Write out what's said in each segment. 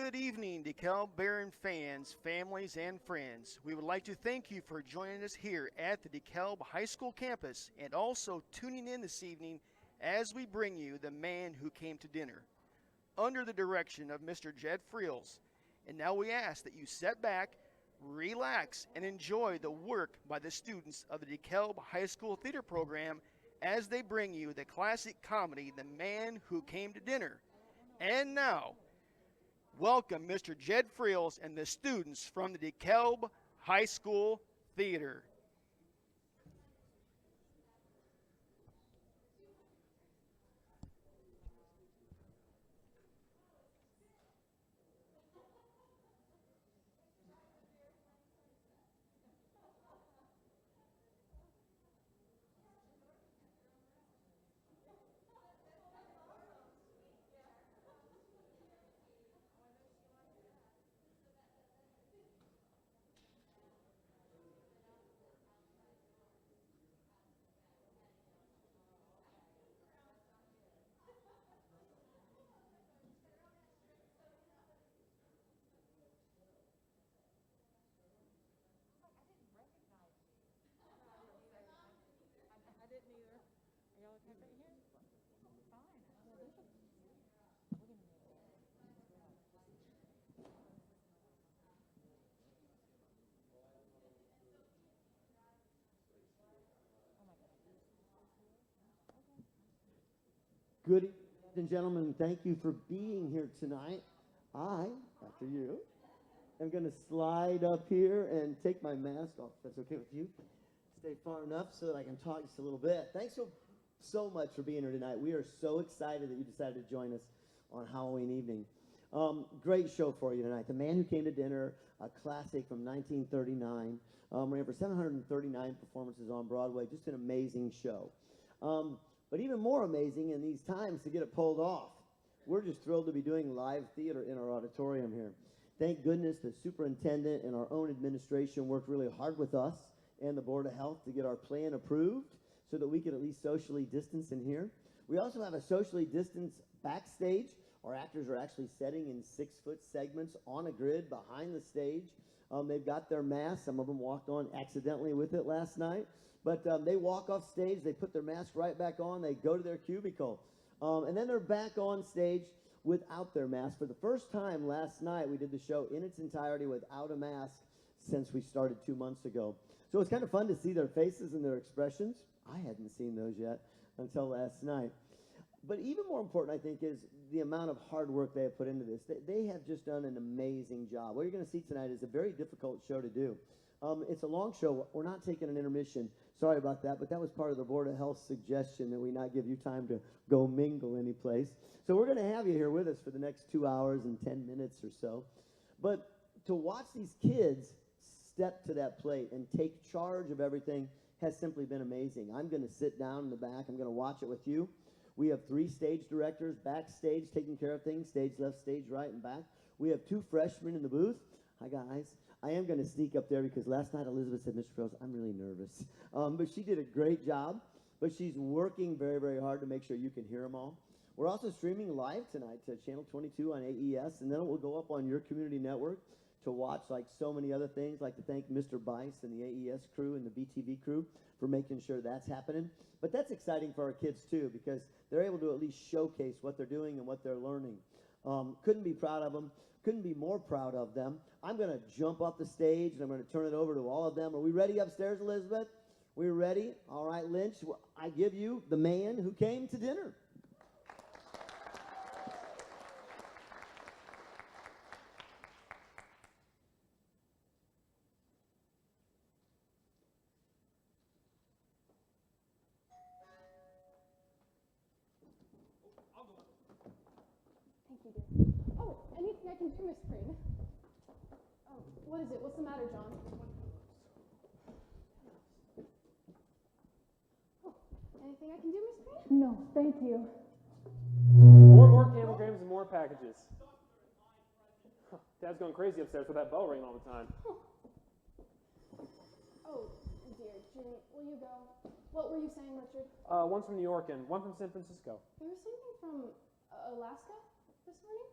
Good evening, DeKalb Baron fans, families, and friends. We would like to thank you for joining us here at the DeKalb High School campus and also tuning in this evening as we bring you The Man Who Came to Dinner, under the direction of Mr. Jed Friels. And now we ask that you sit back, relax, and enjoy the work by the students of the DeKalb High School Theater Program as they bring you the classic comedy, The Man Who Came to Dinner. And now, welcome Mr. Jed Friels and the students from the DeKalb High School Theater. Good evening, ladies and gentlemen. Thank you for being here tonight. I, after you, am going to slide up here and take my mask off, if that's okay with you. Stay far enough so that I can talk just a little bit. Thanks so much for being here tonight. We are so excited that you decided to join us on Halloween evening. Great show for you tonight. The Man Who Came to Dinner, a classic from 1939. Ran for 739 performances on Broadway. Just an amazing show. But even more amazing in these times to get it pulled off. We're just thrilled to be doing live theater in our auditorium here. Thank goodness the superintendent and our own administration worked really hard with us and the Board of Health to get our plan approved so that we could at least socially distance in here. We also have a socially distanced backstage. Our actors are actually setting in 6-foot segments on a grid behind the stage. They've got their masks. Some of them walked on accidentally with it last night. But they walk off stage, they put their mask right back on, they go to their cubicle. And then they're back on stage without their mask. For the first time last night, we did the show in its entirety without a mask since we started 2 months ago. So it's kind of fun to see their faces and their expressions. I hadn't seen those yet until last night. But even more important, I think, is the amount of hard work they have put into this. They have just done an amazing job. What you're going to see tonight is a very difficult show to do. It's a long show. We're not taking an intermission. Sorry about that, but that was part of the Board of Health's suggestion that we not give you time to go mingle any place. So we're going to have you here with us for the next 2 hours and 10 minutes or so. But to watch these kids step to that plate and take charge of everything has simply been amazing. I'm going to sit down in the back. I'm going to watch it with you. We have 3 stage directors backstage taking care of things, stage left, stage right, and back. We have 2 freshmen in the booth. Hi, guys. I am going to sneak up there because last night Elizabeth said, Mr. Friels, I'm really nervous. But she did a great job. But she's working very, very hard to make sure you can hear them all. We're also streaming live tonight to Channel 22 on AES, and then it will go up on your community network to watch like so many other things. I'd like to thank Mr. Bice and the AES crew and the BTV crew for making sure that's happening. But that's exciting for our kids, too, because they're able to at least showcase what they're doing and what they're learning. Couldn't be proud of them. Couldn't be more proud of them. I'm going to jump off the stage, and I'm going to turn it over to all of them. Are we ready upstairs, Elizabeth? We're ready? All right, Lynch, I give you The Man Who Came to Dinner. Thank you, dear. Oh, anything I can do, Miss Green? Oh, what is it? What's the matter, John? Oh, anything I can do, Miss Green? No, thank you. More cablegrams and more packages. Huh, Dad's going crazy upstairs with that bell ringing all the time. Oh, dear, Ginny, will you go? What were you saying, Richard? One's from New York and one from San Francisco. There was something from Alaska this morning?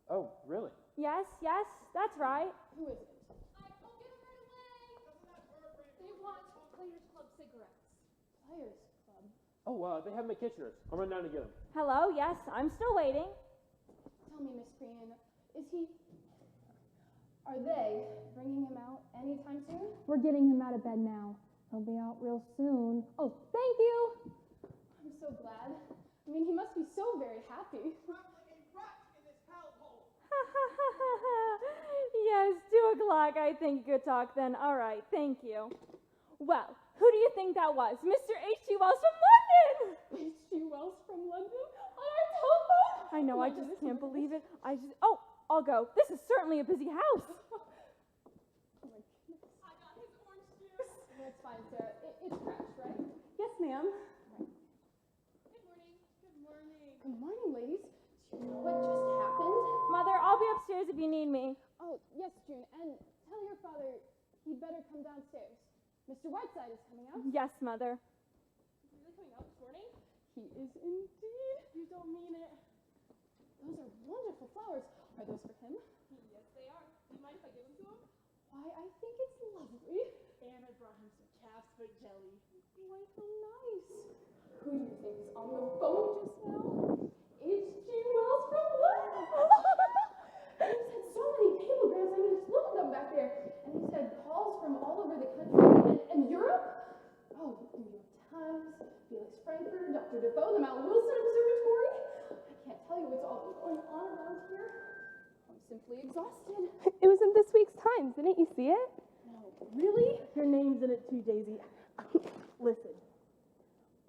Oh, really? Yes, that's right. Who is it? I'll get him right away. They want Players Club cigarettes. Players Club? Oh, they have them at Kitchener's. I'll run down to get them. Hello, yes, I'm still waiting. Tell me, Miss Green, are they bringing him out anytime soon? We're getting him out of bed now. He'll be out real soon. Oh, thank you. I'm so glad. I mean, he must be so very happy. Yes, 2 o'clock. I think good talk then. All right, thank you. Well, who do you think that was? Mr. H.G. Wells from London! H.G. Wells from London? On our telephone? I know, I London just is can't wonderful. believe it. I'll go. This is certainly a busy house. Oh my goodness. I got his orange juice. That's fine, Sarah. It's fresh, right? Yes, ma'am. Good morning. Good morning. Good morning, ladies. Do you know what just happened? Mother, I'll be upstairs if you need me. Oh, yes, June. And tell your father he'd better come downstairs. Mr. Whiteside is coming out. Yes, Mother. Really coming out this morning? He is indeed. You don't mean it. Those are wonderful flowers. Are those for him? Yes, they are. Do you mind if I give them to him? Why, I think it's lovely. And I brought him some calf's foot jelly. Why, how nice. Who do you think is on the phone just now? H.G. Wells from London. He's had so many cablegrams. I mean, just look at them back there. And he's had calls from all over the country and Europe. Oh, New York Times, Felix Frankfurter, Dr. Defoe, the Mount Wilson Observatory. I can't tell you what's all going on around here. I'm simply exhausted. It was in this week's Times. Didn't you see it? No, really? Your name's in it too, Daisy. Listen.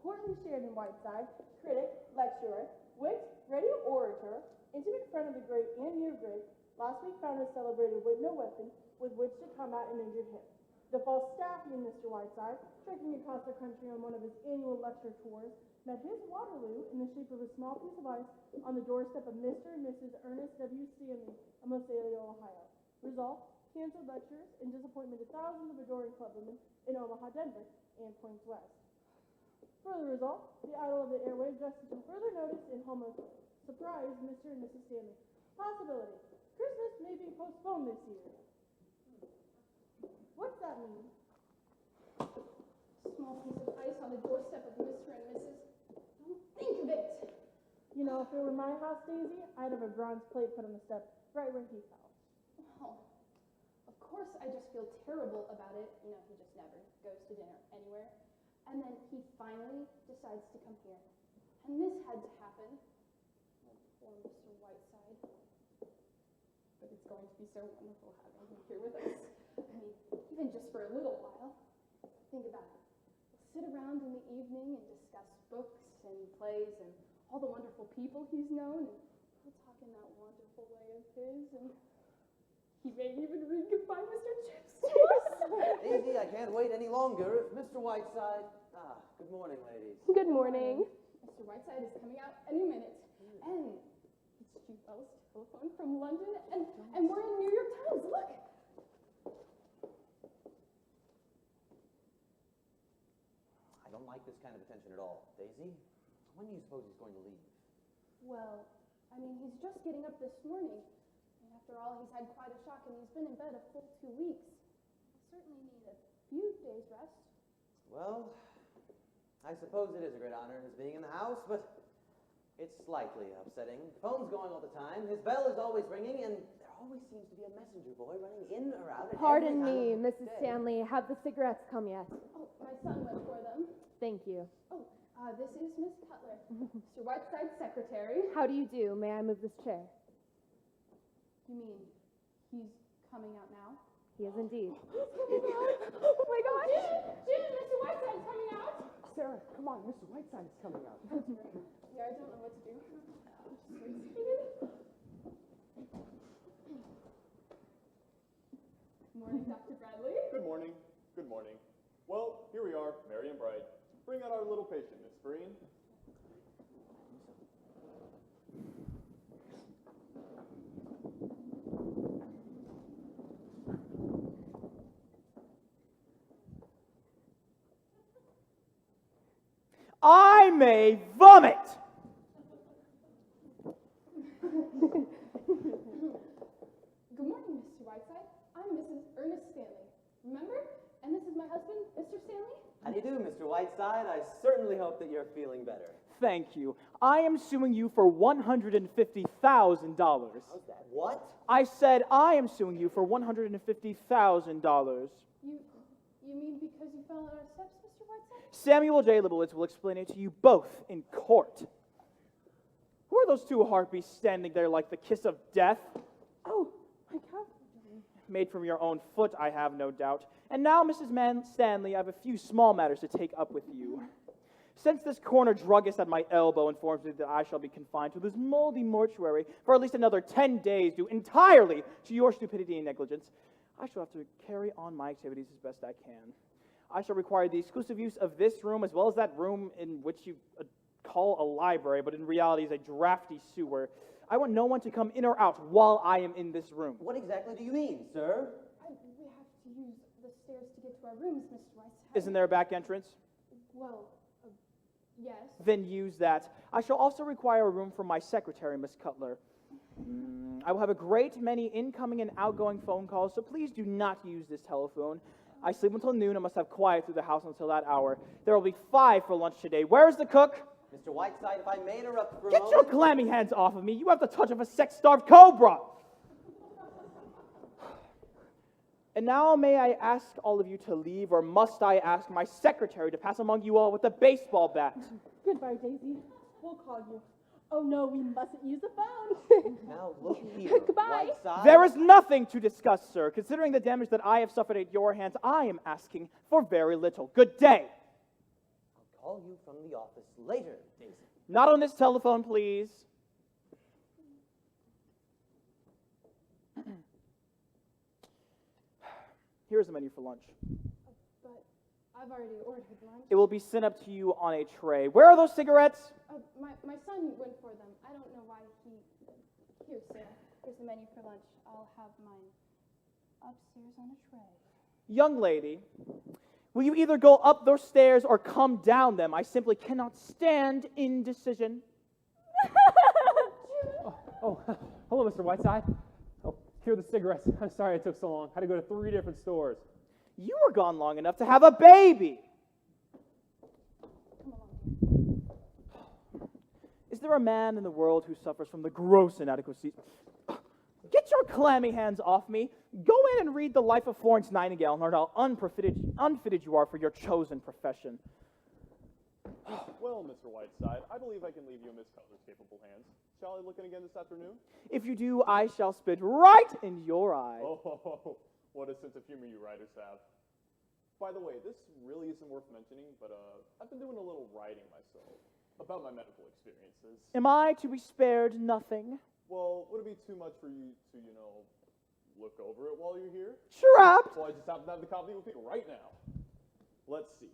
Portland Sheridan Whiteside, critic, lecturer, wit, radio orator, intimate friend of the great and near great, last week found a celebrated with no weapon with which to combat an injured hip. The Falstaffian Mr. Whiteside, trekking across the country on one of his annual lecture tours, met his Waterloo in the shape of a small piece of ice on the doorstep of Mr. and Mrs. Ernest W. Stanley of Mosalia, Ohio. Result, canceled lectures and disappointment to thousands of adoring club women in Omaha, Denver, and points west. Further result, the idol of the airwaves dressed until further notice in home of surprise Mr. and Mrs. Stanley. Possibility. Christmas may be postponed this year. What's that mean? Small piece of ice on the doorstep of Mr. and Mrs. Don't think of it. You know, if it were my house, Daisy, I'd have a bronze plate put on the step right where he fell. Well, of course I just feel terrible about it. You know, he just never goes to dinner anywhere. And then he finally decides to come here. And this had to happen. Oh, poor Mr. Whiteside. But it's going to be so wonderful having him here with us. I mean, even just for a little while. Think about it. We'll sit around in the evening and discuss books and plays and all the wonderful people he's known. And he'll talk in that wonderful way of his. And he may even read Goodbye, Mr. Chips to us. Daisy, I can't wait any longer. Mr. Whiteside. Good morning, ladies. Good morning. Mr. Whiteside is coming out any minute. And it's H.G. Wells' telephone from London. And we're in New York Times. Look. I don't like this kind of attention at all. Daisy, when do you suppose he's going to leave? Well, I mean, he's just getting up this morning. And after all, he's had quite a shock, and he's been in bed a full 2 weeks. He'll certainly need a few days' rest. Well, I suppose it is a great honor, his being in the house, but it's slightly upsetting. The phone's going all the time, his bell is always ringing, and there always seems to be a messenger boy running in or out at Pardon every time me, of Mrs. day. Stanley. Have the cigarettes come yet? Oh, my son went for them. Thank you. Oh, this is Miss Cutler, Mr. Whiteside's secretary. How do you do? May I move this chair? You mean he's coming out now? He is indeed. Oh my gosh! Jim, Mr. Whiteside's coming out! Sarah, come on, Mr. Whiteside is coming out. Yeah, I don't know what to do. I'm just so excited. Good morning, Dr. Bradley. Good morning. Good morning. Well, here we are, merry and bright. Bring out our little patient, Miss Green. I may vomit. Whiteside. I certainly hope that you're feeling better. Thank you. I am suing you for $150,000. How's that? What? I said I am suing you for $150,000. You mean because you fell on our steps, Mr. Whiteside? Samuel J. Leibowitz will explain it to you both in court. Who are those two harpies standing there like the kiss of death? Oh, my God. Made from your own foot, I have no doubt. And now, Mrs. Stanley, I have a few small matters to take up with you. Since this corner druggist at my elbow informs me that I shall be confined to this moldy mortuary for at least another 10 days due entirely to your stupidity and negligence, I shall have to carry on my activities as best I can. I shall require the exclusive use of this room as well as that room in which you call a library, but in reality is a drafty sewer. I want no one to come in or out while I am in this room. What exactly do you mean, sir? We have to use the stairs to get to our rooms, Mr. Whiteside. Isn't there a back entrance? Well, yes. Then use that. I shall also require a room for my secretary, Miss Cutler. I will have a great many incoming and outgoing phone calls, so please do not use this telephone. I sleep until noon and must have quiet through the house until that hour. There will be 5 for lunch today. Where's the cook? Mr. Whiteside, if I may interrupt for a Get moment. your clammy hands off of me. You have the touch of a sex-starved cobra. And now may I ask all of you to leave, or must I ask my secretary to pass among you all with a baseball bat? Goodbye, Daisy. We'll call you. Oh no, we mustn't use the phone. Now look here, Goodbye. Whiteside. There is nothing to discuss, sir. Considering the damage that I have suffered at your hands, I am asking for very little. Good day. I'll call you from the office later, Daisy. Not on this telephone, please. Here's the menu for lunch. But I've already ordered lunch. It will be sent up to you on a tray. Where are those cigarettes? My son went for them. I don't know why he... Here, sir. Here's the menu for lunch. I'll have mine upstairs on a tray. Young lady, will you either go up those stairs or come down them? I simply cannot stand indecision. Oh, hello, Mr. Whiteside. Oh, here are the cigarettes. I'm sorry it took so long. Had to go to 3 different stores. You were gone long enough to have a baby. Come along. Is there a man in the world who suffers from the gross inadequacies? Get your clammy hands off me. Go in and read the life of Florence Nightingale and learn how unfitted you are for your chosen profession. Well, Mr. Whiteside, I believe I can leave you in Miss Cutler's capable hands. Shall I look in again this afternoon? If you do, I shall spit right in your eye. Oh, what a sense of humor you writers have. By the way, this really isn't worth mentioning, but I've been doing a little writing myself about my medical experiences. Am I to be spared nothing? Well, would it be too much for you to, look over it while you're here? Trapped. Well, I just happen to have the copy with me right now. Let's see.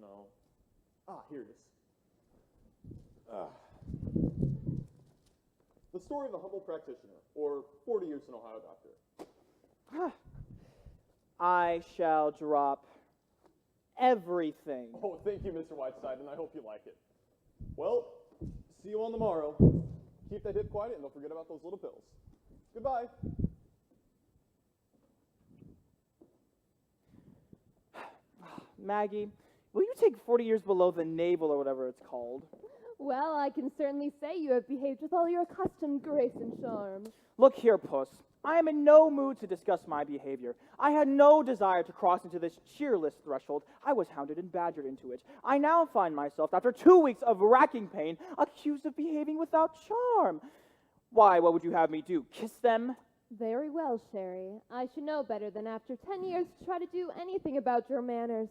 No. Here it is. The story of a humble practitioner, or 40 years an Ohio doctor. I shall drop everything. Oh, thank you, Mr. Whiteside, and I hope you like it. Well, see you on the morrow. Keep that hip quiet, and don't forget about those little pills. Goodbye. Maggie, will you take 40 years below the navel or whatever it's called? Well, I can certainly say you have behaved with all your accustomed grace and charm. Look here, Puss. I am in no mood to discuss my behavior. I had no desire to cross into this cheerless threshold. I was hounded and badgered into it. I now find myself, after 2 weeks of racking pain, accused of behaving without charm. Why, what would you have me do? Kiss them? Very well, Sherry. I should know better than after 10 years to try to do anything about your manners.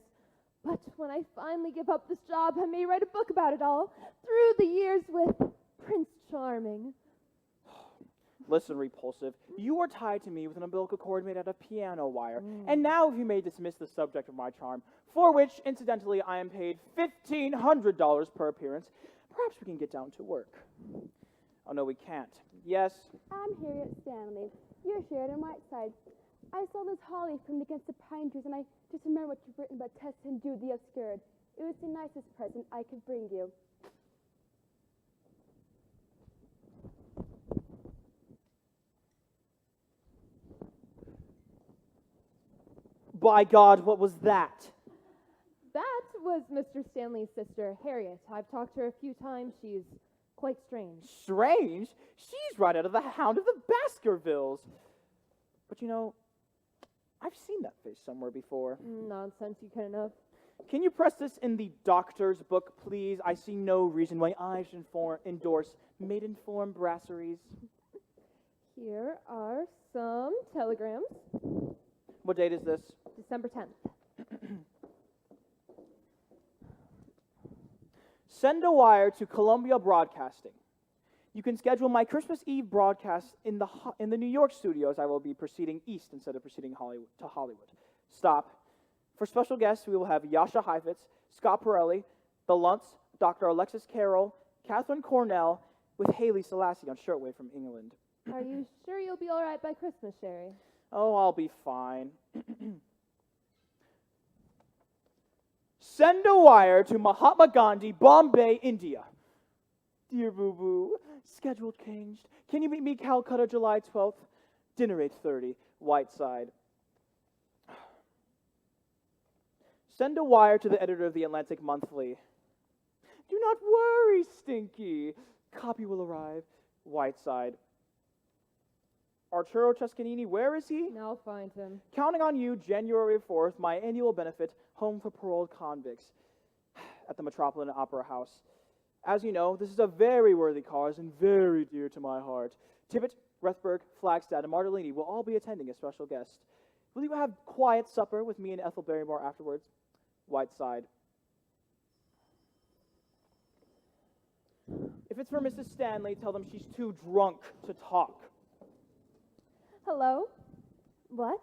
But when I finally give up this job, I may write a book about it all, through the years with Prince Charming. Listen, Repulsive, you are tied to me with an umbilical cord made out of piano wire, and now if you may dismiss the subject of my charm, for which, incidentally, I am paid $1,500 per appearance, perhaps we can get down to work. Oh, no, we can't. Yes? I'm Harriet Stanley. You're Sheridan Whiteside. I saw this holly from against the pine trees, and I just remember what you've written about Tess and Dude the Obscured. It was the nicest present I could bring you. by God, what was that? That was Mr. Stanley's sister, Harriet. I've talked to her a few times. She's quite strange. Strange? She's right out of the Hound of the Baskervilles. But you know, I've seen that face somewhere before. Nonsense, you couldn't have. Can you press this in the doctor's book, please? I see no reason why I should endorse maiden-form brasseries. Here are some telegrams. What date is this? December 10th. Send a wire to Columbia Broadcasting. You can schedule my Christmas Eve broadcast in the New York studios. I will be proceeding east instead of proceeding to Hollywood. Stop. For special guests, we will have Yasha Heifetz, Scott Pirelli, The Luntz, Dr. Alexis Carroll, Catherine Cornell, with Haley Selassie on shortwave from England. Are you sure you'll be all right by Christmas, Sherry? Oh, I'll be fine. Send a wire to Mahatma Gandhi, Bombay, India. Dear Boo Boo, schedule changed. Can you meet me Calcutta, July 12th? Dinner 8:30, Whiteside. Send a wire to the editor of the Atlantic Monthly. Do not worry, Stinky. Copy will arrive. Whiteside. Arturo Toscanini, where is he? I'll find him. Counting on you, January 4th, my annual benefit, Home for Paroled Convicts, at the Metropolitan Opera House. As you know, this is a very worthy cause and very dear to my heart. Tibbet, Rethberg, Flagstad, and Martellini will all be attending as special guests. Will you have quiet supper with me and Ethel Barrymore afterwards? Whiteside. If it's for Mrs. Stanley, tell them she's too drunk to talk. Hello? What?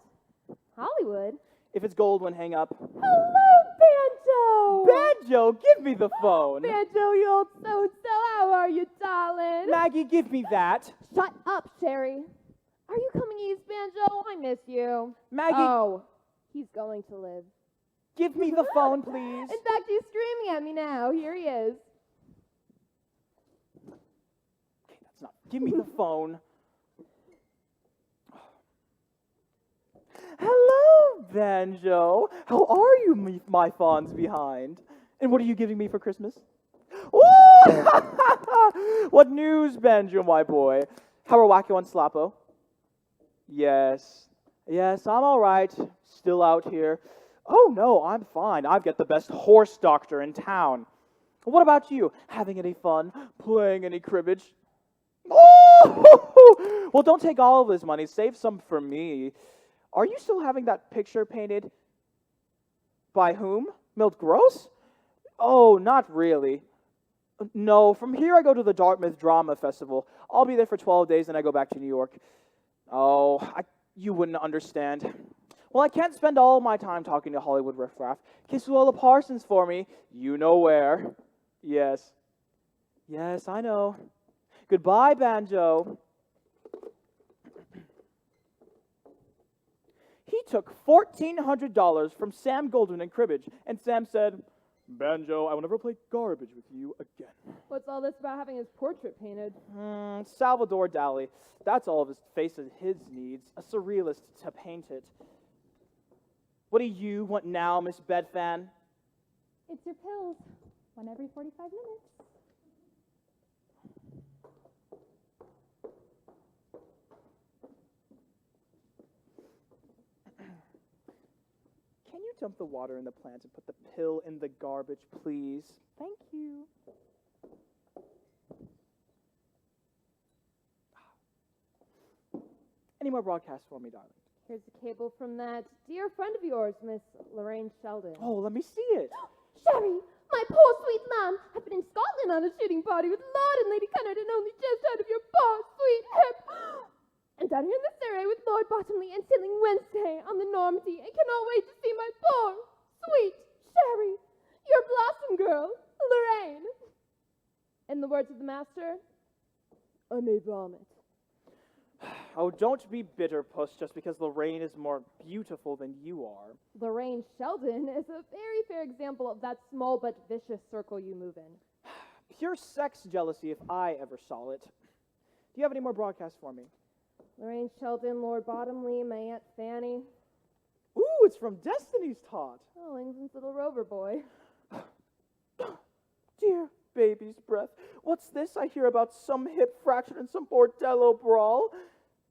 Hollywood? If it's Goldwyn, hang up. Hello, Banjo! Banjo, give me the phone. Banjo, you old so-so, how are you, darling? Maggie, give me that. Shut up, Sherry. Are you coming east, Banjo? I miss you. Maggie. Oh, he's going to live. Give me the phone, please. In fact, he's screaming at me now. Here he is. Okay, that's not. Give me the phone. Hello, Banjo. How are you, my fawns behind? And what are you giving me for Christmas? Ooh! What news, Banjo, my boy? How are Wacko and Slappo? Yes. Yes, I'm all right. Still out here. Oh, no, I'm fine. I've got the best horse doctor in town. What about you? Having any fun? Playing any cribbage? Oh! Well, don't take all of his money. Save some for me. Are you still having that picture painted? By whom? Milt Gross? Oh, not really. No, from here I go to the Dartmouth Drama Festival. I'll be there for 12 days and I go back to New York. Oh, you wouldn't understand. Well, I can't spend all my time talking to Hollywood riffraff. Kiss Luella Parsons for me. You know where. Yes. Yes, I know. Goodbye, Banjo. He took $1,400 from Sam Goldwyn in cribbage, and Sam said, Banjo, I will never play garbage with you again. What's all this about having his portrait painted? Salvador Dali. That's all of his face and his needs. A surrealist to paint it. What do you want now, Miss Bedfan? It's your pills. One every 45 minutes. Can you dump the water in the plant and put the pill in the garbage, please? Thank you. Any more broadcasts for me, darling? Here's a cable from that dear friend of yours, Miss Lorraine Sheldon. Oh, let me see it. Sherry, my poor sweet lamb, I've been in Scotland on a shooting party with Lord and Lady Cunard and only just out of your poor sweet hip. And down here in the Surrey with Lord Bottomley and sailing Wednesday on the Normandy and cannot wait to see my poor, sweet Sherry, your blossom girl, Lorraine. In the words of the master, I may vomit. Oh, don't be bitter, Puss, just because Lorraine is more beautiful than you are. Lorraine Sheldon is a very fair example of that small but vicious circle you move in. Pure sex jealousy if I ever saw it. Do you have any more broadcasts for me? Lorraine Sheldon, Lord Bottomley, my Aunt Fanny. Ooh, it's from Destiny's Tot. Oh, England's little rover boy. Dear baby's breath, what's this I hear about some hip fracture and some bordello brawl?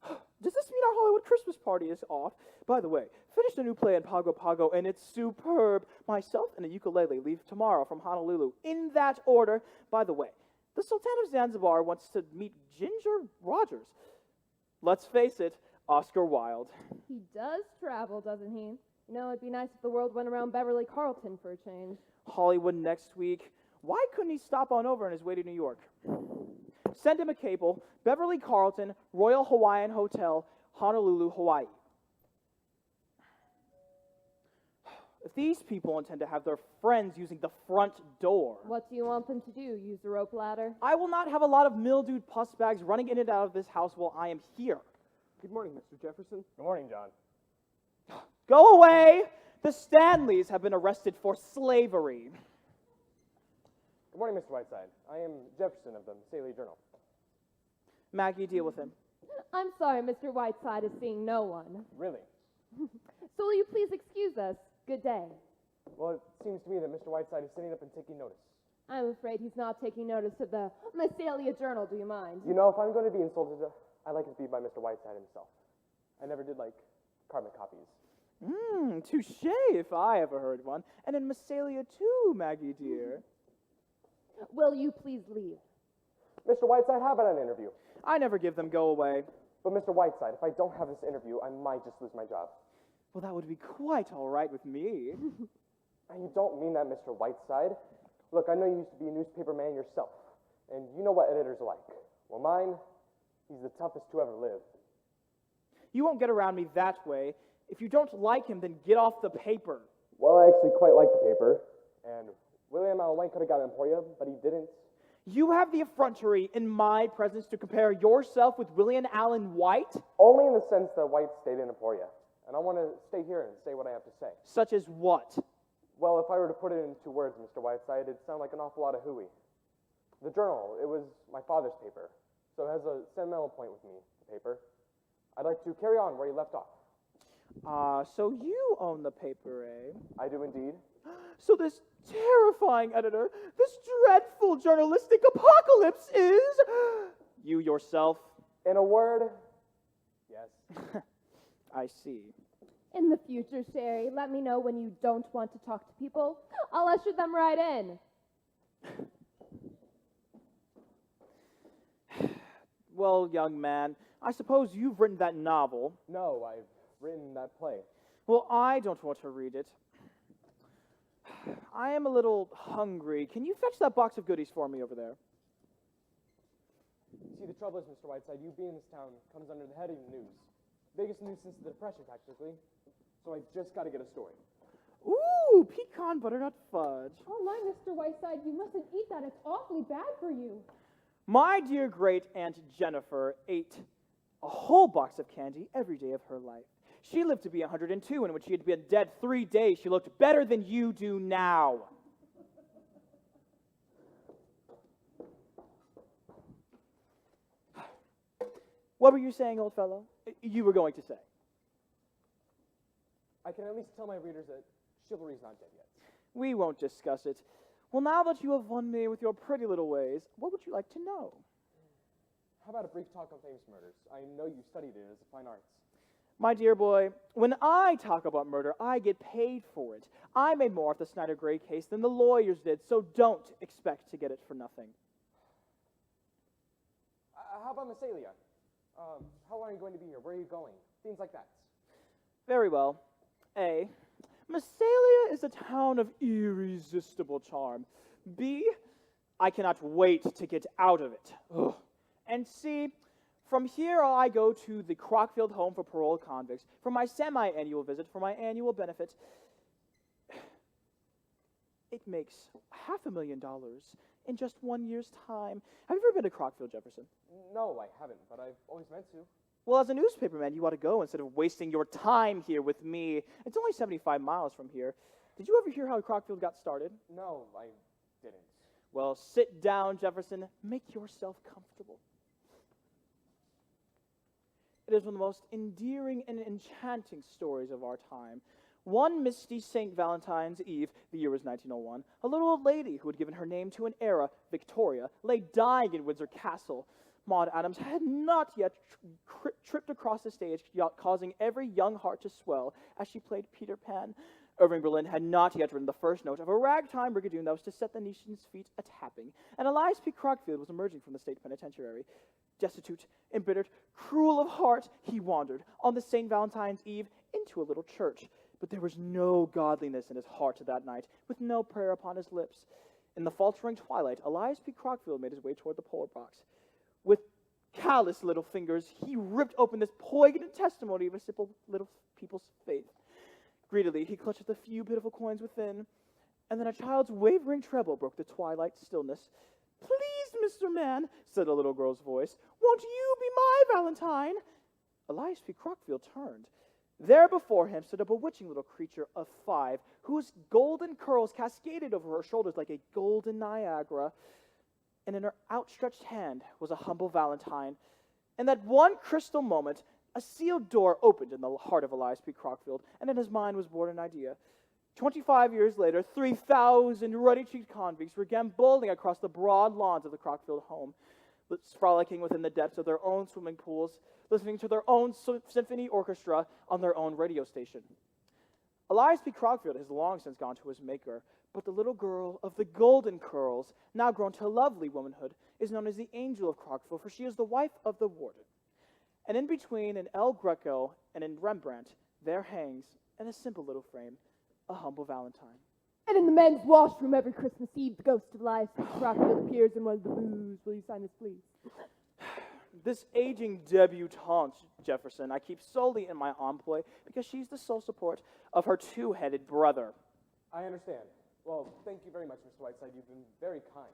Does this mean our Hollywood Christmas party is off? By the way, finished a new play in Pago Pago, and it's superb. Myself and a ukulele leave tomorrow from Honolulu. In that order. By the way, the Sultan of Zanzibar wants to meet Ginger Rogers. Let's face it, Oscar Wilde. He does travel, doesn't he? You know, it'd be nice if the world went around Beverly Carlton for a change. Hollywood next week. Why couldn't he stop on over on his way to New York? Send him a cable, Beverly Carlton, Royal Hawaiian Hotel, Honolulu, Hawaii. If these people intend to have their friends using the front door, What do you want them to do? Use the rope ladder? I will not have a lot of mildewed pus bags running in and out of this house while I am here. Good morning, Mr. Jefferson. Good morning, John. Go away! The Stanleys have been arrested for slavery. Good morning, Mr. Whiteside. I am Jefferson of the Saley Journal. Maggie, deal with him. I'm sorry, Mr. Whiteside is seeing no one. Really? So will you please excuse us? Good day. Well, it seems to me that Mr. Whiteside is sitting up and taking notice. I'm afraid he's not taking notice of the Massalia Journal, do you mind? You know, if I'm going to be insulted, I'd like it to be by Mr. Whiteside himself. I never did like carbon copies. Touche, if I ever heard one. And in Massalia too, Maggie dear. Will you please leave? Mr. Whiteside, how about an interview? I never give them go away. But Mr. Whiteside, if I don't have this interview, I might just lose my job. Well, that would be quite all right with me. You don't mean that, Mr. Whiteside. Look, I know you used to be a newspaper man yourself, and you know what editors are like. Well, mine, he's the toughest to ever live. You won't get around me that way. If you don't like him, then get off the paper. Well, I actually quite like the paper, and William Allen White could have got it for you, but he didn't. You have the effrontery in my presence to compare yourself with William Allen White? Only in the sense that White stayed in Emporia, and I want to stay here and say what I have to say. Such as what? Well, if I were to put it into words, Mr. Whiteside, it'd sound like an awful lot of hooey. The Journal, it was my father's paper, so it has a sentimental point with me, the paper. I'd like to carry on where you left off. So you own the paper, eh? I do indeed. So this terrifying editor, this dreadful journalistic apocalypse is you yourself? In a word, yes. I see. In the future, Sherry, let me know when you don't want to talk to people. I'll usher them right in. Well, young man, I suppose you've written that novel. No, I've written that play. Well, I don't want to read it. I am a little hungry. Can you fetch that box of goodies for me over there? See, the trouble is, Mr. Whiteside, you being in this town comes under the heading of news. Biggest news since the Depression, practically. So I just got to get a story. Ooh, pecan butternut fudge. Oh my, Mr. Whiteside, you mustn't eat that. It's awfully bad for you. My dear great Aunt Jennifer ate a whole box of candy every day of her life. She lived to be 102, and when she had been dead 3 days, she looked better than you do now. What were you saying, old fellow? You were going to say. I can at least tell my readers that chivalry's not dead yet. We won't discuss it. Well, now that you have won me with your pretty little ways, what would you like to know? How about a brief talk on famous murders? I know you studied it as a fine arts. My dear boy, when I talk about murder, I get paid for it. I made more of the Snyder Gray case than the lawyers did, so don't expect to get it for nothing. How about Massalia? How long are you going to be here? Where are you going? Things like that. Very well. A, Massalia is a town of irresistible charm. B, I cannot wait to get out of it. Ugh. And C, from here I go to the Crockfield Home for Paroled Convicts for my semi-annual visit for my annual benefit. It makes $500,000 in just 1 year's time. Have you ever been to Crockfield, Jefferson? No, I haven't, but I've always meant to. Well, as a newspaperman, you ought to go instead of wasting your time here with me. It's only 75 miles from here. Did you ever hear how Crockfield got started? No, I didn't. Well, sit down, Jefferson. Make yourself comfortable. It is one of the most endearing and enchanting stories of our time. One misty St. Valentine's Eve, the year was 1901, a little old lady who had given her name to an era, Victoria, lay dying in Windsor Castle. Maud Adams had not yet tripped across the stage, causing every young heart to swell as she played Peter Pan. Irving Berlin had not yet written the first note of a ragtime rigadoon that was to set the nation's feet a-tapping, and Elias P. Crockfield was emerging from the state penitentiary. Destitute, embittered, cruel of heart, he wandered on the St. Valentine's Eve into a little church. But there was no godliness in his heart that night, with no prayer upon his lips. In the faltering twilight, Elias P. Crockfield made his way toward the poll box. With callous little fingers, he ripped open this poignant testimony of a simple little people's faith. Greedily, he clutched at the few pitiful coins within, and then a child's wavering treble broke the twilight stillness. "Please, Mr. Man," said a little girl's voice, "won't you be my Valentine?" Elias P. Crockfield turned. There before him stood a bewitching little creature of 5, whose golden curls cascaded over her shoulders like a golden Niagara, and in her outstretched hand was a humble Valentine. In that one crystal moment, a sealed door opened in the heart of Elias P. Crockfield, and in his mind was born an idea. 25 years later, 3,000 ruddy-cheeked convicts were gambolling across the broad lawns of the Crockfield home, frolicking within the depths of their own swimming pools, listening to their own symphony orchestra on their own radio station. Elias P. Crockfield has long since gone to his maker, but the little girl of the golden curls, now grown to lovely womanhood, is known as the Angel of Crockfield, for she is the wife of the warden. And in between an El Greco and in Rembrandt, there hangs, in a simple little frame, a humble Valentine. And in the men's washroom every Christmas Eve, the ghost of Elias P. Crockfield appears in one of the booths. Will you sign this, please? This aging debutante, Jefferson, I keep solely in my employ because she's the sole support of her two-headed brother. I understand. Well, thank you very much, Mr. Whiteside. You've been very kind.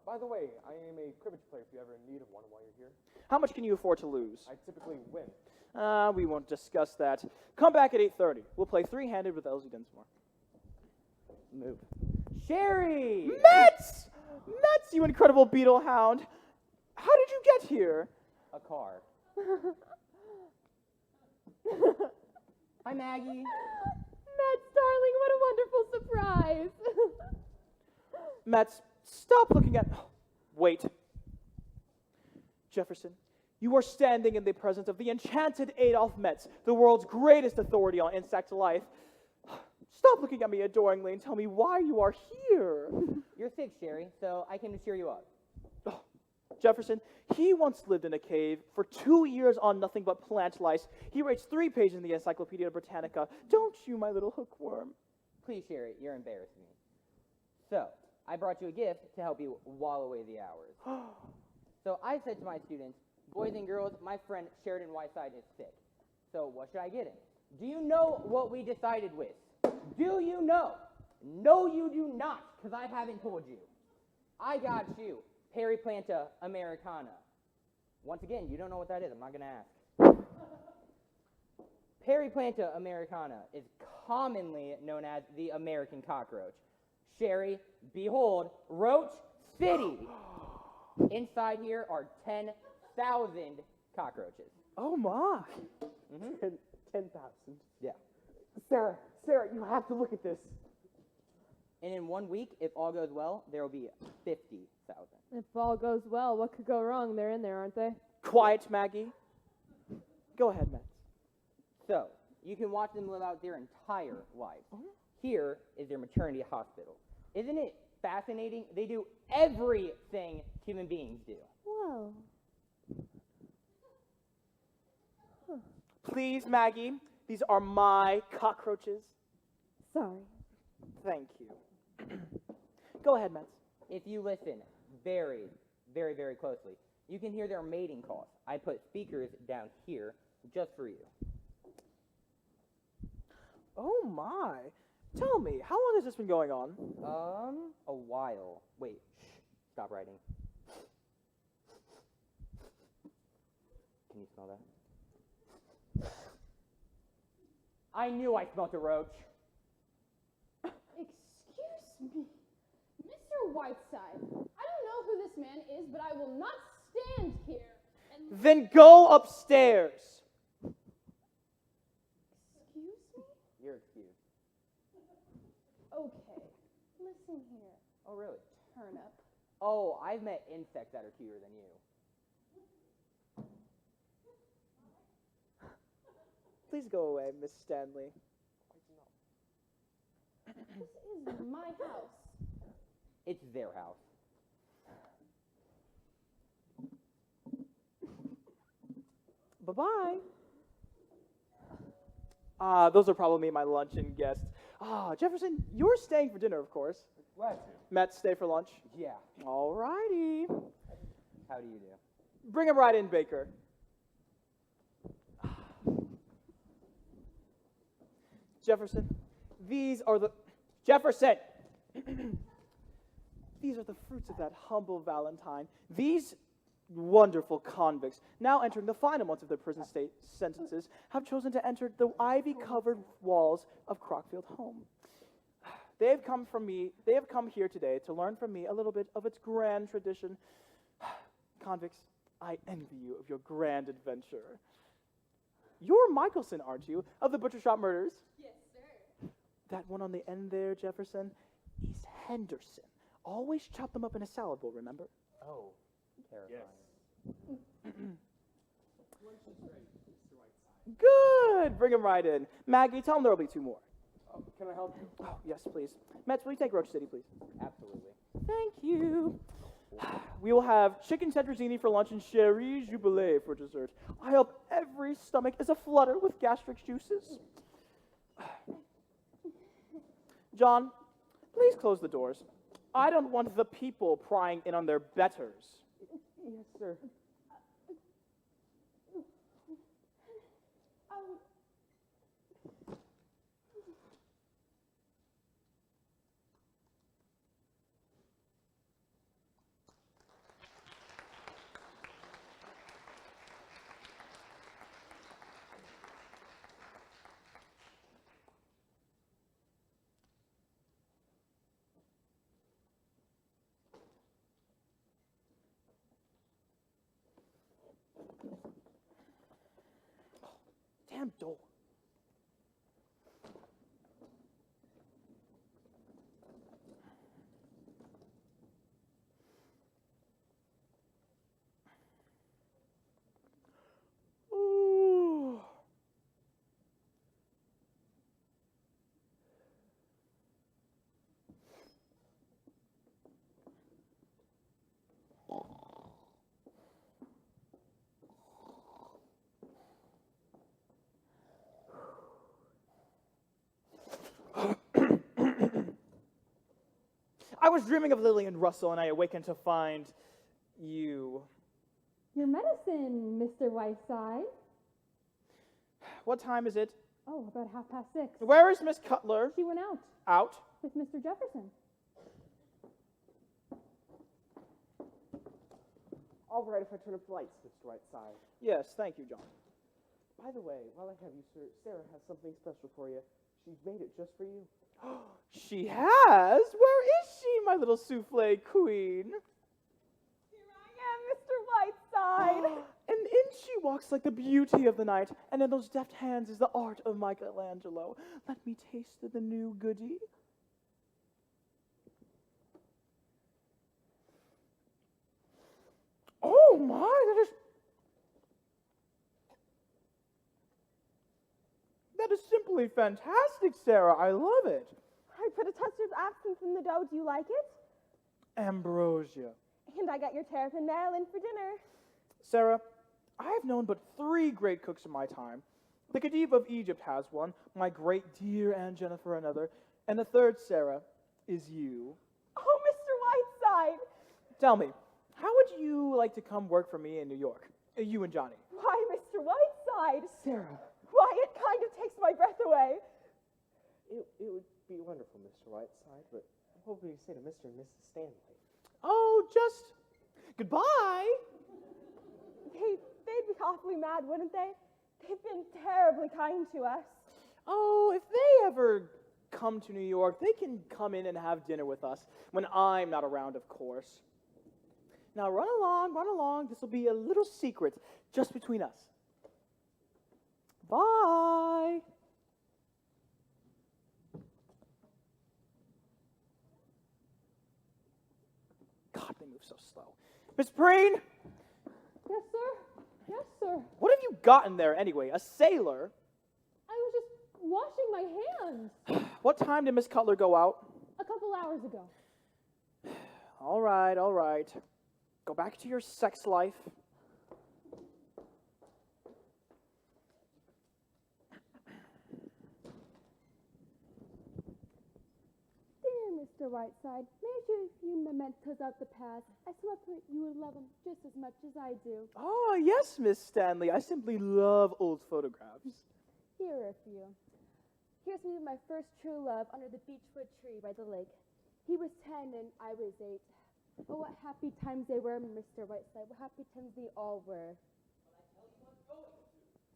By the way, I am a cribbage player if you're ever in need of one while you're here. How much can you afford to lose? I typically win. We won't discuss that. Come back at 8:30. We'll play three-handed with Elsie Dinsmore. Move. Sherry! Mets! Mets, you incredible beetle hound! How did you get here? A car. Hi, Maggie. Matt, darling, what a wonderful surprise. Mets, stop looking at... Wait. Jefferson, you are standing in the presence of the enchanted Adolph Metz, the world's greatest authority on insect life. Stop looking at me adoringly and tell me why you are here. You're sick, Sherry, so I came to cheer you up. Oh, Jefferson, he once lived in a cave for 2 years on nothing but plant lice. He writes 3 pages in the Encyclopedia Britannica. Don't you, my little hookworm? Please, Sherry, you're embarrassing me. So, I brought you a gift to help you while away the hours. So I said to my students, boys and girls, my friend Sheridan Whiteside is sick. So what should I get him? Do you know what we decided with? Do you know? No, you do not, because I haven't told you. I got you Perry Planta Americana. Once again, you don't know what that is. I'm not going to ask. Perry Planta Americana is commonly known as the American cockroach. Sherry, behold, Roach City. Inside here are 10,000 cockroaches. Oh, my. 10,000. Yeah. Sarah, you have to look at this. And in 1 week, if all goes well, there will be 50,000. If all goes well, what could go wrong? They're in there, aren't they? Quiet, Maggie. Go ahead, Matt. So, you can watch them live out their entire lives. Here is their maternity hospital. Isn't it fascinating? They do everything human beings do. Whoa. Please, Maggie, these are my cockroaches. Sorry. Thank you. Go ahead, Matt. If you listen very, very, very closely, you can hear their mating calls. I put speakers down here just for you. Oh, my. Tell me, how long has this been going on? A while. Wait, shh, stop writing. Can you smell that? I knew I smelled a roach. Excuse me, Mr. Whiteside. I don't know who this man is, but I will not stand here and... Then go upstairs. Excuse me? You're Oh, really? Turnip. Oh, I've met insects that are cuter than you. Please go away, Miss Stanley. This is my house. It's their house. Bye-bye. Those are probably my luncheon guests. Jefferson, you're staying for dinner, of course. Glad to. Matt, stay for lunch? Yeah. All righty. How do you do? Bring him right in, Baker. Jefferson, these are the... Jefferson! These are the fruits of that humble Valentine. These wonderful convicts, now entering the final months of their prison state sentences, have chosen to enter the ivy-covered walls of Crockfield home. They have come here today to learn from me a little bit of its grand tradition. Convicts, I envy you of your grand adventure. You're Michelson, aren't you, of the Butcher Shop Murders? Yes, sir. That one on the end there, Jefferson, is Henderson. Always chop them up in a salad bowl, remember? Oh, terrifying. Good! Bring him right in. Maggie, tell him there'll be 2 more. Can I help you? Oh, yes, please. Metz, will you take Roach City, please? Absolutely. Thank you. We will have chicken tetrazzini for lunch and sherry jubilee for dessert. I hope every stomach is aflutter with gastric juices. John, please close the doors. I don't want the people prying in on their betters. Yes, sir. Damn door. Ooh. I was dreaming of Lillian Russell, and I awakened to find you. Your medicine, Mr. Whiteside. What time is it? Oh, about 6:30. Where is Miss Cutler? She went out Out? with Mr. Jefferson. All right if I turn up the lights, Mr. Whiteside. Yes, thank you, John. By the way, while I have you, sir, Sarah has something special for you. She's made it just for you. She has? Where is she, my little souffle queen? Here I am, Mr. Whiteside. And in she walks like the beauty of the night, and in those deft hands is the art of Michelangelo. Let me taste the new goody. Oh my, that is simply fantastic, Sarah. I love it. I put a touch of absinthe in the dough. Do you like it? Ambrosia. And I got your terrapin nail in for dinner. Sarah, I have known but 3 great cooks in my time. The Khedive of Egypt has one, my great dear Aunt Jennifer another, and the third, Sarah, is you. Oh, Mr. Whiteside! Tell me, how would you like to come work for me in New York? You and Johnny. Why, Mr. Whiteside! Sarah. Why, it kind of takes my breath away. It would be wonderful, Mr. Whiteside, but what would you say to Mr. and Mrs. Stanley? Oh, just goodbye. They'd be awfully mad, wouldn't they? They've been terribly kind to us. Oh, if they ever come to New York, they can come in and have dinner with us when I'm not around, of course. Now run along. This will be a little secret just between us. Bye. move so slow. Miss Preen, Yes, sir. Yes, sir. what have you got in there anyway? A sailor? I was just washing my hands What time did Miss Cutler go out? a couple hours ago. All right, all right. Go back to your sex life. Dear Mr. Whiteside, made you a few mementos of the past. I swear you would love them just as much as I do. Oh, yes, Miss Stanley. I simply love old photographs. Here are a few. Here's me with my first true love under the beechwood tree by the lake. He was 10 and I was 8. Oh, what happy times they were, Mr. Whiteside. What happy times they all were.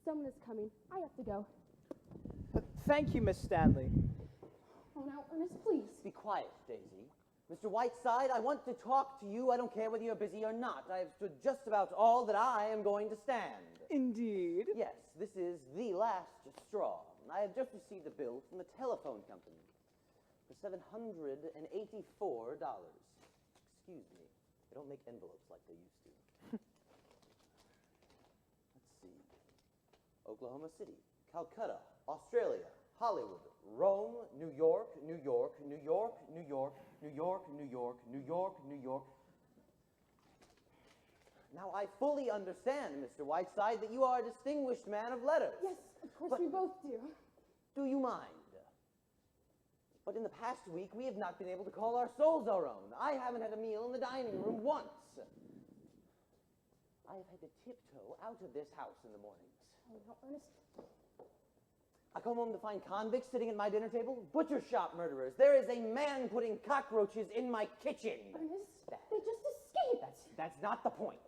Someone is coming. I have to go. Thank you, Miss Stanley. Oh, now, Ernest, please. Be quiet, Daisy. Mr. Whiteside, I want to talk to you. I don't care whether you're busy or not. I have stood just about all that I am going to stand. Indeed. Yes, this is the last straw. I have just received a bill from the telephone company for $784. Excuse me. They don't make envelopes like they used to. Let's see. Oklahoma City, Calcutta, Australia, Hollywood, Rome, New York, New York, New York, New York, New York, New York, New York, New York. Now, I fully understand, Mr. Whiteside, that you are a distinguished man of letters. Yes, of course But we both do. do you mind? But in the past week, we have not been able to call our souls our own. I haven't had a meal in the dining room once. I have had to tiptoe out of this house in the mornings. Oh, now, Ernest. I come home to find convicts sitting at my dinner table, butcher shop murderers. There is a man putting cockroaches in my kitchen. Ernest, they just escaped. That's not the point.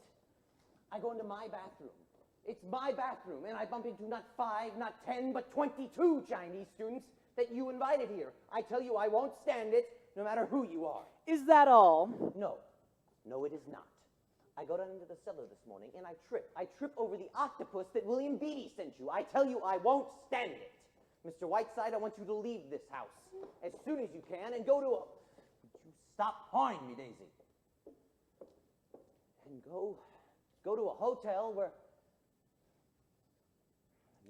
I go into my bathroom. It's my bathroom, and I bump into not 5, not 10, but 22 Chinese students that you invited here. I tell you, I won't stand it, no matter who you are. Is that all? No. No, it is not. I go down into the cellar this morning, and I trip. I trip over the octopus that William Beatty sent you. I tell you, I won't stand it. Mr. Whiteside, I want you to leave this house as soon as you can and go to a... Would you stop pawing me, Daisy? And go to a hotel where...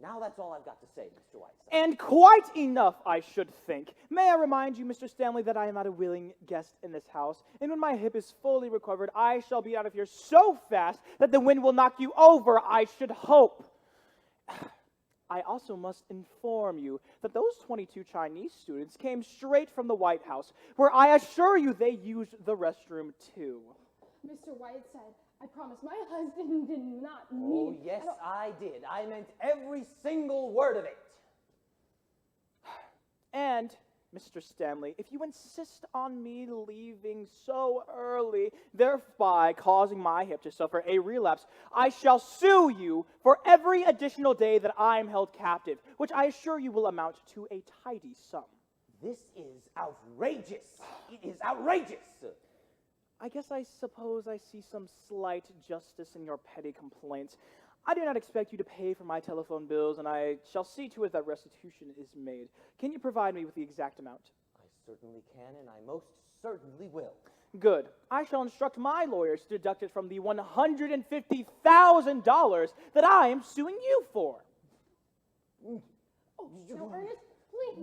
Now that's all I've got to say, Mr. Whiteside. And quite enough, I should think. May I remind you, Mr. Stanley, that I am not a willing guest in this house, and when my hip is fully recovered, I shall be out of here so fast that the wind will knock you over, I should hope. I also must inform you that those 22 Chinese students came straight from the White House, where I assure you they used the restroom too. Mr. Whiteside, I promise my husband did not mean... Oh, yes, I did. I meant every single word of it. And, Mr. Stanley, if you insist on me leaving so early, thereby causing my hip to suffer a relapse, I shall sue you for every additional day that I am held captive, which I assure you will amount to a tidy sum. This is outrageous. It is outrageous. I guess I suppose I see some slight justice in your petty complaints. I do not expect you to pay for my telephone bills, and I shall see to it that restitution is made. Can you provide me with the exact amount? I certainly can, and I most certainly will. Good. I shall instruct my lawyers to deduct it from the $150,000 that I am suing you for. Oh, now, Ernest, please.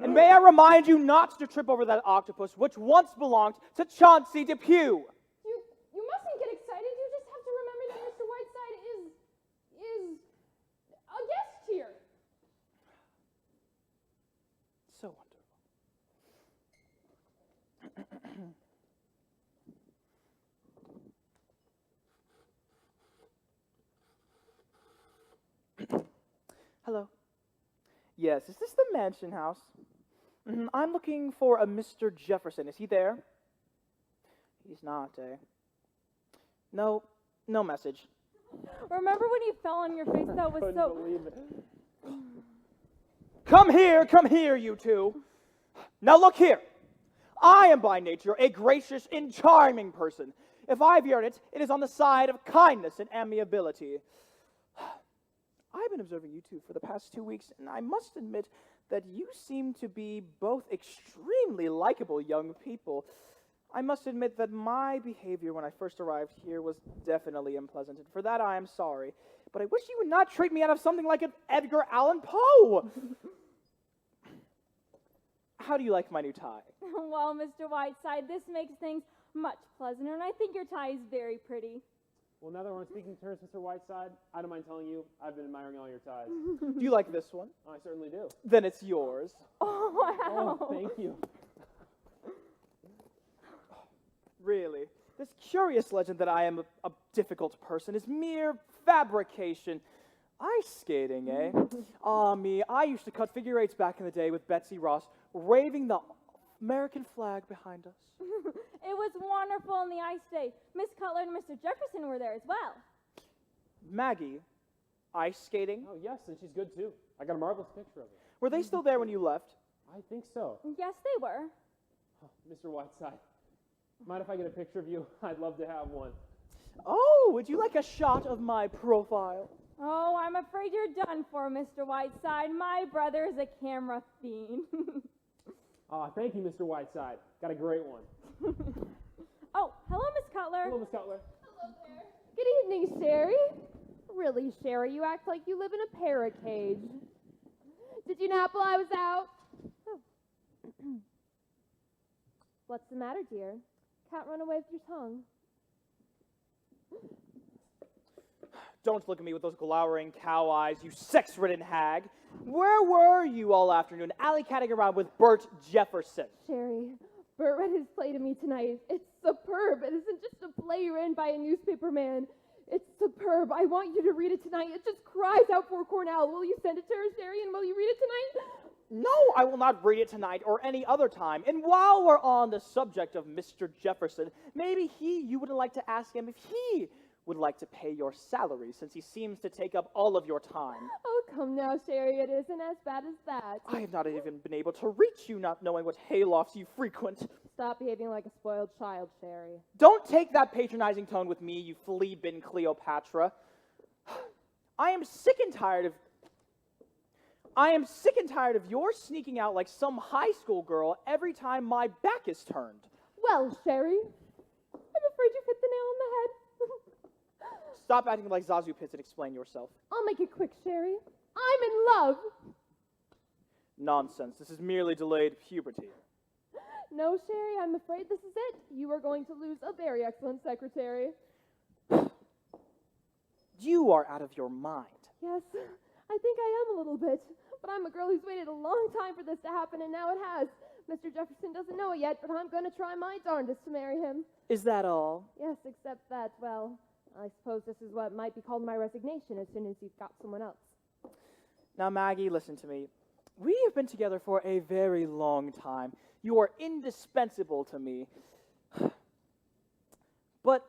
And may I remind you not to trip over that octopus, which once belonged to Chauncey Depew. You mustn't get excited. You just have to remember that Mr. Whiteside is a guest here. So wonderful. Hello. Yes, is this the mansion house? I'm looking for a Mr. Jefferson. Is he there? He's not, eh? No message. Remember when you fell on your face? That was so... Believe it. Come here, you two. Now look here. I am by nature a gracious and charming person. If I've earned it, it is on the side of kindness and amiability. I've been observing you two for the past 2 weeks, and I must admit that you seem to be both extremely likable young people. I must admit that my behavior when I first arrived here was definitely unpleasant, and for that I am sorry. But I wish you would not treat me out of something like an Edgar Allan Poe. How do you like my new tie? Well, Mr. Whiteside, this makes things much pleasanter, and I think your tie is very pretty. Well, now that we're on speaking terms, Mr. Whiteside, I don't mind telling you, I've been admiring all your ties. Do you like this one? I certainly do. Then it's yours. Oh, wow. Oh, thank you. Really? This curious legend that I am a difficult person is mere fabrication. Ice skating, eh? Ah, me, I used to cut figure eights back in the day with Betsy Ross, waving the American flag behind us. It was wonderful on the ice day. Miss Cutler and Mr. Jefferson were there as well. Maggie, ice skating? Oh, yes, and she's good too. I got a marvelous picture of her. Were they still there when you left? I think so. Yes, they were. Oh, Mr. Whiteside, mind if I get a picture of you? I'd love to have one. Oh, would you like a shot of my profile? Oh, I'm afraid you're done for, Mr. Whiteside. My brother is a camera fiend. Ah, thank you, Mr. Whiteside. Got a great one. Oh, hello, Miss Cutler. Hello, Miss Cutler. Hello there. Good evening, Sherry. Really, Sherry, you act like you live in a parrot cage. Did you nap while I was out? Oh. What's the matter, dear? Can't run away with your tongue. Don't look at me with those glowering cow eyes, you sex-ridden hag. Where were you all afternoon, alley-catting around with Bert Jefferson? Sherry, Bert read his play to me tonight. It's superb. It isn't just a play written by a newspaper man. It's superb. I want you to read it tonight. It just cries out for Cornell. Will you send it to her, Sherry, and will you read it tonight? No, I will not read it tonight or any other time. And while we're on the subject of Mr. Jefferson, maybe you would like to ask him if he would like to pay your salary, since he seems to take up all of your time. Oh, come now, Sherry. It isn't as bad as that. I have not even been able to reach you, not knowing what haylofts you frequent. Stop behaving like a spoiled child, Sherry. Don't take that patronizing tone with me, you flea-bin Cleopatra. I am sick and tired of your sneaking out like some high school girl every time my back is turned. Well, Sherry, I'm afraid you've hit the nail on the head. Stop acting like Zazu Pitts and explain yourself. I'll make it quick, Sherry. I'm in love. Nonsense. This is merely delayed puberty. No, Sherry, I'm afraid this is it. You are going to lose a very excellent secretary. You are out of your mind. Yes, I think I am a little bit. But I'm a girl who's waited a long time for this to happen, and now it has. Mr. Jefferson doesn't know it yet, but I'm going to try my darndest to marry him. Is that all? Yes, except that, well, I suppose this is what might be called my resignation as soon as you've got someone else. Now, Maggie, listen to me. We have been together for a very long time. You are indispensable to me. But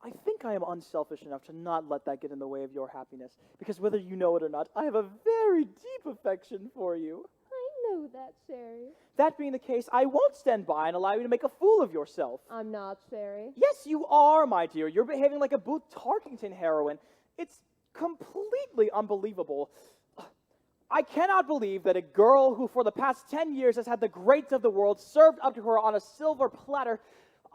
I think I am unselfish enough to not let that get in the way of your happiness, because whether you know it or not, I have a very deep affection for you. I know that, Sherry. That being the case, I won't stand by and allow you to make a fool of yourself. I'm not, Sherry. Yes, you are, my dear. You're behaving like a Booth Tarkington heroine. It's completely unbelievable. I cannot believe that a girl who for the past 10 years has had the greats of the world served up to her on a silver platter,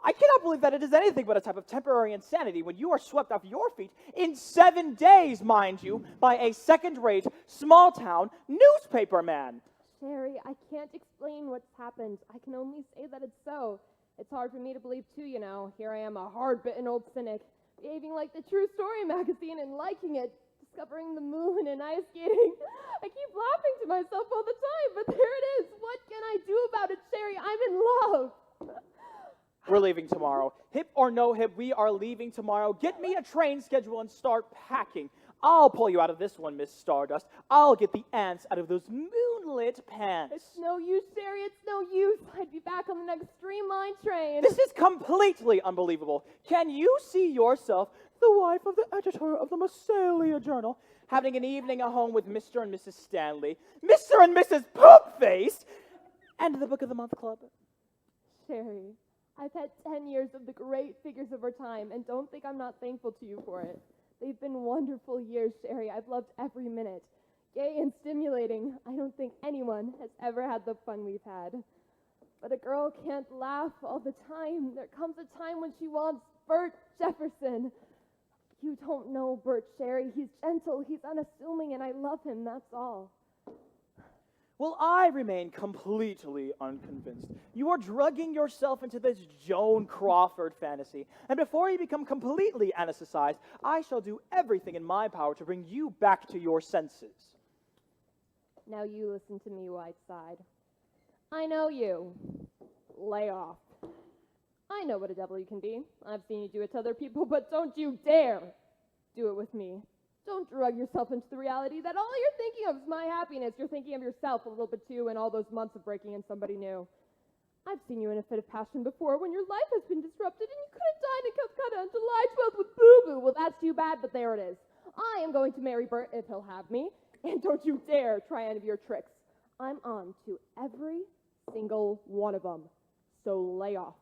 I cannot believe that it is anything but a type of temporary insanity when you are swept off your feet in 7 days, mind you, by a second-rate, small-town newspaper man. Sherry, I can't explain what's happened. I can only say that it's so. It's hard for me to believe, too, you know. Here I am, a hard-bitten old cynic, behaving like the True Story magazine and liking it, discovering the moon and ice skating. I keep laughing to myself all the time, but there it is. What can I do about it, Sherry? I'm in love. We're leaving tomorrow. Hip or no hip, we are leaving tomorrow. Get me a train schedule and start packing. I'll pull you out of this one, Miss Stardust. I'll get the ants out of those moonlit pants. It's no use, Sherry. It's no use. I'd be back on the next streamline train. This is completely unbelievable. Can you see yourself, the wife of the editor of the Massalia Journal, having an evening at home with Mr. and Mrs. Stanley, Mr. and Mrs. Poopface, and the Book of the Month Club? Sherry, I've had 10 years of the great figures of our time, and don't think I'm not thankful to you for it. They've been wonderful years, Sherry. I've loved every minute. Gay and stimulating. I don't think anyone has ever had the fun we've had. But a girl can't laugh all the time. There comes a time when she wants Bert Jefferson. You don't know Bert, Sherry. He's gentle, he's unassuming, and I love him, that's all. Well, I remain completely unconvinced. You are drugging yourself into this Joan Crawford fantasy, and before you become completely anesthetized, I shall do everything in my power to bring you back to your senses. Now you listen to me, Whiteside. I know you. Lay off. I know what a devil you can be. I've seen you do it to other people, but don't you dare do it with me. Don't drug yourself into the reality that all you're thinking of is my happiness. You're thinking of yourself a little bit too, and all those months of breaking in somebody new. I've seen you in a fit of passion before when your life has been disrupted and you could have died in Calcutta on July 12th with boo-boo. Well, that's too bad, but there it is. I am going to marry Bert if he'll have me, and don't you dare try any of your tricks. I'm on to every single one of them, so lay off.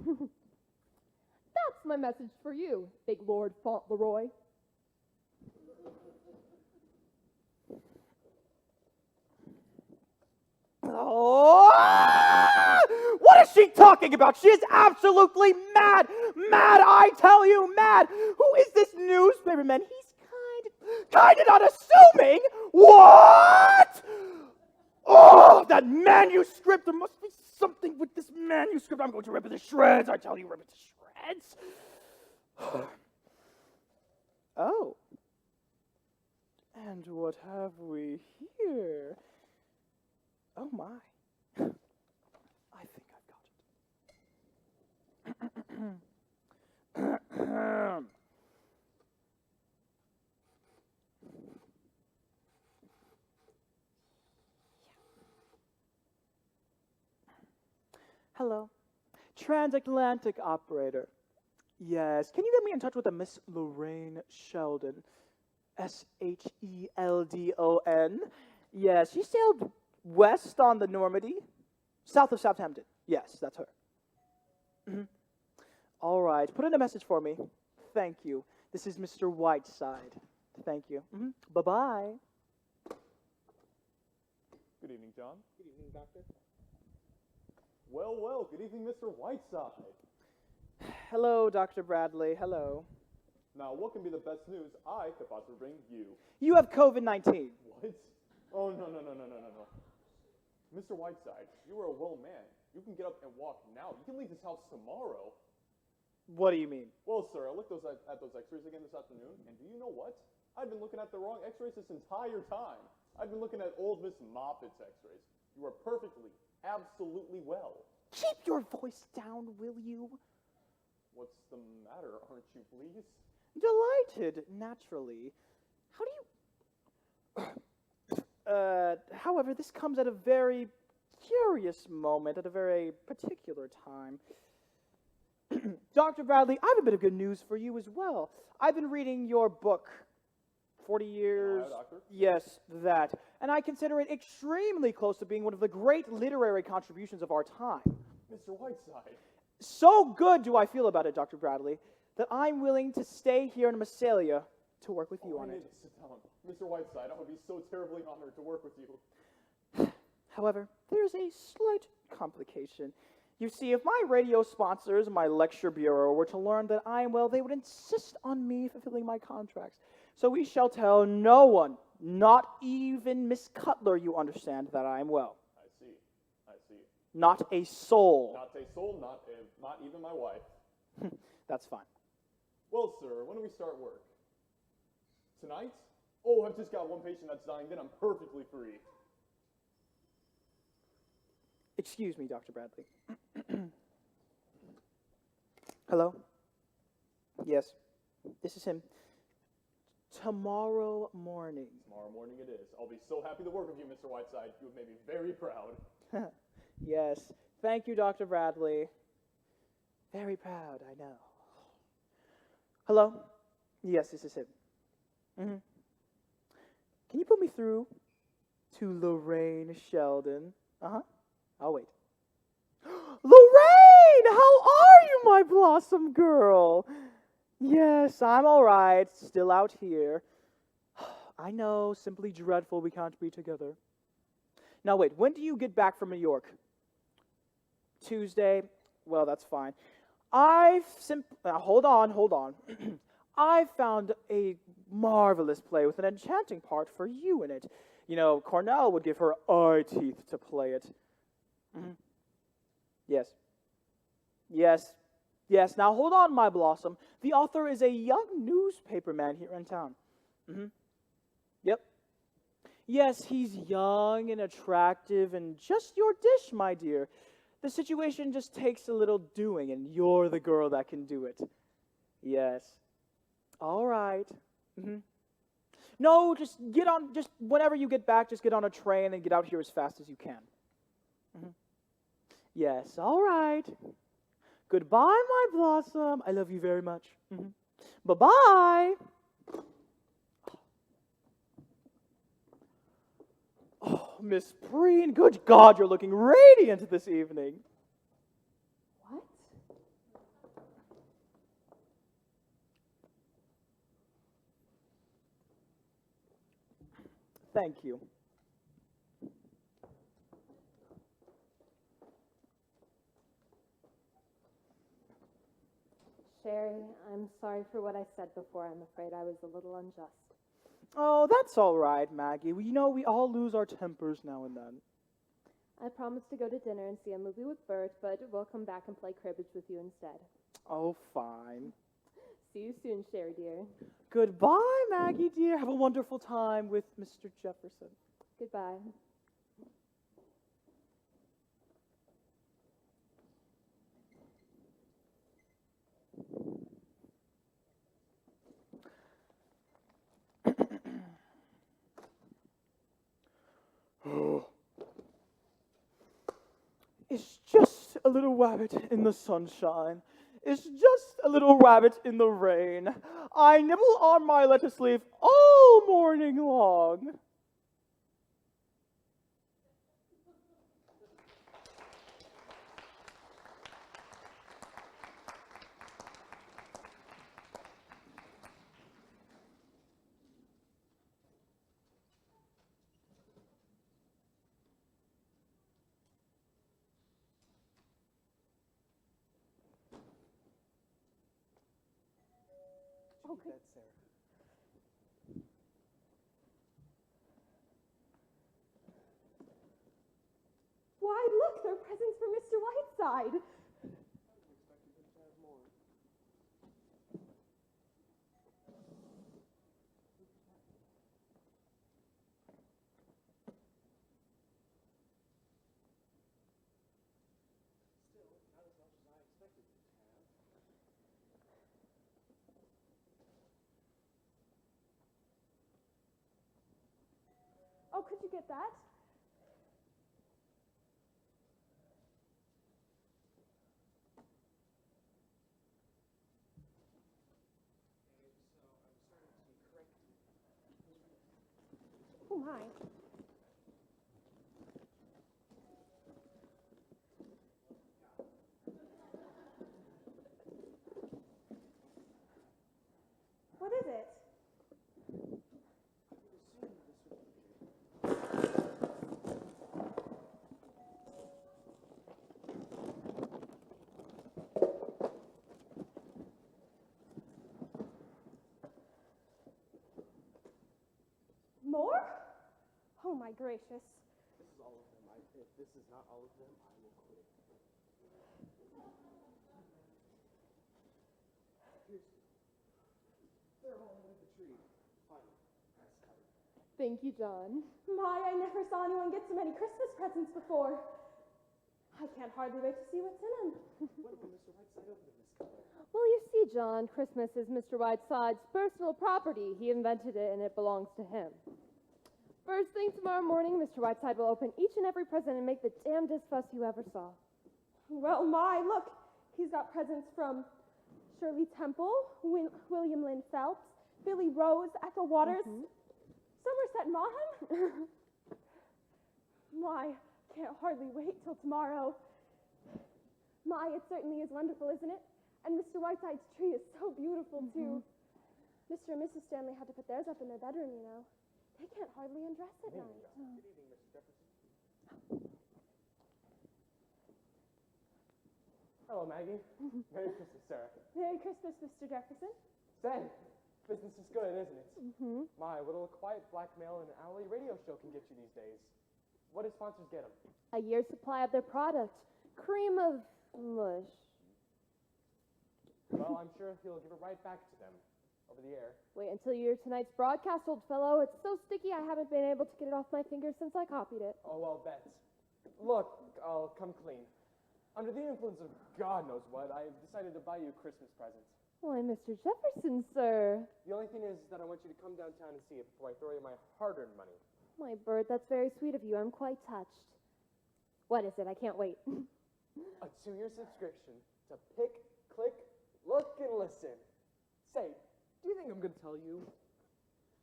That's my message for you, Big Lord Fauntleroy. Oh! What is she talking about? She is absolutely mad! Mad, I tell you, mad! Who is this newspaperman? He's kind of not assuming! What? Oh, that manuscript! There must be something with this manuscript. I'm going to rip it to shreds. I tell you, rip it to shreds. Oh. And what have we here? Oh my. I think I've got it. Hello. Transatlantic operator. Yes. Can you get me in touch with a Miss Lorraine Sheldon? Sheldon. Yes. She sailed west on the Normandy, south of Southampton. Yes, that's her. Mm-hmm. All right. Put in a message for me. Thank you. This is Mr. Whiteside. Thank you. Mm-hmm. Bye-bye. Good evening, John. Good evening, Doctor. Well, well, good evening, Mr. Whiteside. Hello, Dr. Bradley. Hello. Now, what can be the best news I could possibly bring you? You have COVID-19. What? Oh, no. Mr. Whiteside, you are a well man. You can get up and walk now. You can leave this house tomorrow. What do you mean? Well, sir, I looked at those x-rays again this afternoon, and do you know what? I've been looking at the wrong x-rays this entire time. I've been looking at old Miss Moffat's x-rays. You are perfectly, absolutely well. Keep your voice down, will you? What's the matter, aren't you pleased? Delighted, naturally. How do you... However, this comes at a very curious moment, at a very particular time. Dr. Bradley, I have a bit of good news for you as well. I've been reading your book, 40 Years... Doctor? Yes, that. And I consider it extremely close to being one of the great literary contributions of our time. Mr. Whiteside. So good do I feel about it, Dr. Bradley, that I'm willing to stay here in Massalia to work with you on it. Sit down. Mr. Whiteside, I would be so terribly honored to work with you. However, there's a slight complication. You see, if my radio sponsors, my lecture bureau, were to learn that I am well, they would insist on me fulfilling my contracts. So we shall tell no one, not even Miss Cutler, you understand, that I am well. I see. Not a soul. Not a soul, not even my wife. That's fine. Well, sir, when do we start work? Tonight? Oh, I've just got one patient that's dying, then I'm perfectly free. Excuse me, Dr. Bradley. Hello? Yes, this is him. Tomorrow morning. Tomorrow morning it is. I'll be so happy to work with you, Mr. Whiteside. You have made me very proud. Yes. Thank you, Dr. Bradley. Very proud, I know. Hello? Yes, this is him. Mm-hmm. Can you put me through to Lorraine Sheldon? Uh-huh. I'll wait. Lorraine! How are you, my blossom girl? Yes, I'm all right. Still out here. I know, simply dreadful we can't be together. Now wait, when do you get back from New York? Tuesday? Well, that's fine. Hold on. I found a marvelous play with an enchanting part for you in it. You know, Cornell would give her eye teeth to play it. Mhm. Yes. Now hold on, my blossom. The author is a young newspaperman here in town. Yep. Yes, he's young and attractive and just your dish, my dear. The situation just takes a little doing, and you're the girl that can do it. Yes. All right. No, just whenever you get back, just get on a train and get out here as fast as you can. Yes, all right. Goodbye, my blossom. I love you very much. Bye-bye. Oh, Miss Preen, good God, you're looking radiant this evening. What? Thank you. Sherry, I'm sorry for what I said before. I'm afraid I was a little unjust. Oh, that's all right, Maggie. We all lose our tempers now and then. I promised to go to dinner and see a movie with Bert, but we'll come back and play cribbage with you instead. Oh, fine. See you soon, Sherry dear. Goodbye, Maggie dear. Have a wonderful time with Mr. Jefferson. Goodbye. It's just a little rabbit in the sunshine. It's just a little rabbit in the rain. I nibble on my lettuce leaf all morning long. Okay. That's Sarah. Why, look, they're presents for Mr. Whiteside. Oh, could you get that? Oh my. What is it? More? Oh my gracious. This is all of them. If this is not all of them, I will quit. They're all underneath the tree. Finally. Thank you, John. My, I never saw anyone get so many Christmas presents before. I can't hardly wait to see what's in them. What about Mr. Whiteside opened this color? Well, you see, John, Christmas is Mr. Whiteside's personal property. He invented it, and it belongs to him. First thing tomorrow morning, Mr. Whiteside will open each and every present and make the damnedest fuss you ever saw. Well, my, look, he's got presents from Shirley Temple, William Lynn Phelps, Billy Rose, Ethel Waters, Somerset Maugham. My, can't hardly wait till tomorrow. My, it certainly is wonderful, isn't it? And Mr. Whiteside's tree is so beautiful, too. Mr. and Mrs. Stanley had to put theirs up in their bedroom, you know. They can't hardly undress at night. Good evening, Mr. Jefferson. Hello, Maggie. Merry Christmas, Sarah. Merry Christmas, Mr. Jefferson. Say, business is good, isn't it? Mm-hmm. My, what a quiet blackmail and hourly radio show can get you these days. What do sponsors get them? A year's supply of their product. Cream of mush. Well, I'm sure he'll give it right back to them over the air. Wait until you hear tonight's broadcast, old fellow. It's so sticky I haven't been able to get it off my fingers since I copied it. Oh, well, bet. Look, I'll come clean. Under the influence of God knows what, I've decided to buy you a Christmas present. Why, Mr. Jefferson, sir. The only thing is that I want you to come downtown and see it before I throw you my hard-earned money. My bird, that's very sweet of you. I'm quite touched. What is it? I can't wait. A 2-year subscription to Pick, Click, Look, and Listen. Say, do you think I'm going to tell you?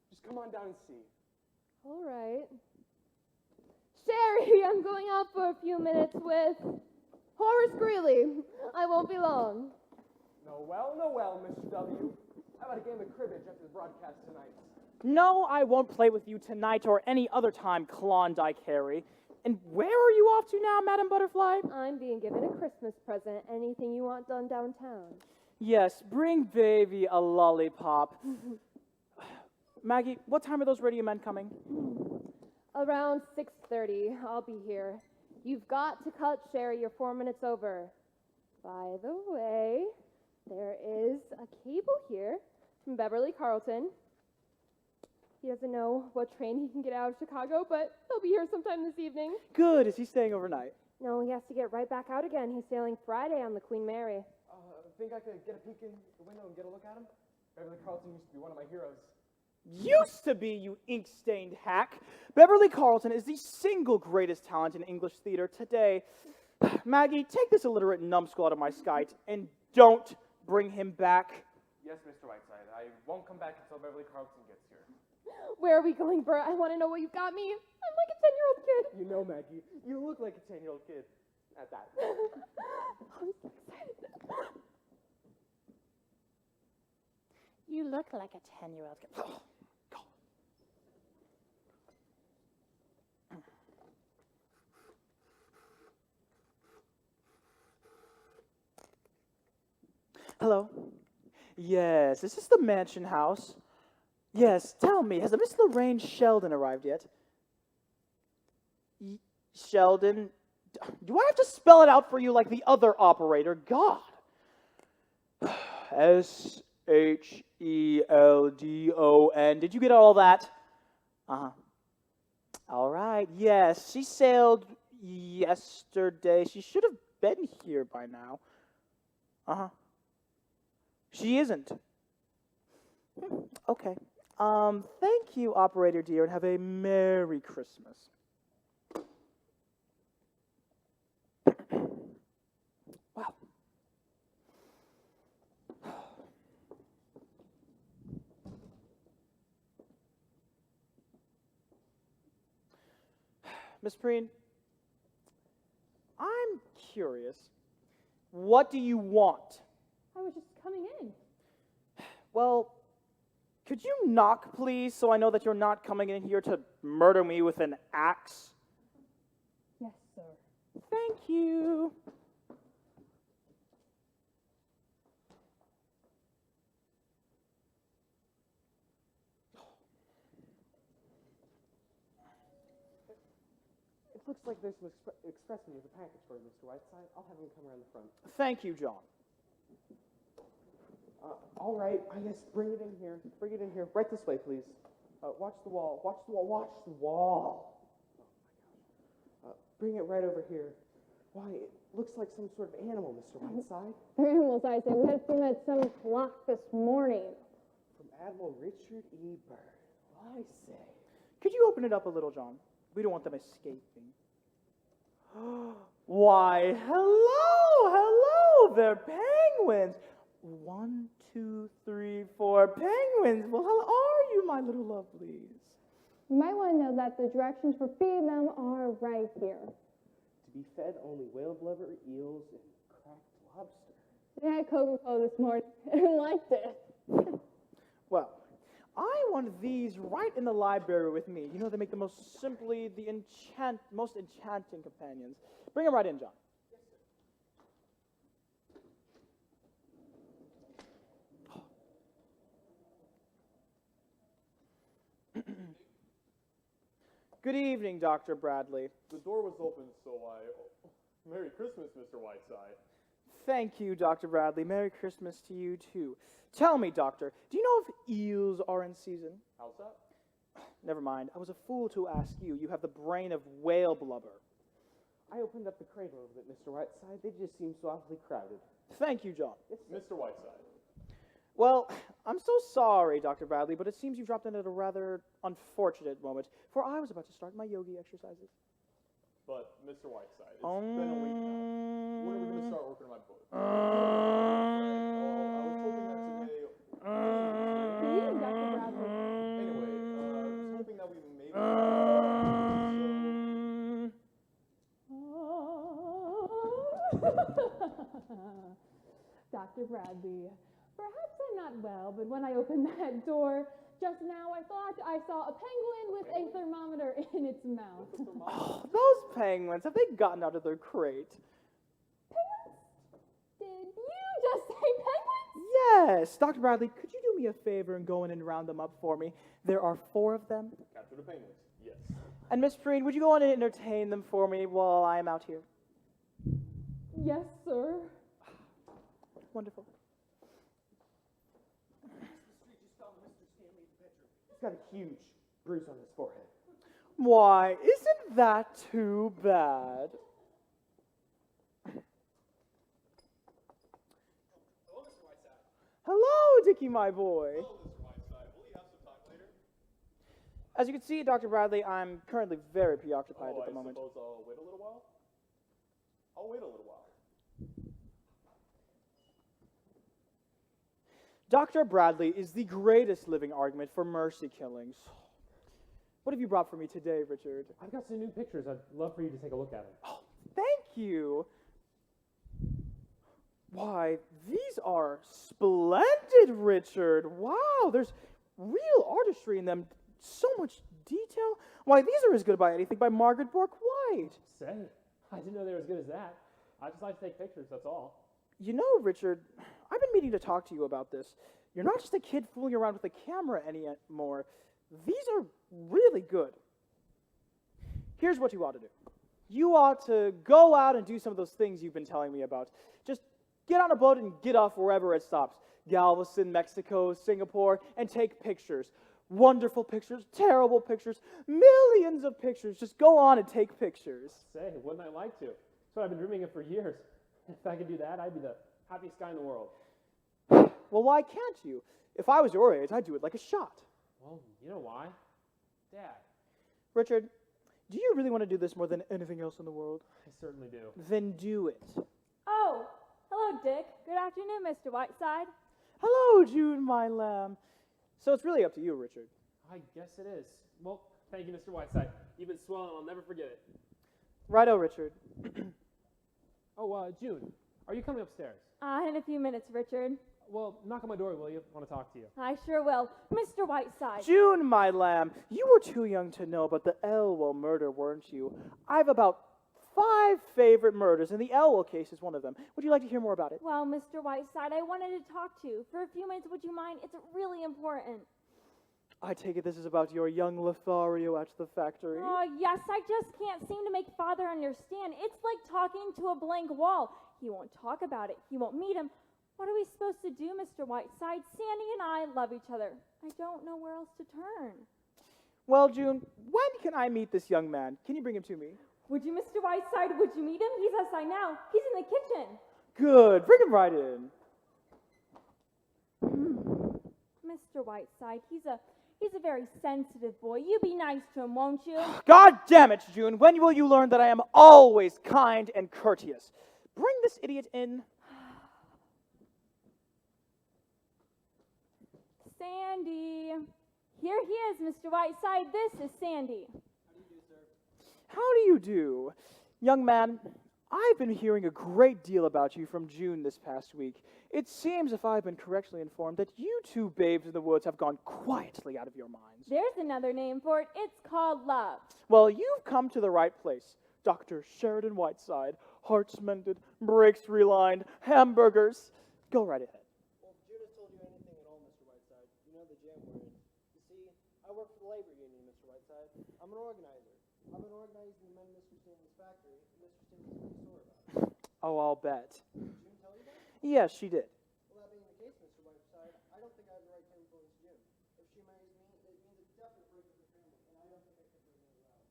Just come on down and see. All right. Sherry, I'm going out for a few minutes with Horace Greeley. I won't be long. No, well, Mr. W. How about a game of cribbage after the broadcast tonight? No, I won't play with you tonight or any other time, Klondike Harry. And where are you off to now, Madam Butterfly? I'm being given a Christmas present. Anything you want done downtown. Yes, bring baby a lollipop. Maggie, what time are those radio men coming? Around 6:30. I'll be here. You've got to cut, Sherry. You're 4 minutes over. By the way, there is a cable here from Beverly Carlton. He doesn't know what train he can get out of Chicago, but he'll be here sometime this evening. Good. Is he staying overnight? No, he has to get right back out again. He's sailing Friday on the Queen Mary. Think I could get a peek in the window and get a look at him? Beverly Carlton used to be one of my heroes. Used to be, you ink-stained hack. Beverly Carlton is the single greatest talent in English theater today. Maggie, take this illiterate numbskull out of my sight and don't bring him back. Yes, Mr. Whiteside. I won't come back until Beverly Carlton gets here. Where are we going, Bert? I want to know what you've got me. I'm like a 10-year-old kid. You know, Maggie, you look like a 10-year-old kid. At that. I'm so excited. You look like a 10-year-old kid. Oh, God. Hello? Yes, is this the mansion house? Yes, tell me, has a Miss Lorraine Sheldon arrived yet? Sheldon? Do I have to spell it out for you like the other operator? God. Sheldon. Did you get all that? Uh-huh. All right, yes. She sailed yesterday. She should have been here by now. Uh-huh. She isn't. Okay. Thank you, operator dear, and have a Merry Christmas. Wow. Miss Preen, I'm curious. What do you want? I was just coming in. Well, could you knock, please, so I know that you're not coming in here to murder me with an axe? Yes, sir. Thank you. It looks like there's some expressman with a package for you, Mr. Whiteside. I'll have him come around the front. Thank you, John. All right, yes, bring it in here. Bring it in here. Right this way, please. Watch the wall. Watch the wall. Watch the wall. Oh, my gosh. Bring it right over here. Why, it looks like some sort of animal, Mr. Whiteside. They're animals, I say. We had seen at 7 o'clock this morning. From Admiral Richard E. Byrd. I say. Could you open it up a little, John? We don't want them escaping. Why, hello, they're penguins. 1, 2, 3, 4 penguins. Well, how are you, my little lovelies? You might want to know that the directions for feeding them are right here. To be fed only whale blubber, eels, and cracked lobster. They had Coca-Cola this morning. I liked it. Well, I want these right in the library with me. You know, they make the most enchanting companions. Bring them right in, John. Good evening, Dr. Bradley. The door was open, so Merry Christmas, Mr. Whiteside. Thank you, Dr. Bradley. Merry Christmas to you, too. Tell me, Doctor, do you know if eels are in season? How's that? Never mind. I was a fool to ask you. You have the brain of whale blubber. I opened up the crate a little bit, Mr. Whiteside. They just seem so awfully crowded. Thank you, John. Mr. Whiteside. Well, I'm so sorry, Dr. Bradley, but it seems you dropped in at a rather unfortunate moment, for I was about to start my yogi exercises. But, Mr. Whiteside, it's been a week now. When are we going to start working on my book? I was hoping that today... Good evening, Dr. Bradley. Anyway, I was hoping that we maybe... Dr. Bradley, perhaps I'm not well, but when I opened that door just now, I thought I saw a penguin with a thermometer in its mouth. Oh, those penguins, have they gotten out of their crate? Penguins? Did you just say penguins? Yes. Dr. Bradley, could you do me a favor and go in and round them up for me? There are 4 of them. Capture the penguins, yes. And Miss Preen, would you go on and entertain them for me while I am out here? Yes, sir. Wonderful. He's got a huge bruise on his forehead. Why, isn't that too bad? Hello, Dickie, my boy. Hello, Mr. Whiteside. Will you have some time later? As you can see, Dr. Bradley, I'm currently very preoccupied at the moment. I suppose I'll wait a little while? I'll wait a little while. Dr. Bradley is the greatest living argument for mercy killings. What have you brought for me today, Richard? I've got some new pictures. I'd love for you to take a look at them. Oh, thank you. Why, these are splendid, Richard. Wow, there's real artistry in them. So much detail. Why, these are as good by anything by Margaret Bourke White. Say, I didn't know they were as good as that. I just like to take pictures, that's all. You know, Richard, I've been meaning to talk to you about this. You're not just a kid fooling around with a camera anymore. These are really good. Here's what you ought to do. You ought to go out and do some of those things you've been telling me about. Just get on a boat and get off wherever it stops. Galveston, Mexico, Singapore, and take pictures. Wonderful pictures, terrible pictures, millions of pictures. Just go on and take pictures. Say, wouldn't I like to? That's what I've been dreaming of for years. If I could do that, I'd be the happiest guy in the world. Well, why can't you? If I was your age, I'd do it like a shot. Well, you know why? Dad. Richard, do you really want to do this more than anything else in the world? I certainly do. Then do it. Oh, hello, Dick. Good afternoon, Mr. Whiteside. Hello, June, my lamb. So it's really up to you, Richard. I guess it is. Well, thank you, Mr. Whiteside. You've been swell, and I'll never forget it. Righto, Richard. Oh, June, are you coming upstairs? In a few minutes, Richard. Well, knock on my door, will you? I want to talk to you. I sure will. Mr. Whiteside. June, my lamb, you were too young to know about the Elwell murder, weren't you? I've about 5 favorite murders, and the Elwell case is one of them. Would you like to hear more about it? Well, Mr. Whiteside, I wanted to talk to you. For a few minutes, would you mind? It's really important. I take it this is about your young Lothario at the factory. Oh, yes, I just can't seem to make Father understand. It's like talking to a blank wall. He won't talk about it. He won't meet him. What are we supposed to do, Mr. Whiteside? Sandy and I love each other. I don't know where else to turn. Well, June, when can I meet this young man? Can you bring him to me? Would you, Mr. Whiteside? Would you meet him? He's outside now. He's in the kitchen. Good. Bring him right in. Mr. Whiteside, he's a very sensitive boy. You be nice to him, won't you? God damn it, June. When will you learn that I am always kind and courteous? Bring this idiot in. Sandy. Here he is, Mr. Whiteside. This is Sandy. How do you do? Young man, I've been hearing a great deal about you from June this past week. It seems, if I've been correctly informed, that you two babes in the woods have gone quietly out of your minds. There's another name for it. It's called love. Well, you've come to the right place. Dr. Sheridan Whiteside, hearts mended, brakes relined, hamburgers. Go right ahead. Well, if Judith told you anything at all, Mr. Whiteside, you know the jam we're in. You see, I work for the labor union, Mr. Whiteside. I'm an organizer. I've been organizing the men in Mr. Stanley's factory, and Mr. Stanley's pretty sore about it. Oh, I'll bet. Did June tell you that? Yes, she did. Well, that being the case, Mr. Whiteside, I don't think I have the right to influence June. If she marries me, it means a definite break with her family, and I don't think I can bring that around.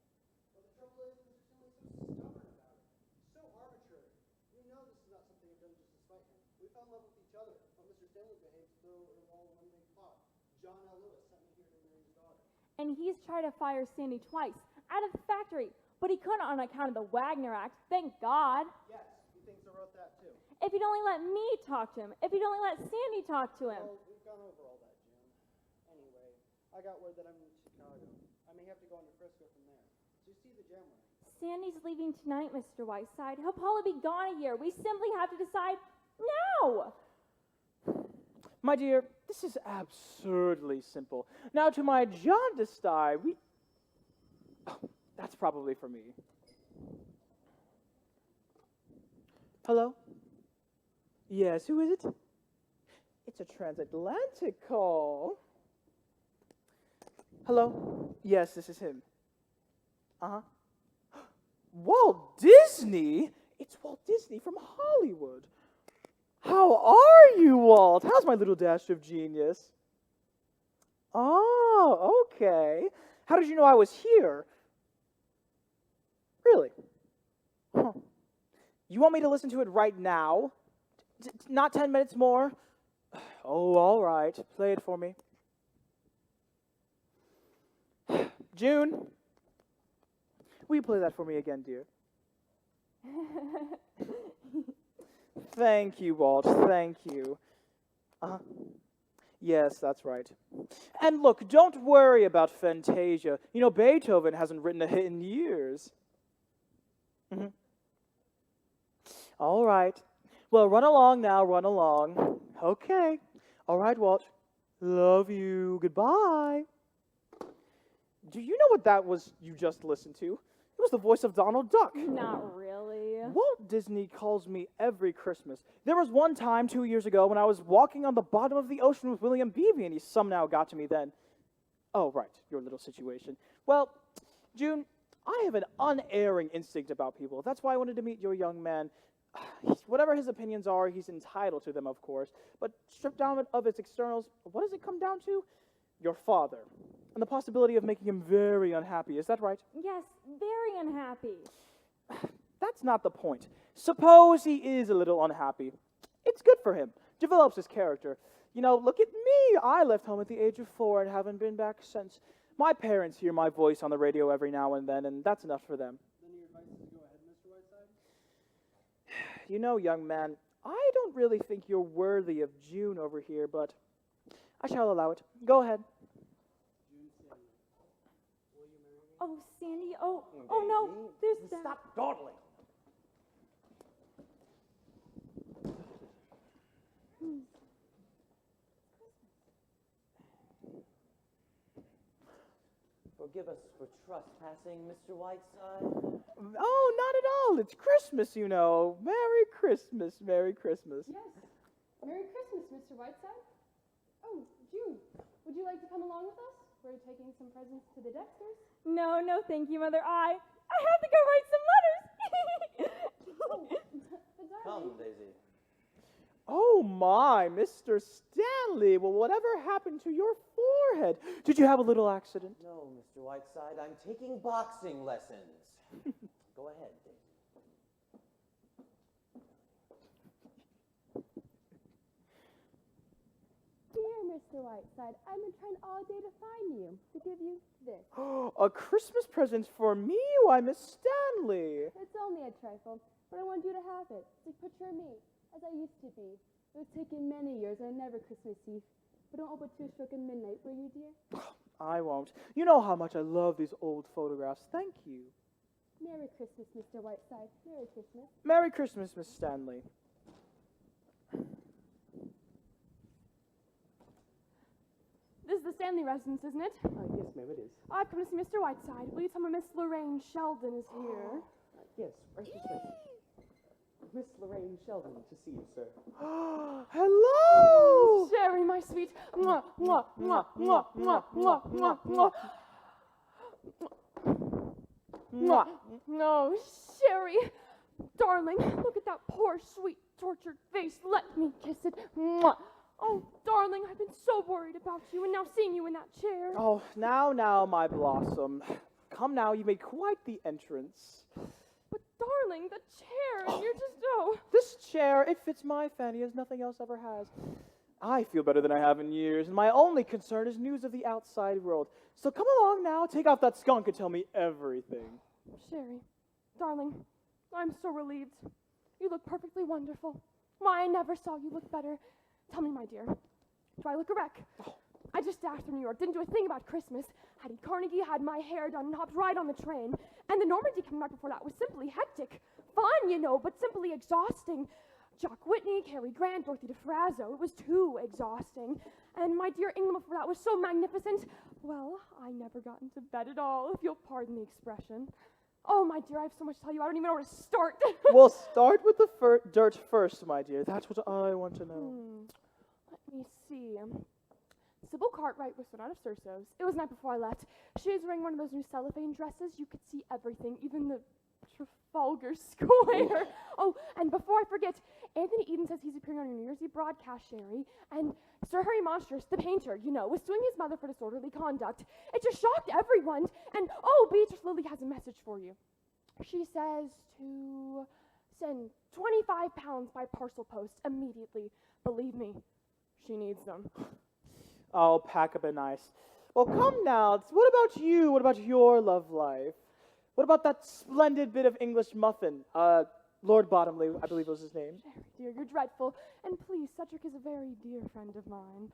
But the trouble is, Mr. Stanley's so stubborn about it. So arbitrary. We know this is not something I've done just to spite him. We fell in love with each other, but Mr. Stanley behaved to throw it all in one big pot. John L. Lewis sent me here to marry his daughter. And he's tried to fire Sandy twice out of the factory, but he couldn't on account of the Wagner Act. Thank God. Yes, he thinks I wrote that too. If he'd only let me talk to him. If he'd only let Sandy talk to him. Well, we've gone over all that, Jim. Anyway, I got word that I'm in Chicago. I may have to go into Frisco from there. So you see the jam we're in. Sandy's leaving tonight, Mr. Whiteside. He'll probably be gone a year. We simply have to decide now. My dear, this is absurdly simple. Now, to my jaundiced eye, Oh, that's probably for me. Hello? Yes, who is it? It's a transatlantic call. Hello? Yes, this is him. Uh-huh. Walt Disney? It's Walt Disney from Hollywood. How are you, Walt? How's my little dash of genius? Oh, okay. How did you know I was here? Really? Huh. You want me to listen to it right now? Not 10 minutes more? Oh, all right. Play it for me. June, will you play that for me again, dear? Thank you, Walt. Thank you. Yes, that's right. And look, don't worry about Fantasia. You know, Beethoven hasn't written a hit in years. Mm-hmm. All right. Well, run along now, run along. Okay. All right, Walt. Love you. Goodbye. Do you know what that was you just listened to? It was the voice of Donald Duck. Not really. Walt Disney calls me every Christmas. There was one time 2 years ago when I was walking on the bottom of the ocean with William Beebe, and he somehow got to me then. Oh, right, your little situation. Well, June, I have an unerring instinct about people. That's why I wanted to meet your young man. Whatever his opinions are, he's entitled to them, of course. But stripped down of its externals, what does it come down to? Your father. And the possibility of making him very unhappy. Is that right? Yes, very unhappy. That's not the point. Suppose he is a little unhappy. It's good for him. Develops his character. You know, look at me. I left home at the age of 4 and haven't been back since. My parents hear my voice on the radio every now and then, and that's enough for them. Then your advice is to go ahead, Mr. Whiteside? You know, young man, I don't really think you're worthy of June over here, but I shall allow it. Go ahead. June Stanley. Will you marry me? Oh, Sandy. Oh no. There's that. Stop dawdling. Forgive us for trespassing, Mr. Whiteside. Oh, not at all. It's Christmas, you know. Merry Christmas, Merry Christmas. Yes. Merry Christmas, Mr. Whiteside. Oh, June, would you like to come along with us? We're taking some presents to the Dexters. No, thank you, Mother. I have to go write some letters. But darling, Come, Daisy. Oh my, Mr. Stanley. Well, whatever happened to your forehead? Did you have a little accident? No, Mr. Whiteside, I'm taking boxing lessons. Go ahead, Daisy. Dear Mr. Whiteside, I've been trying all day to find you, to give you this. A Christmas present for me? Why, Miss Stanley. It's only a trifle, but I want you to have it. It's a picture of me, as I used to be. It was taken many years, and I never Christmas Eve. But don't open 2 stroke at midnight, will you, dear? I won't. You know how much I love these old photographs. Thank you. Merry Christmas, Mr. Whiteside. Merry Christmas. Merry Christmas, Miss Stanley. This is the Stanley residence, isn't it? Yes, ma'am, it is. I've come to see Mr. Whiteside. Will you tell me Miss Lorraine Sheldon is here? Yes, right this way. Miss Lorraine Sheldon to see you, sir. Hello! Sherry, my sweet. Mwah, mwah, mwah, mwah, mwah, mwah, mwah, mwah. Mwah. No, Sherry. Darling, look at that poor, sweet, tortured face. Let me kiss it. Mwah. Oh, darling, I've been so worried about you, and now seeing you in that chair. Oh, now, my blossom. Come now, you made quite the entrance. But, darling, the chair, and you're just, oh. This chair, it fits my fanny as nothing else ever has. I feel better than I have in years, and my only concern is news of the outside world. So come along now, take off that skunk and tell me everything. Sherry, darling, I'm so relieved. You look perfectly wonderful. Why, I never saw you look better. Tell me, my dear, do I look a wreck? I just dashed from New York, didn't do a thing about Christmas. Hattie Carnegie had my hair done and hopped right on the train. And the Normandy coming back before that was simply hectic. Fun, you know, but simply exhausting. Jock Whitney, Cary Grant, Dorothy DeFrazzo, it was too exhausting. And my dear England before that was so magnificent. Well, I never got into bed at all, if you'll pardon the expression. Oh, my dear, I have so much to tell you, I don't even know where to start. We'll start with the dirt first, my dear. That's what I want to know. Let me see. Sybil Cartwright was thrown out of Cerso's. It was the night before I left. She was wearing one of those new cellophane dresses. You could see everything, even the Trafalgar Square. Oh, and before I forget, Anthony Eden says he's appearing on your New Year's Eve broadcast, Sherry. And Sir Harry Monstrous, the painter, you know, was suing his mother for disorderly conduct. It just shocked everyone. And, oh, Beatrice Lilly has a message for you. She says to send 25 pounds by parcel post immediately. Believe me, she needs them. Oh, pack up a nice. Well, come now. What about you? What about your love life? What about that splendid bit of English muffin? Lord Bottomley, I believe was his name. Sherry, dear, you're dreadful. And please, Cedric is a very dear friend of mine.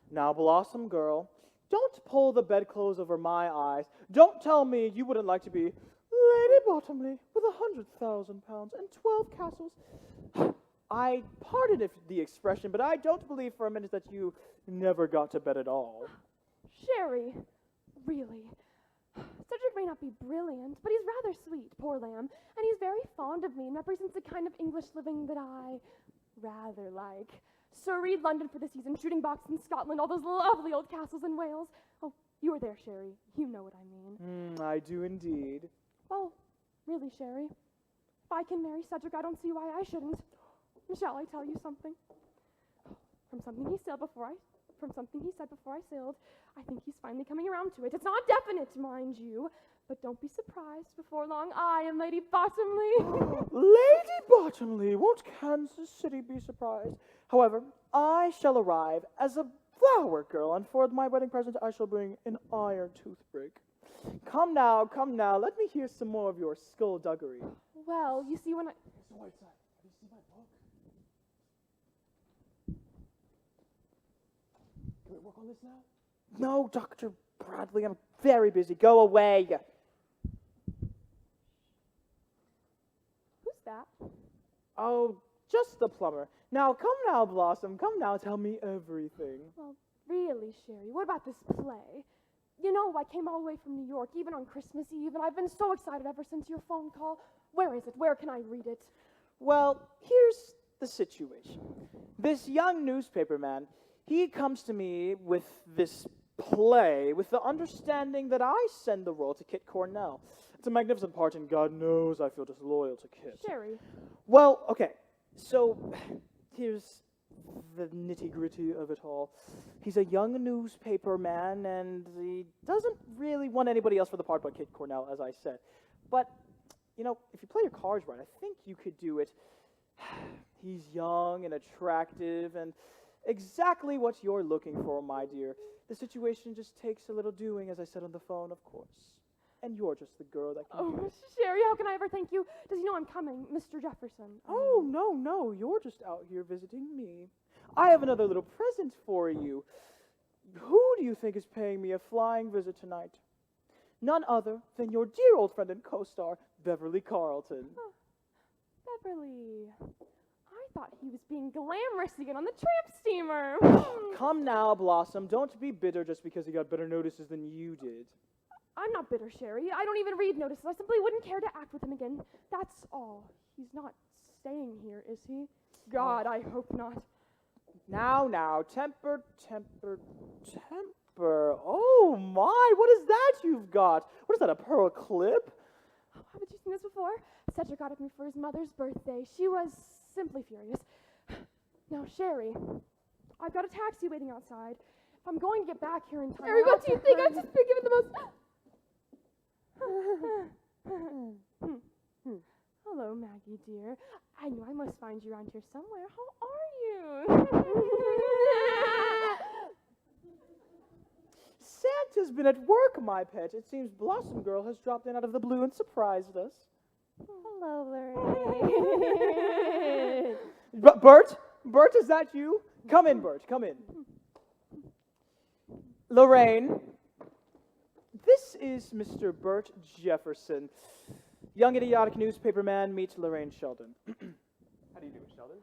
Now, Blossom girl, don't pull the bedclothes over my eyes. Don't tell me you wouldn't like to be Lady Bottomley with 100,000 pounds and 12 castles. I pardon if the expression, but I don't believe for a minute that you never got to bed at all. Sherry, really. Cedric may not be brilliant, but he's rather sweet, poor lamb, and he's very fond of me and represents a kind of English living that I rather like. Surrey, London for the season, shooting box in Scotland, all those lovely old castles in Wales. Oh, you were there, Sherry. You know what I mean. I do indeed. Well, really, Sherry, if I can marry Cedric, I don't see why I shouldn't. Shall I tell you something? From something he said before I sailed, I think he's finally coming around to it. It's not definite, mind you, but don't be surprised. Before long, I am Lady Bottomley. Lady Bottomley, won't Kansas City be surprised? However, I shall arrive as a flower girl, and for my wedding present, I shall bring an iron toothpick. Come now, let me hear some more of your skullduggery. Well, you see, when I... Mr. Whiteside, have you seen my book? Can we work on this now? No, Dr. Bradley, I'm very busy. Go away. Who's that? Oh, just the plumber. Now, come now, Blossom. Come now, tell me everything. Well, really, Sherry, what about this play? You know, I came all the way from New York, even on Christmas Eve, and I've been so excited ever since your phone call. Where is it? Where can I read it? Well, here's the situation. This young newspaper man, he comes to me with this play with the understanding that I send the role to Kit Cornell. It's a magnificent part, and God knows I feel disloyal to Kit. Sherry. Well, okay, so here's the nitty-gritty of it all. He's a young newspaper man, and he doesn't really want anybody else for the part but Kit Cornell, as I said. But, you know, if you play your cards right, I think you could do it. He's young and attractive, and exactly what you're looking for, my dear. The situation just takes a little doing, as I said on the phone, of course. And you're just the girl that can do it. Sherry, how can I ever thank you? Does he know I'm coming, Mr. Jefferson? Oh, no, you're just out here visiting me. I have another little present for you. Who do you think is paying me a flying visit tonight? None other than your dear old friend and co-star, Beverly Carlton. Beverly. I thought he was being glamorous again on the tramp steamer. Come now, Blossom. Don't be bitter just because he got better notices than you did. I'm not bitter, Sherry. I don't even read notices. I simply wouldn't care to act with him again. That's all. He's not staying here, is he? God, I hope not. Now, temper. Oh my, what is that you've got? What is that, a pearl clip? Haven't you seen this before? Cedric got it for me for his mother's birthday. She was simply furious. Now, Sherry, I've got a taxi waiting outside. If I'm going to get back here in time... Sherry, what do you think? I've just been given the most... Hello, Maggie, dear. I knew I must find you around here somewhere. How are you? Santa's been at work, my pet. It seems Blossom Girl has dropped in out of the blue and surprised us. Hello, Lorraine. Bert, is that you? Come in, Bert, come in. Lorraine, this is Mr. Bert Jefferson. Young idiotic newspaperman meets Lorraine Sheldon. How do you do, Sheldon?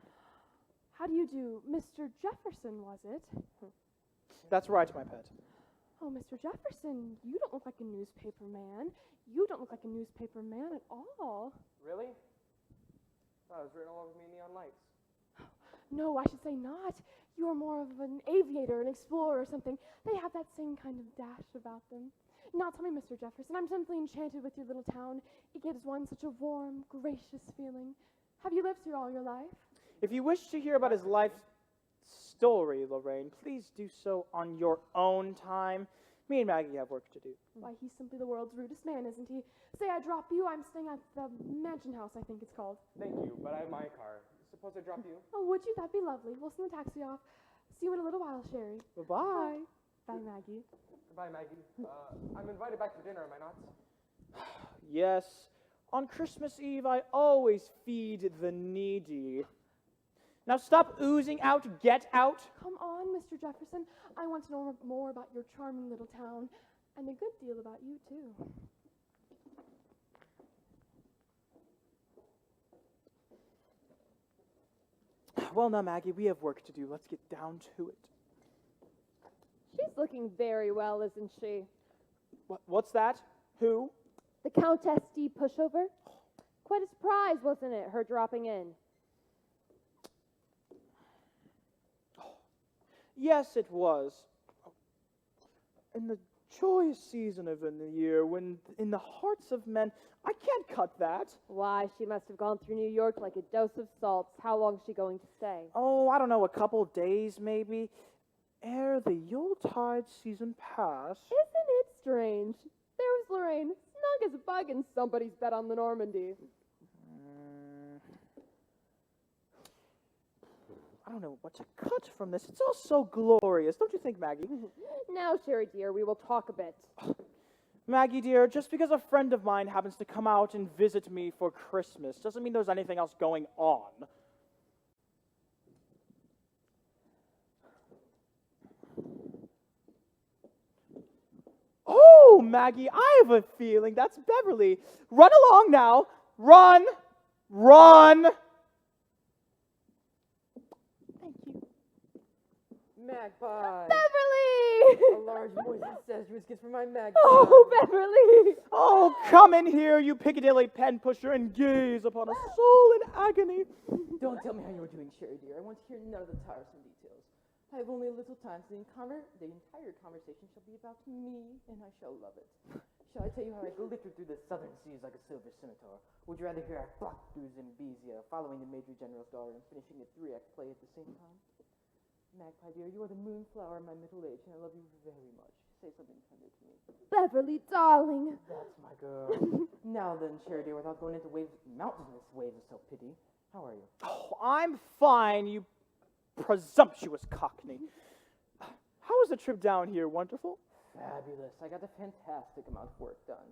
How do you do? Mr. Jefferson, was it? That's right, my pet. Oh, Mr. Jefferson, you don't look like a newspaper man. You don't look like a newspaper man at all. Really? Thought it was written all over me in neon lights. No, I should say not. You're more of an aviator, an explorer or something. They have that same kind of dash about them. Now tell me, Mr. Jefferson, I'm simply enchanted with your little town. It gives one such a warm, gracious feeling. Have you lived here all your life? If you wish to hear about his life story, Lorraine, please do so on your own time. Me and Maggie have work to do. Why, he's simply the world's rudest man, isn't he? Say I drop you, I'm staying at the mansion house, I think it's called. Thank you, but I have my car. Suppose I drop you? Oh, would you? That'd be lovely. We'll send the taxi off. See you in a little while, Sherry. Bye-bye. Bye, Maggie. Goodbye, Maggie. I'm invited back for dinner, am I not? Yes. On Christmas Eve, I always feed the needy. Now stop oozing out, get out. Come on, Mr. Jefferson. I want to know more about your charming little town, and a good deal about you, too. Well, now, Maggie, we have work to do. Let's get down to it. She's looking very well, isn't she? What's that? Who? The Countess D. Pushover? Quite a surprise, wasn't it, her dropping in? Yes, it was. In the joyous season of the year, when in the hearts of men, I can't cut that. Why, she must have gone through New York like a dose of salts. How long is she going to stay? Oh, I don't know, a couple days maybe. Ere the Yuletide season pass. Isn't it strange? There was Lorraine, snug as a bug in somebody's bed on the Normandy. I don't know what to cut from this. It's all so glorious, don't you think, Maggie? Now, Sherry dear, we will talk a bit. Maggie dear, just because a friend of mine happens to come out and visit me for Christmas doesn't mean there's anything else going on. Oh, Maggie, I have a feeling that's Beverly. Run along now. Run! Run! Magpie. Beverly! A large moist incestuous kiss from my magpie. Oh, Beverly! Oh, come in here, you Piccadilly pen pusher, and gaze upon a soul in agony. Don't tell me how you're doing, Sherry dear. I want to hear none of the tiresome details. I have only a little time, so the entire conversation shall be about me, and I shall love it. Shall I tell you how I glittered through the southern seas like a silver scimitar? Would you rather hear I flocked through Zambezia, following the Major General's daughter and finishing a 3-act play at the same time? Magpie dear, you are the moonflower of my middle age, and I love you very much. Say something tender to me. Beverly, darling. That's my girl. Now then, Sherry dear, without going into mountainous waves of self-pity, how are you? Oh, I'm fine, you presumptuous cockney. How was the trip down here? Wonderful? Fabulous. I got a fantastic amount of work done.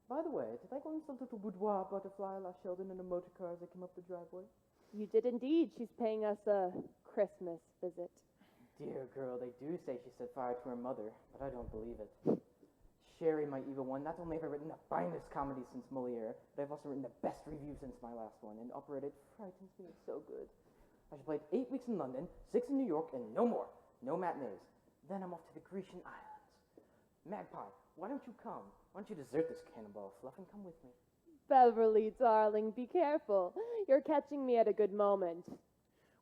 By the way, did I go into the little boudoir butterfly La Sheldon in a motor car as I came up the driveway? You did indeed. She's paying us a Christmas visit. Dear girl, they do say she set fire to her mother, but I don't believe it. Sherry, my evil one, not only have I written the finest comedy since Moliere, but I've also written the best review since my last one, and operated frightens me, it's so good. I should play 8 weeks in London, 6 in New York, and no more. No matinees. Then I'm off to the Grecian Islands. Magpie, why don't you come? Why don't you desert this cannonball fluff and come with me? Beverly, darling, be careful. You're catching me at a good moment.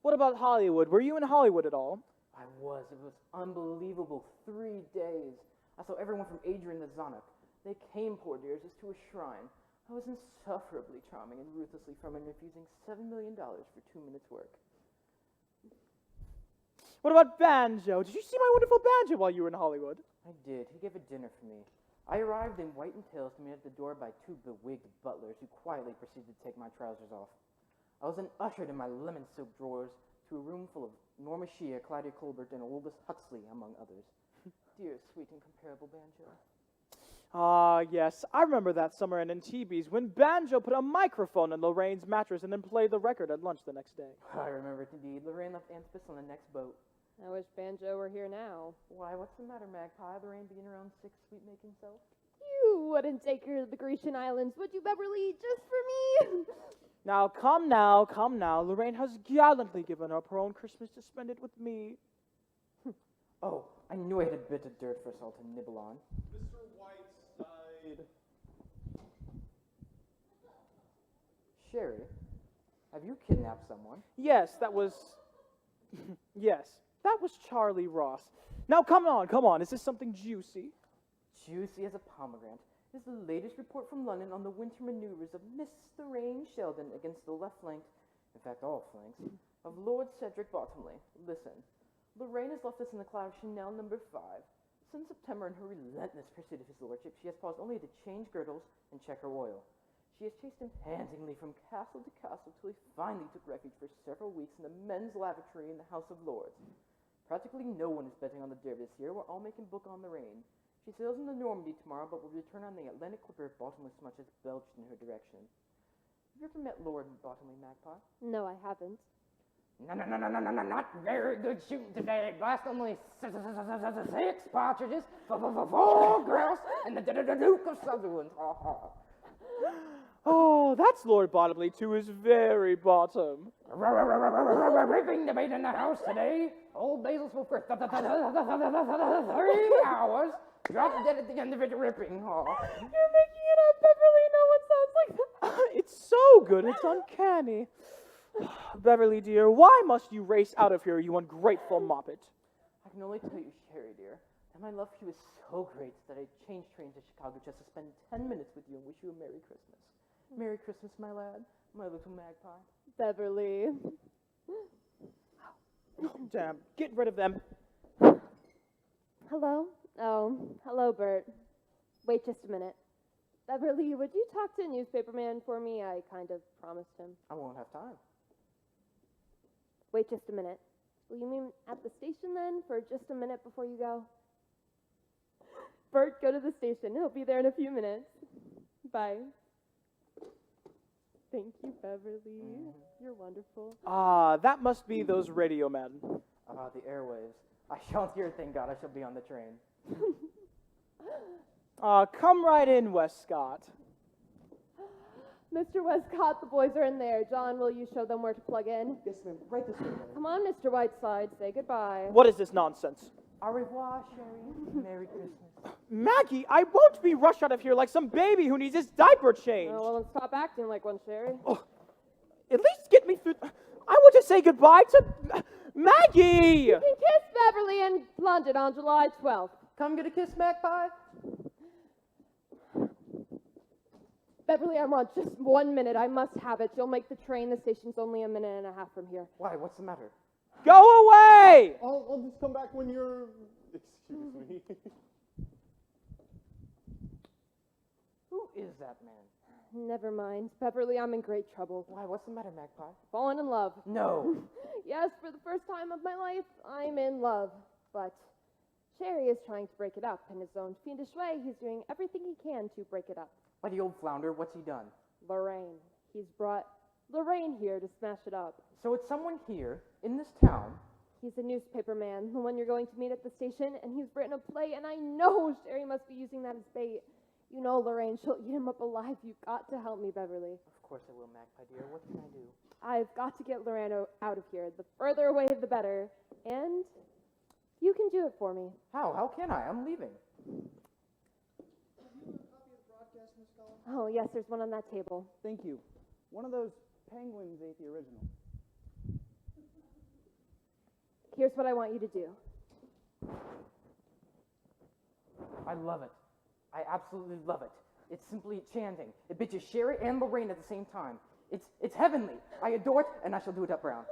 What about Hollywood? Were you in Hollywood at all? I was. It was unbelievable. 3 days. I saw everyone from Adrian to Zanuck. They came, poor dears, just to a shrine. I was insufferably charming and ruthlessly firm in refusing $7 million for 2 minutes' work. What about Banjo? Did you see my wonderful Banjo while you were in Hollywood? I did. He gave a dinner for me. I arrived in white and tails to meet at the door by 2 bewigged butlers who quietly proceeded to take my trousers off. I was then ushered in my lemon silk drawers to a room full of Norma Shear, Claudia Colbert, and Aldous Huxley, among others. Dear, sweet, incomparable Banjo. Ah, yes. I remember that summer in Antibes when Banjo put a microphone in Lorraine's mattress and then played the record at lunch the next day. I remember it indeed. Lorraine left Antipas on the next boat. I wish Banjo were here now. Why, what's the matter, Magpie? Lorraine being her own sick, sweet-making self? You wouldn't take her to the Grecian Islands, would you, Beverly, just for me? Now, come now, come now. Lorraine has gallantly given up her own Christmas to spend it with me. Oh, I knew I had a bit of dirt for us all to nibble on. Mr. Whiteside. Sherry, have you kidnapped someone? Yes, that was... yes, that was Charlie Ross. Now, come on. Is this something juicy? Juicy as a pomegranate is the latest report from London on the winter maneuvers of Miss Lorraine Sheldon against the left flank, in fact all flanks, of Lord Cedric Bottomley. Listen, Lorraine has left us in the cloud of Chanel No. 5. Since September, in her relentless pursuit of his lordship, she has paused only to change girdles and check her oil. She has chased him pantingly from castle to castle till he finally took refuge for several weeks in the men's lavatory in the House of Lords. Practically no one is betting on the Derby this year. We're all making book on Lorraine. She sails into Normandy tomorrow, but will return on the Atlantic clipper if Bottomley so much as belched in her direction. Have you ever met Lord Bottomley, Magpie? No, I haven't. No, not very good shooting today. Blast only 6 partridges, 4 grouse, and the Duke of Sutherland. Oh, that's Lord Bottomley to his very bottom. Ripping debate in the house today. Old Basil spoke for 3 hours. Dropped dead at the end of it ripping. Oh. You're making it up, Beverly. No one sounds like that. It's so good, it's uncanny. Beverly, dear, why must you race out of here, you ungrateful moppet? I can only tell you, Sherry, dear, that my love for you is so great that I changed trains to Chicago just to spend 10 minutes with you and wish you a Merry Christmas. Merry Christmas, my lad, my little magpie. Beverly. Oh, damn, get rid of them. Hello? Oh, hello, Bert. Wait just a minute. Beverly, would you talk to a newspaperman for me? I kind of promised him. I won't have time. Wait just a minute. Will you mean at the station then, for just a minute before you go? Bert, go to the station. He'll be there in a few minutes. Bye. Thank you, Beverly. You're wonderful. Ah, that must be those radio men. Ah, the airwaves. I shan't hear, thank God, I shall be on the train. Come right in, Westcott. Mr. Westcott, the boys are in there. John, will you show them where to plug in? Yes, ma'am. Right this way. Come on, Mr. Whiteside. Say goodbye. What is this nonsense? Au revoir, Sherry. Merry Christmas. Maggie, I won't be rushed out of here like some baby who needs his diaper changed. Oh, well, then stop acting like one, Sherry. Oh, at least get me through. I want to say goodbye to Maggie. You can kiss Beverly in London on July 12th. Come get a kiss, Magpie. Beverly, I want just 1 minute. I must have it. You'll make the train. The station's only a minute and a half from here. Why? What's the matter? Go away! I'll just come back when you're... Excuse me. Who is that man? Never mind. Beverly, I'm in great trouble. Why? What's the matter, Magpie? Fallen in love. No. Yes, for the first time of my life, I'm in love. But Sherry is trying to break it up. In his own fiendish way, he's doing everything he can to break it up. Why, the old flounder, what's he done? Lorraine. He's brought Lorraine here to smash it up. So it's someone here, in this town, He's a newspaper man, the one you're going to meet at the station, and he's written a play, and I know Sherry must be using that as bait. You know, Lorraine, she'll eat him up alive. You've got to help me, Beverly. Of course I will, Magpie dear. What can I do? I've got to get Lorraine out of here. The further away, the better. And you can do it for me. How? How can I? I'm leaving. Oh, yes, there's one on that table. Thank you. One of those penguins ate the original. Here's what I want you to do. I love it. I absolutely love it. It's simply enchanting. It bitches Sherry and Lorraine at the same time. It's heavenly. I adore it, and I shall do it up brown.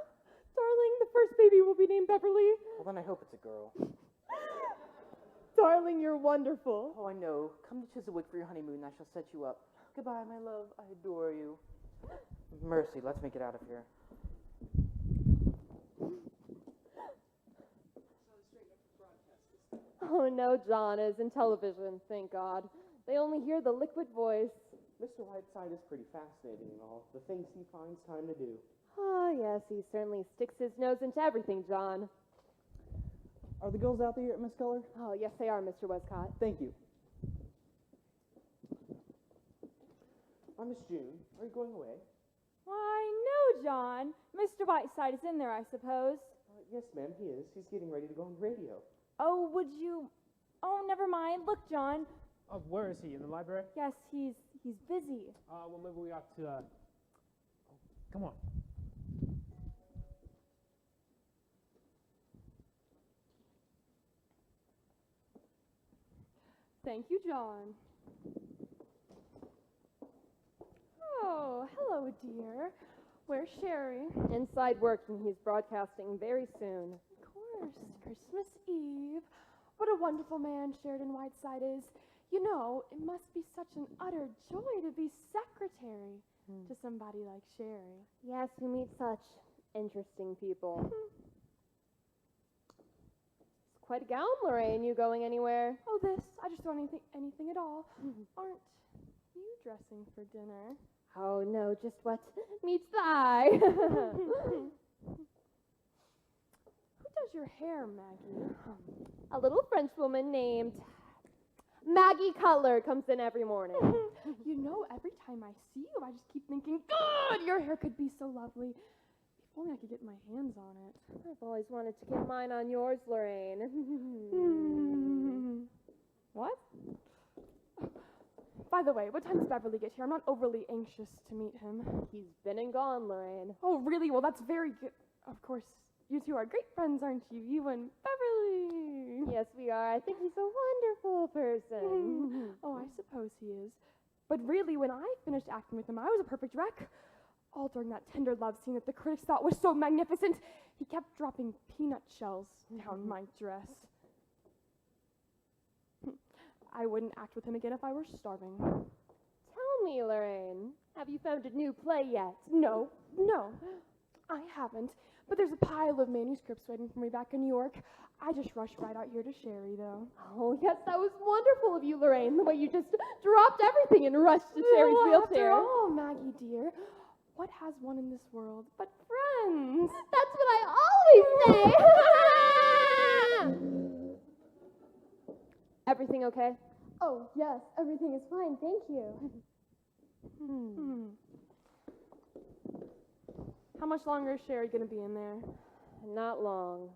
Darling, the first baby will be named Beverly. Well, then I hope it's a girl. Darling, you're wonderful. Oh, I know. Come to Chiswick for your honeymoon. I shall set you up. Goodbye, my love. I adore you. Mercy, let's make it out of here. Oh, no, John is in television, thank God. They only hear the liquid voice. Mr. Whiteside is pretty fascinating and all. The things he finds time to do. Ah, yes, he certainly sticks his nose into everything, John. Are the girls out there yet, Miss Keller? Oh, yes, they are, Mr. Westcott. Thank you. Miss June, are you going away? Why, no, John. Mr. Whiteside is in there, I suppose. Yes, ma'am, he is. He's getting ready to go on the radio. Oh, would you... Oh, never mind. Look, John. Where is he? In the library? Yes, he's busy. Well, maybe we ought to, come on. Thank you, John. Oh, hello, dear. Where's Sherry? Inside working. He's broadcasting very soon. Of course, Christmas Eve. What a wonderful man Sheridan Whiteside is. You know, it must be such an utter joy to be secretary to somebody like Sherry. Yes, you meet such interesting people. It's quite a gown, Lorraine. You going anywhere? Oh, this. I just don't anything at all. Aren't you dressing for dinner? Oh, no, just what meets the eye. Who does your hair, Maggie? A little French woman named Maggie Cutler comes in every morning. You know, every time I see you, I just keep thinking, God, your hair could be so lovely. If only I could get my hands on it. I've always wanted to get mine on yours, Lorraine. What? By the way, what time does Beverly get here? I'm not overly anxious to meet him. He's been and gone, Lorraine. Oh, really? Well, that's very good. Of course, you two are great friends, aren't you? You and Beverly. Yes, we are. I think he's a wonderful person. Oh, I suppose he is. But really, when I finished acting with him, I was a perfect wreck. All during that tender love scene that the critics thought was so magnificent, he kept dropping peanut shells down my dress. I wouldn't act with him again if I were starving. Tell me, Lorraine, have you found a new play yet? No, I haven't. But there's a pile of manuscripts waiting for me back in New York. I just rushed right out here to Sherry, though. Oh, yes, that was wonderful of you, Lorraine, the way you just dropped everything and rushed to Sherry's wheelchair. After all, Maggie, dear, what has one in this world but friends? That's what I always say. Everything okay? Oh, yes, everything is fine, thank you. How much longer is Sherry going to be in there? Not long.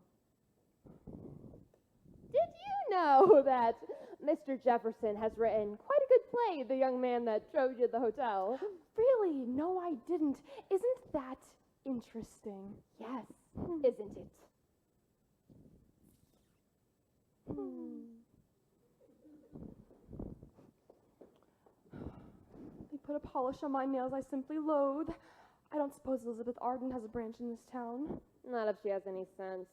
Did you know that Mr. Jefferson has written quite a good play, The Young Man That Drove You to the Hotel? Really? No, I didn't. Isn't that interesting? Yes, isn't it? They put a polish on my nails I simply loathe. I don't suppose Elizabeth Arden has a branch in this town. Not if she has any sense.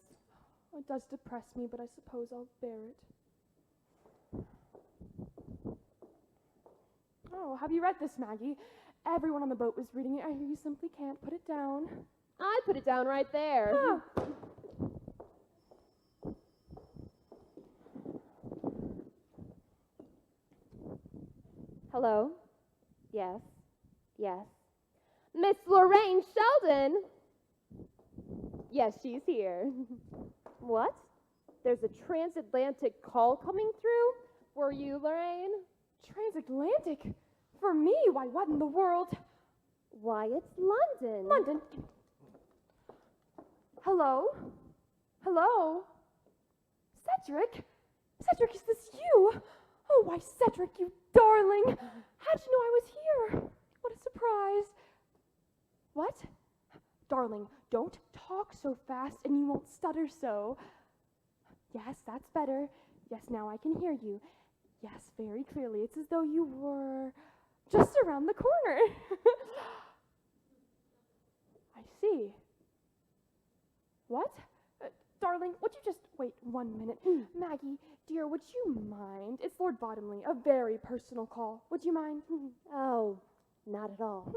It does depress me, but I suppose I'll bear it. Oh, have you read this, Maggie? Everyone on the boat was reading it. I hear you simply can't put it down. I put it down right there. Ah. Hello? Yes. Yes. Miss Lorraine Sheldon. Yes, she's here. What? There's a transatlantic call coming through? For you, Lorraine? Transatlantic? For me? Why, what in the world? Why, it's London. London. Hello? Hello? Cedric? Cedric, is this you? Oh, why, Cedric, you darling. How did you know I was here? What a surprise. What? Darling, don't talk so fast and you won't stutter so. Yes, that's better. Yes, now I can hear you. Yes, very clearly. It's as though you were just around the corner. I see. What? Darling, would you just wait 1 minute? Maggie, dear, would you mind? It's Lord Bottomley, a very personal call. Would you mind? Oh, not at all.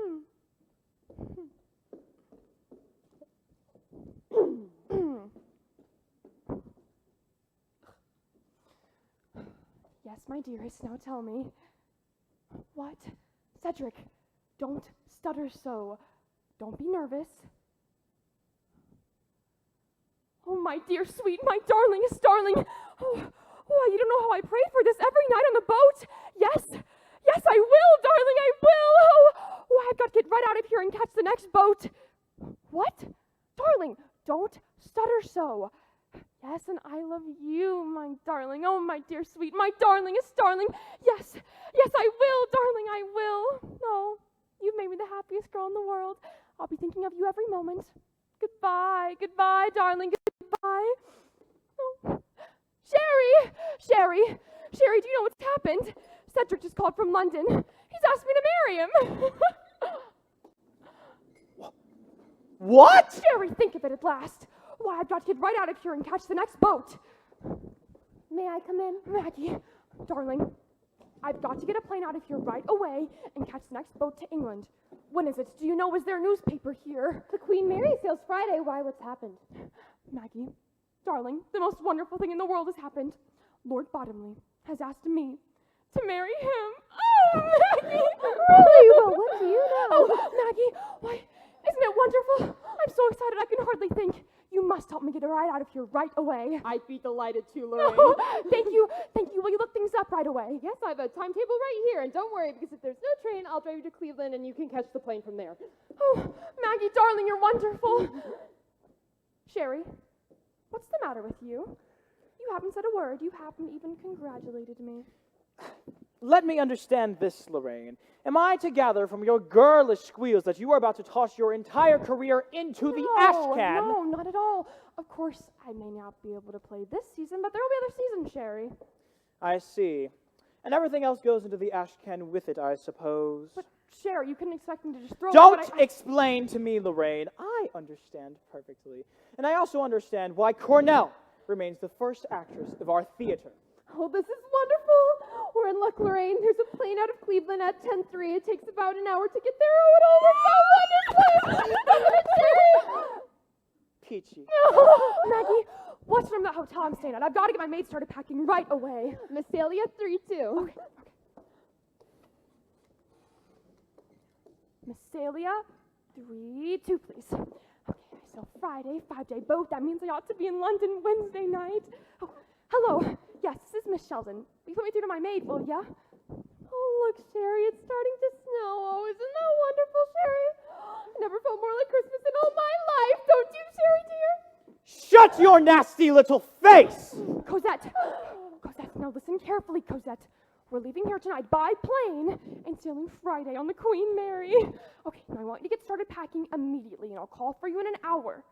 Yes, my dearest, now tell me. What? Cedric, don't stutter so. Don't be nervous. Oh, my dear, sweet, my darlingest darling. Oh, you don't know how I pray for this every night on the boat. Yes, I will, darling, I will. Oh, I've got to get right out of here and catch the next boat. What? Darling, don't stutter so. Yes, and I love you, my darling. Oh, my dear, sweet, my darlingest darling. Yes, I will, darling, I will. Oh, you've made me the happiest girl in the world. I'll be thinking of you every moment. Goodbye, darling, goodbye. Oh. Sherry, do you know what's happened? Cedric just called from London. He's asked me to marry him. What? Sherry, think of it at last. Why, I've got to get right out of here and catch the next boat. May I come in? Maggie, darling, I've got to get a plane out of here right away and catch the next boat to England. When is it? Do you know? Is there a newspaper here? The Queen Mary sails Friday. Why, what's happened? Maggie, darling, the most wonderful thing in the world has happened. Lord Bottomley has asked me to marry him. Oh, Maggie! Really? Well, what do you know? Oh, Maggie, why, isn't it wonderful? I'm so excited I can hardly think. You must help me get a ride out of here right away. I'd be delighted to, Lorraine. Oh, thank you. Will you look things up right away? Yes, I have a timetable right here, and don't worry, because if there's no train, I'll drive you to Cleveland, and you can catch the plane from there. Oh, Maggie, darling, you're wonderful. Sherry, what's the matter with you? You haven't said a word. You haven't even congratulated me. Let me understand this, Lorraine. Am I to gather from your girlish squeals that you are about to toss your entire career into the ash can? No, not at all. Of course, I may not be able to play this season, but there will be other seasons, Sherry. I see. And everything else goes into the ash can with it, I suppose. But, Sherry, you couldn't expect me to just throw Don't it. explain to me, Lorraine. I understand perfectly. And I also understand why Cornell remains the first actress of our theater. Oh, this is wonderful. We're in luck, Lorraine. There's a plane out of Cleveland at 10:03. It takes about an hour to get there. Oh, it all works out wonderfully. Peachy. Maggie, what's from the hotel I'm staying at? I've got to get my maid started packing right away. Massalia 32. Okay. Massalia 32, please. Okay, so Friday, 5-day boat. That means I ought to be in London Wednesday night. Oh, hello. Yes, this is Miss Sheldon. Will you put me through to my maid, will ya? Oh, look, Sherry, it's starting to snow. Oh, isn't that wonderful, Sherry? I never felt more like Christmas in all my life. Don't you, Sherry, dear? Shut your nasty little face! Cosette, now listen carefully, Cosette. We're leaving here tonight by plane and sailing Friday on the Queen Mary. Okay, now I want you to get started packing immediately, and I'll call for you in an hour.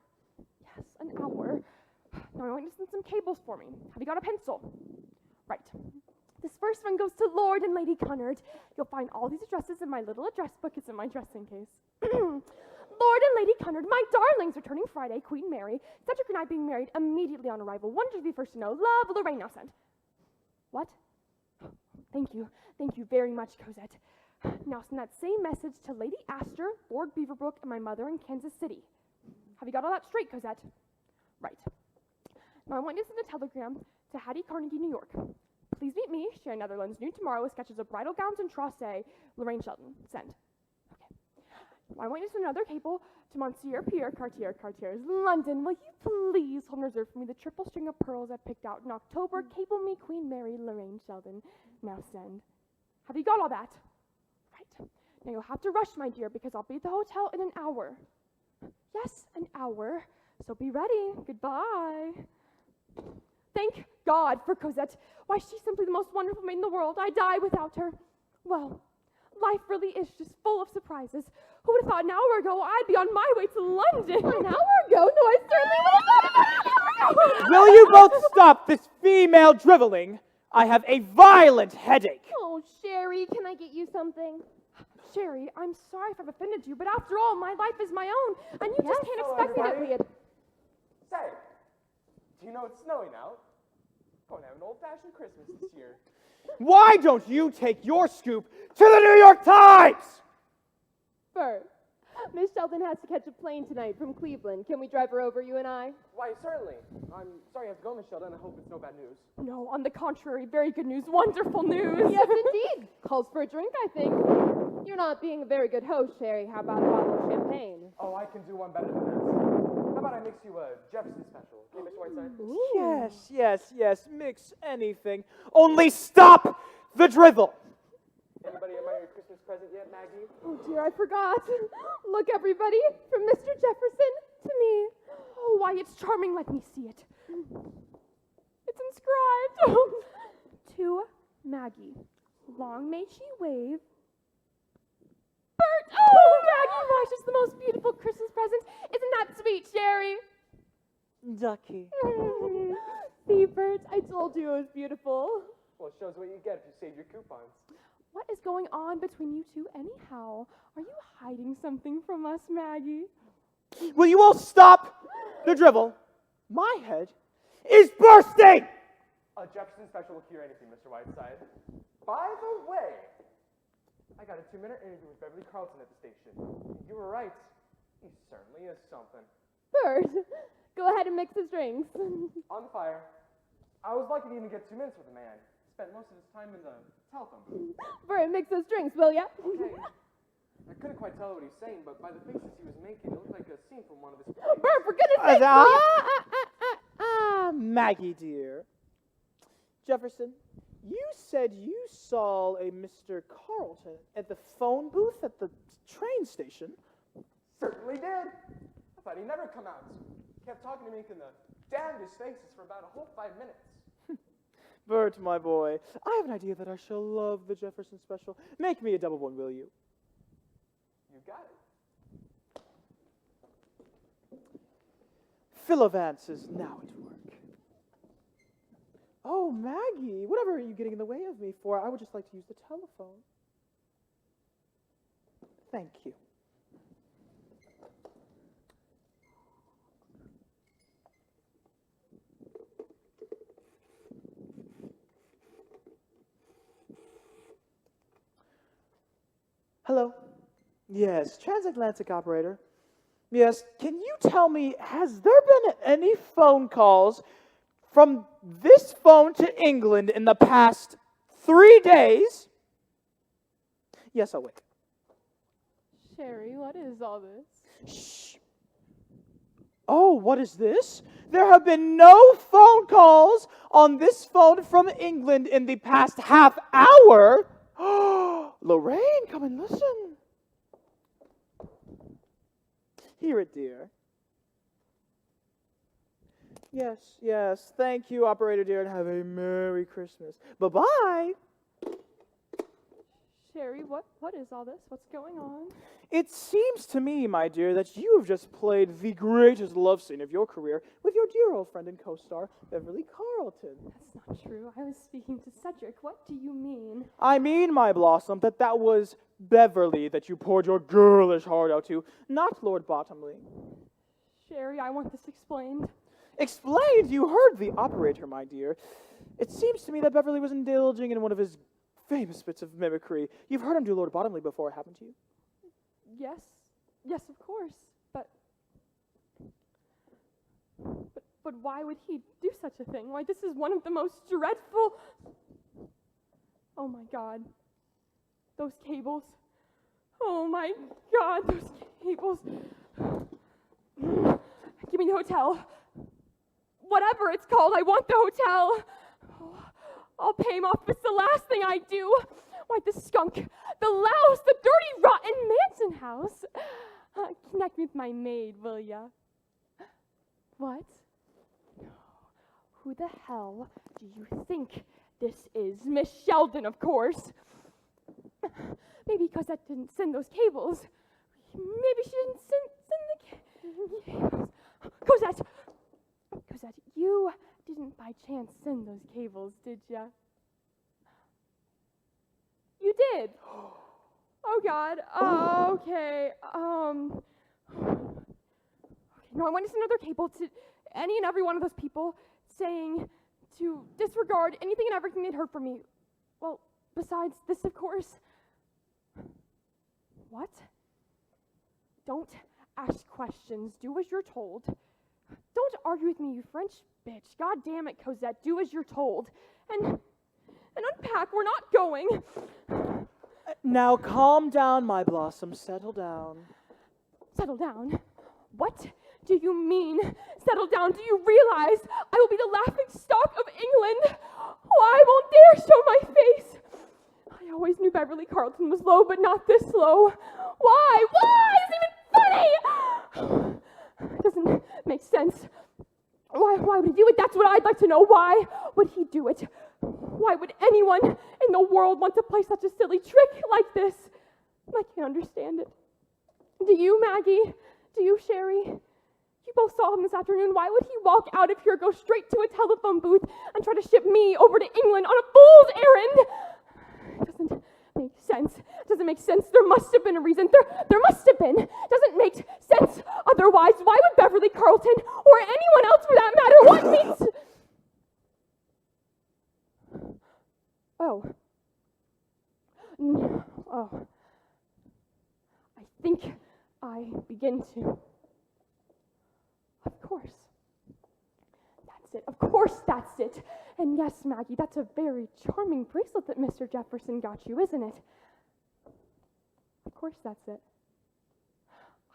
Yes, an hour. Now I want you to send some cables for me. Have you got a pencil? Right. This first one goes to Lord and Lady Cunard. You'll find all these addresses in my little address book. It's in my dressing case. Lord and Lady Cunard, my darlings, returning Friday, Queen Mary. Cedric and I being married immediately on arrival. Wondered to be first to know. Love, Lorraine. Now send. What? Thank you very much, Cosette. Now send that same message to Lady Astor, Lord Beaverbrook, and my mother in Kansas City. Have you got all that straight, Cosette? Right. Now I want you to send a telegram to Hattie Carnegie, New York. Please meet me, Sherry Netherlands, noon tomorrow with sketches of bridal gowns and trousseau. Lorraine Sheldon. Send. Okay. I want you to send another cable to Monsieur Pierre Cartier's London. Will you please hold in reserve for me the triple string of pearls I picked out in October? Cable me Queen Mary Lorraine Sheldon. Now send. Have you got all that? Right. Now you'll have to rush, my dear, because I'll be at the hotel in an hour. Yes, an hour. So be ready. Goodbye. Thank God for Cosette. Why, she's simply the most wonderful maid in the world. I die without her. Well, life really is just full of surprises. Who would have thought an hour ago I'd be on my way to London? An hour ago? No, I certainly would have thought about it an hour ago. Will you both stop this female driveling? I have a violent headache. Oh, Sherry, can I get you something? Sherry, I'm sorry if I've offended you, but after all, my life is my own, and you just can't expect me everybody. to... Say, do you know it's snowing out? Going to have an old-fashioned Christmas this year. Why don't you take your scoop to the New York Times? Bert, Miss Sheldon has to catch a plane tonight from Cleveland. Can we drive her over, you and I? Why, certainly. I'm sorry I have to go, Miss Sheldon. I hope it's no bad news. No, on the contrary, very good news, wonderful news. Yes, indeed. Calls for a drink, I think. You're not being a very good host, Sherry. How about a bottle of champagne? Oh, I can do one better than that. How about I mix you a Jefferson special? Okay, Mr. Whiteside? Yes, mix anything. Only stop the drivel. Anybody have my Christmas present yet, Maggie? Oh, dear, I forgot. Look, everybody, from Mr. Jefferson to me. Oh, why, it's charming. Let me see it. It's inscribed. To Maggie. Long may she wave. Bert! Oh, Maggie, why, she's the most beautiful Christmas present. Isn't that sweet, Sherry? Ducky. See, Bert, I told you it was beautiful. Well, it shows what you get if you save your coupons. What is going on between you two anyhow? Are you hiding something from us, Maggie? Will you all stop the drivel? My head is bursting! A Jefferson special will cure anything, Mr. Whiteside. By the way, I got a 2-minute interview with Beverly Carlton at the station. You were right. He certainly is something. Bert, go ahead and mix his drinks. On the fire. I was lucky to even get 2 minutes with the man. Spent most of his time in the telephone booth. Bert, mix those drinks, will ya? Okay. I couldn't quite tell what he was saying, but by the faces he was making, it looked like a scene from one of his plays. Bert, for goodness sake! Maggie, dear. Jefferson, you said you saw a Mr. Carlton at the phone booth at the train station. Certainly did. I thought he'd never come out. Kept talking to me, making the damnedest faces for about a whole 5 minutes. Bert, my boy, I have an idea that I shall love the Jefferson special. Make me a double one, will you? You got it. Phil Vance is now at work. Oh, Maggie, whatever are you getting in the way of me for? I would just like to use the telephone. Thank you. Hello? Yes, transatlantic operator. Yes, can you tell me, has there been any phone calls from this phone to England in the past 3 days? Yes, I'll wait. Sherry, what is all this? Shh. Oh, what is this? There have been no phone calls on this phone from England in the past half hour. Lorraine, come and listen. Hear it, dear. Yes. Thank you, operator dear, and have a Merry Christmas. Bye-bye. Sherry, what is all this? What's going on? It seems to me, my dear, that you have just played the greatest love scene of your career with your dear old friend and co-star, Beverly Carlton. That's not true. I was speaking to Cedric. What do you mean? I mean, my blossom, that was Beverly that you poured your girlish heart out to, not Lord Bottomley. Sherry, I want this explained. Explained? You heard the operator, my dear. It seems to me that Beverly was indulging in one of his famous bits of mimicry. You've heard him do Lord Bottomley before, haven't you? Yes, of course. But why would he do such a thing? Why, this is one of the most dreadful... Oh my God. Those cables. Oh my God, those cables. Give me the hotel. Whatever it's called, I want the hotel. Oh, I'll pay him off if it's the last thing I do. Why, the skunk, the louse, the dirty, rotten Manson house. Connect me with my maid, will ya? What? No. Who the hell do you think this is? Miss Sheldon, of course. Maybe Cosette didn't send those cables. Maybe she didn't send the cables. Cosette! Cosette, you didn't by chance send those cables, did ya? You did? Oh, God. Okay. No, I want to send another cable to any and every one of those people saying to disregard anything and everything they'd heard from me. Well, besides this, of course. What? Don't ask questions. Do as you're told. Don't argue with me, you French bitch. God damn it, Cosette. Do as you're told. And unpack. We're not going. Now calm down, my blossom. Settle down. Settle down? What do you mean, settle down? Do you realize I will be the laughing stock of England? Oh, I won't dare show my face. I always knew Beverly Carlton was low, but not this low. Why? Why? It's even funny! It doesn't make sense. Why would he do it? That's what I'd like to know. Why would he do it? Why would anyone in the world want to play such a silly trick like this? I can't understand it. Do you, Maggie? Do you, Sherry? You both saw him this afternoon. Why would he walk out of here, go straight to a telephone booth, and try to ship me over to England on a fool's errand? It doesn't make sense. It doesn't make sense. There must have been a reason. There must have been. It doesn't make sense otherwise. Why would Beverly Carlton, or anyone else for that matter, want me to... Oh. I think I begin to. Of course. That's it. Of course that's it. And yes, Maggie, that's a very charming bracelet that Mr. Jefferson got you, isn't it? Of course that's it.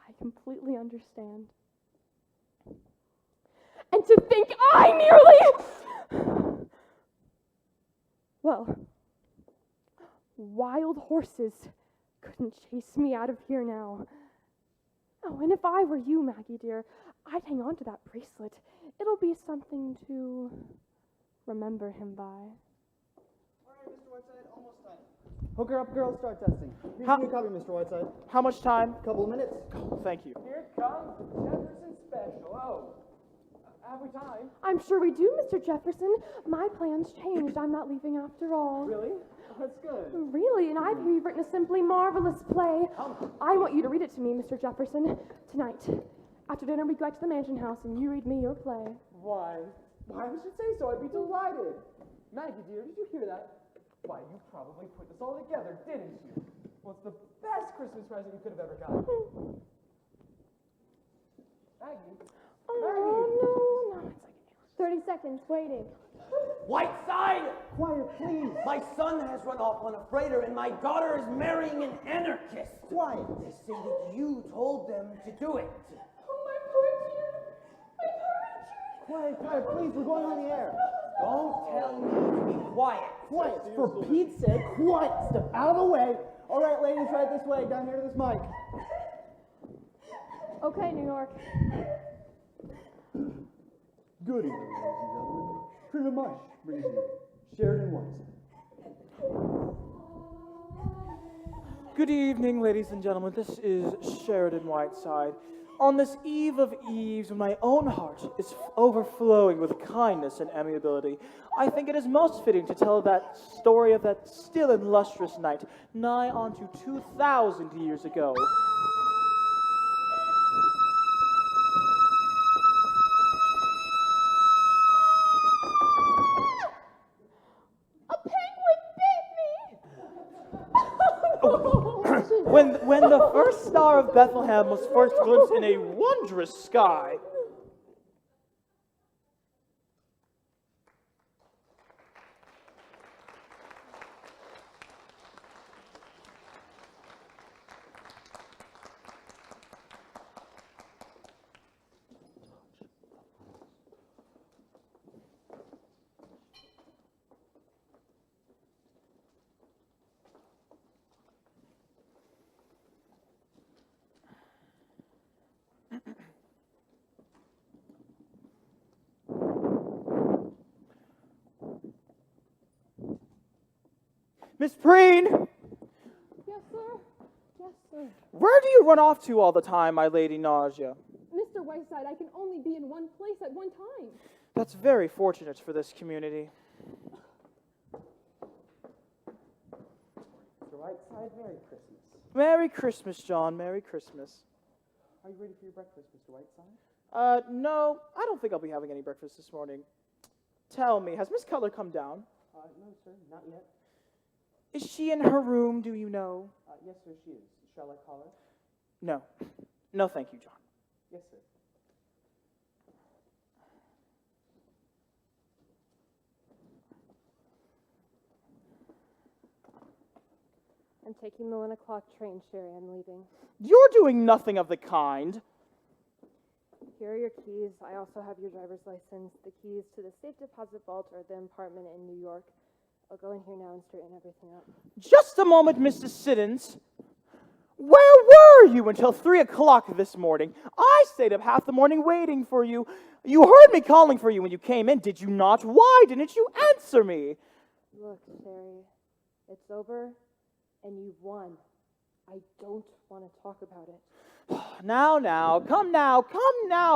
I completely understand. And to think I nearly... Well, wild horses couldn't chase me out of here now. Oh, and if I were you, Maggie dear, I'd hang on to that bracelet. It'll be something to remember him by. All right, Mr. Whiteside, almost time. Hook her up, girls, start testing. Here's How- a new copy, Mr. Whiteside. How much time? Couple of minutes. Oh, thank you. Here comes the Jefferson special. Oh, have we time? I'm sure we do, Mr. Jefferson. My plans changed. I'm not leaving after all. Really? That's good. Really? And I've written a simply marvelous play. I want you to read it to me, Mr. Jefferson, tonight. After dinner, we go back to the mansion house and you read me your play. Why would you say so? I'd be delighted. Maggie, dear, did you hear that? Why, you probably put this all together, didn't you? Well, it's the best Christmas present you could have ever gotten. Maggie? Oh, no. It's like 30 seconds, waiting. Whiteside! Quiet, please. My son has run off on a freighter and my daughter is marrying an anarchist. Quiet. They say that you told them to do it. Oh, my poor dear. My poor Richard. Quiet, please. We're going on the air. Don't tell me to be quiet. Quiet. For Pete's sake, quiet. Step out of the way. All right, ladies, right this way. Down here to this mic. Okay, New York. Good evening, ladies and gentlemen. Cream of Mush brings you Sheridan Whiteside. Good evening, ladies and gentlemen. This is Sheridan Whiteside. On this eve of eves, when my own heart is overflowing with kindness and amiability, I think it is most fitting to tell that story of that still and lustrous night, nigh onto 2,000 years ago. When the first star of Bethlehem was first glimpsed in a wondrous sky. Miss Preen! Yes, sir. Yes, sir. Where do you run off to all the time, my lady Nausea? Mr. Whiteside, I can only be in one place at one time. That's very fortunate for this community. Mr. Whiteside, Merry Christmas. Merry Christmas, John. Merry Christmas. Are you ready for your breakfast, Mr. Whiteside? No, I don't think I'll be having any breakfast this morning. Tell me, has Miss Cutler come down? No, sir, not yet. Is she in her room, do you know? Yes, sir, she is. Shall I call her? No. No, thank you, John. Yes, sir. I'm taking the 1 o'clock train, Sherry. I'm leaving. You're doing nothing of the kind. Here are your keys. I also have your driver's license. The keys to the safe deposit vault or the apartment in New York. I'll go in here now and straighten everything up. Just a moment, Mrs. Siddons. Where were you until 3 o'clock this morning? I stayed up half the morning waiting for you. You heard me calling for you when you came in, did you not? Why didn't you answer me? Look, Sherry, it's over, and you've won. I don't want to talk about it. Now, come now.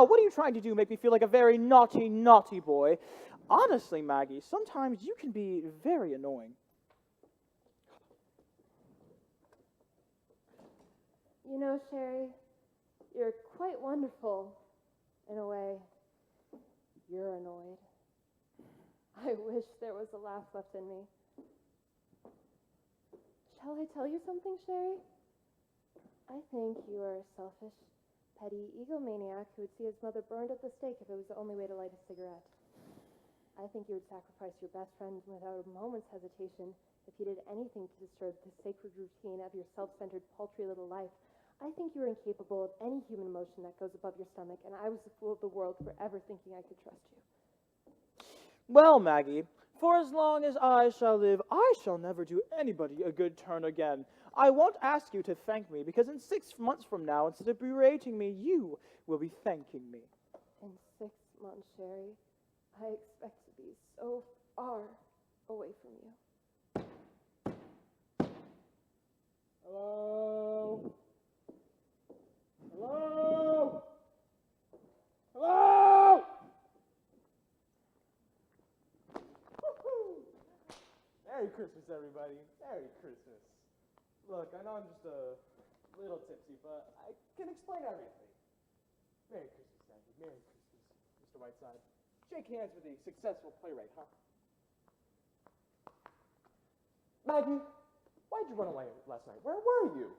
What are you trying to do? Make me feel like a very naughty, naughty boy? Honestly, Maggie, sometimes you can be very annoying. You know, Sherry, you're quite wonderful, in a way. You're annoyed. I wish there was a laugh left in me. Shall I tell you something, Sherry? I think you are a selfish, petty egomaniac who would see his mother burned at the stake if it was the only way to light a cigarette. I think you would sacrifice your best friend without a moment's hesitation if you did anything to disturb the sacred routine of your self-centered, paltry little life. I think you are incapable of any human emotion that goes above your stomach, and I was the fool of the world for ever thinking I could trust you. Well, Maggie, for as long as I shall live, I shall never do anybody a good turn again. I won't ask you to thank me, because in 6 months from now, instead of berating me, you will be thanking me. In 6 months, Sherry, I expect to be so far away from you. Hello? Hello? Hello? Merry Christmas, everybody. Merry Christmas. Look, I know I'm just a little tipsy, but I can explain everything. Merry Christmas, Maggie. Merry Christmas, Mr. Whiteside. Shake hands with the successful playwright, huh? Maggie, why'd you run away last night? Where were you?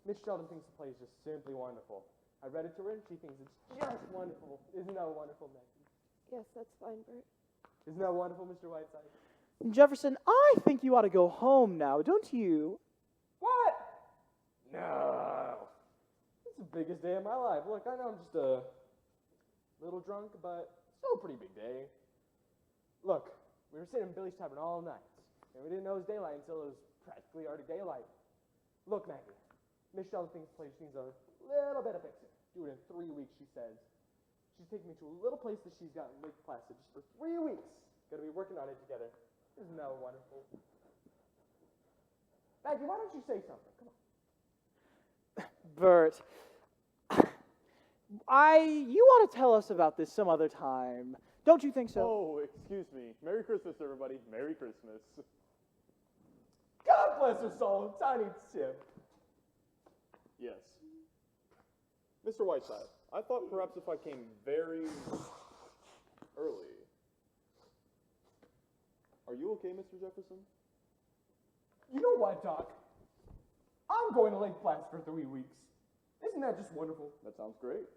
Miss Sheldon thinks the play is just simply wonderful. I read it to her, and she thinks it's just wonderful. Isn't that wonderful, Maggie? Yes, that's fine, Bert. Isn't that wonderful, Mr. Whiteside? Jefferson, I think you ought to go home now, don't you? What? No. It's the biggest day of my life. Look, I know I'm just a little drunk, but still a pretty big day. Look, we were sitting in Billy's Tavern all night, and we didn't know it was daylight until it was practically already daylight. Look, Maggie, Miss Sheldon thinks the place needs a little bit of fixing. Do it in 3 weeks, she says. She's taking me to a little place that she's got in Lake Placid just for 3 weeks. Gonna be working on it together. Isn't that wonderful? Maggie, why don't you say something? Come on. Bert, you ought to tell us about this some other time. Don't you think so? Oh, excuse me. Merry Christmas, everybody. Merry Christmas. God bless her soul, Tiny Tim. Yes. Mr. Whiteside, I thought perhaps if I came very early. Are you okay, Mr. Jefferson? You know what, Doc? I'm going to Lake Placid for 3 weeks. Isn't that just wonderful? That sounds great.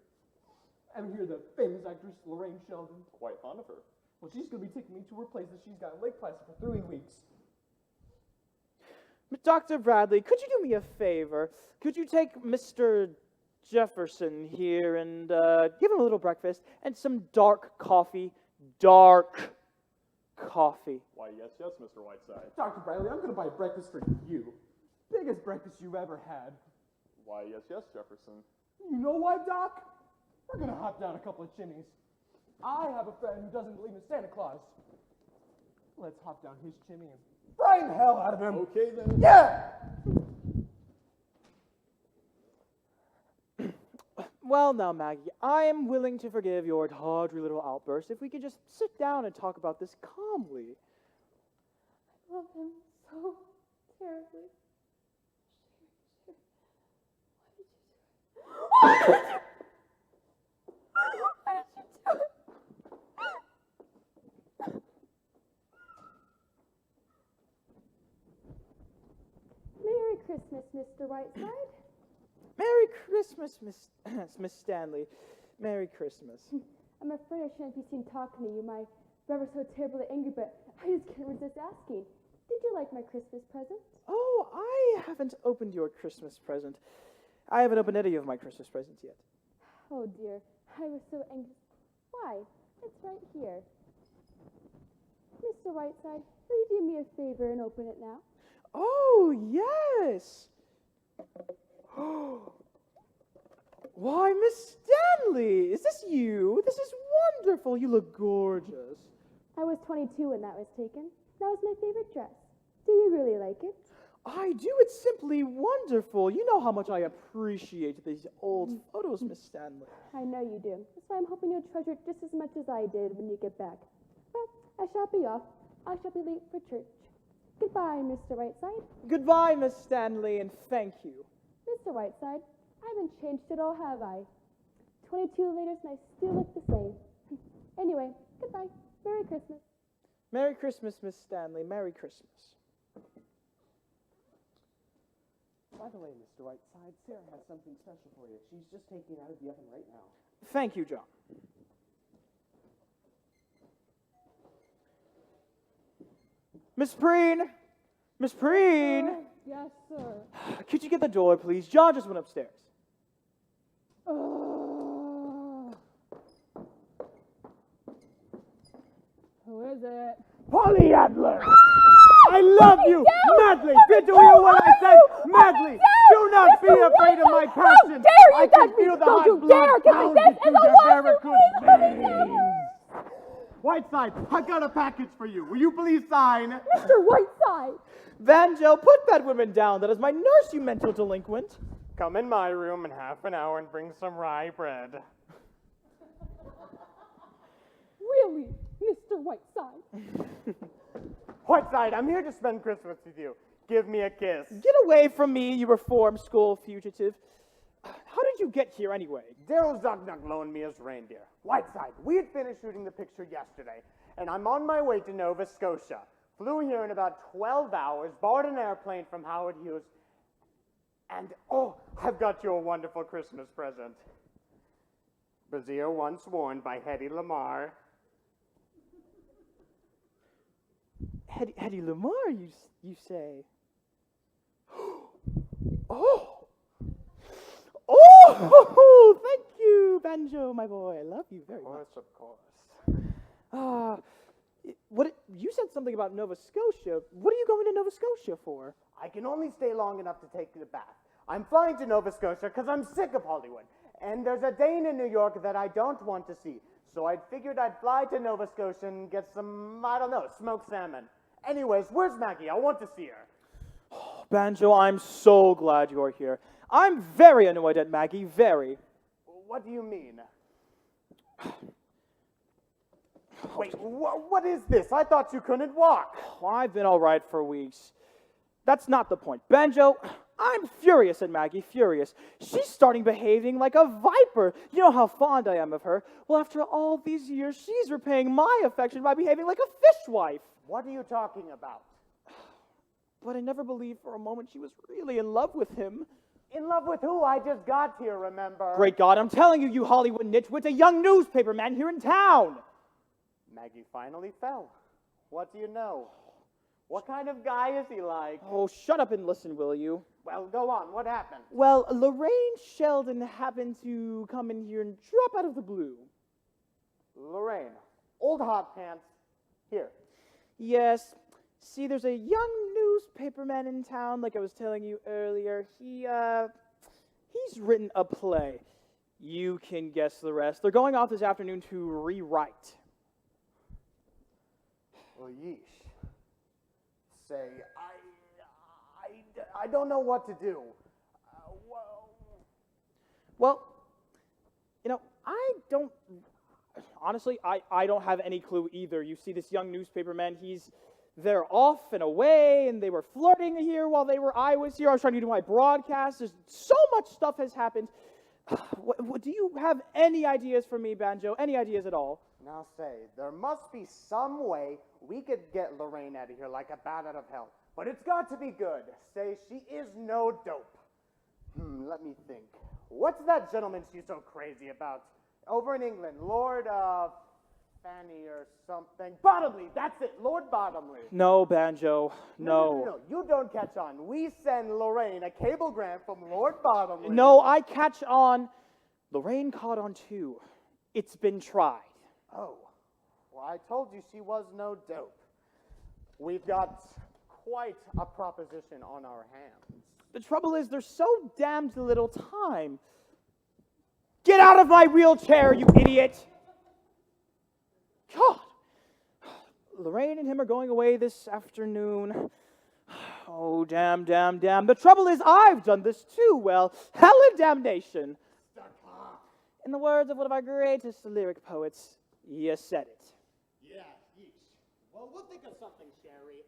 And here the famous actress Lorraine Sheldon. Quite fond of her. Well, she's going to be taking me to her place that she's got in Lake Placid for 3 weeks. Dr. Bradley, could you do me a favor? Could you take Mr. Jefferson here and give him a little breakfast and some dark coffee? Dark coffee. Why, yes, Mr. Whiteside. Dr. Bradley, I'm going to buy breakfast for you. Biggest breakfast you've ever had. Why, yes, Jefferson. You know what, Doc? We're going to hop down a couple of chimneys. I have a friend who doesn't believe in Santa Claus. Let's hop down his chimney and Frighten hell out of him. Okay then. Yeah! Well, now, Maggie, I am willing to forgive your tawdry little outburst if we could just sit down and talk about this calmly. I love him so terribly. Why did you do it? Why did you do it? Merry Christmas, Mr. Whiteside. Merry Christmas, Miss Stanley. Merry Christmas. I'm afraid I shouldn't be seen talking to you. My brother's so terribly angry, but I just can't resist asking. Did you like my Christmas present? Oh, I haven't opened your Christmas present. I haven't opened any of my Christmas presents yet. Oh dear, I was so anxious. Why? It's right here. Mr. Whiteside, will you do me a favor and open it now? Oh, yes. Why, Miss Stanley, is this you? This is wonderful. You look gorgeous. I was 22 when that was taken. That was my favorite dress. Do you really like it? I do. It's simply wonderful. You know how much I appreciate these old photos, Miss Stanley. I know you do. That's why I'm hoping you'll treasure it just as much as I did when you get back. Well, I shall be off. I shall be late for church. Goodbye, Mr. Whiteside. Goodbye, Miss Stanley, and thank you. Mr. Whiteside, I haven't changed at all, have I? 22 later, and I still look the same. Anyway, goodbye. Merry Christmas. Merry Christmas, Miss Stanley. Merry Christmas. By the way, Mr. Whiteside, Sarah has something special for you. She's just taking it out of the oven right now. Thank you, John. Miss Preen! Miss Preen! Yes, sir. Could you get the door, please? John just went upstairs. Who is it? Polly Adler! I love you! Madly! Did you hear what I said? Madly! Do not be afraid of my passion! I can feel the hot blood pounding through your varicose veins! Whiteside, I got a package for you. Will you please sign? Mr. Whiteside! Banjo, put that woman down. That is my nurse, you mental delinquent. Come in my room in half an hour and bring some rye bread. Really, Mr. Whiteside? Whiteside, I'm here to spend Christmas with you. Give me a kiss. Get away from me, you reform school fugitive. How did you get here anyway? Daryl Zugnuck loaned me his reindeer. Whiteside, we had finished shooting the picture yesterday, and I'm on my way to Nova Scotia. Flew here in about 12 hours, borrowed an airplane from Howard Hughes, and oh, I've got you a wonderful Christmas present. Brassiere once worn by Hedy Lamarr. Hedy Lamarr, you say? Oh! Oh, thank you, Banjo, my boy. I love you very much. Of course. You said something about Nova Scotia. What are you going to Nova Scotia for? I can only stay long enough to take the bath. I'm flying to Nova Scotia because I'm sick of Hollywood. And there's a Dane in New York that I don't want to see. So I figured I'd fly to Nova Scotia and get some, I don't know, smoked salmon. Anyways, where's Maggie? I want to see her. Banjo, I'm so glad you're here. I'm very annoyed at Maggie, very. What do you mean? Wait, what is this? I thought you couldn't walk. I've been all right for weeks. That's not the point. Banjo, I'm furious at Maggie, furious. She's starting behaving like a viper. You know how fond I am of her. Well, after all these years, she's repaying my affection by behaving like a fishwife. What are you talking about? But I never believed for a moment she was really in love with him. In love with who? I just got here, remember? Great God, I'm telling you, you Hollywood nitwit, a young newspaper man here in town. Maggie finally fell. What do you know? What kind of guy is he like? Oh, shut up and listen, will you? Well, go on. What happened? Well, Lorraine Sheldon happened to come in here and drop out of the blue. Lorraine. Old hot pants. Here. Yes. See, there's a young newspaperman in town, like I was telling you earlier. He's written a play. You can guess the rest. They're going off this afternoon to rewrite. Well, yeesh. say, I don't know what to do. Well, I don't, honestly, I don't have any clue either. You see this young newspaperman, they're off and away, and they were flirting here while I was here. I was trying to do my broadcast. There's so much stuff has happened. Do you have any ideas for me, Banjo? Any ideas at all? Now say, there must be some way we could get Lorraine out of here like a bat out of hell. But it's got to be good. Say, she is no dope. Let me think. What's that gentleman she's so crazy about? Over in England, Lord, Fanny or something. Bottomley, that's it, Lord Bottomley. No, Banjo, no. No, you don't catch on. We send Lorraine a cablegram from Lord Bottomley. No, I catch on. Lorraine caught on too. It's been tried. Oh, well, I told you she was no dope. We've got quite a proposition on our hands. The trouble is, there's so damned little time. Get out of my wheelchair, you idiot! God! Lorraine and him are going away this afternoon. Oh, damn. The trouble is, I've done this too. Well, hell and damnation. In the words of one of our greatest lyric poets, you said it. Yeah, yeesh. Well, we'll think of something, Sherry.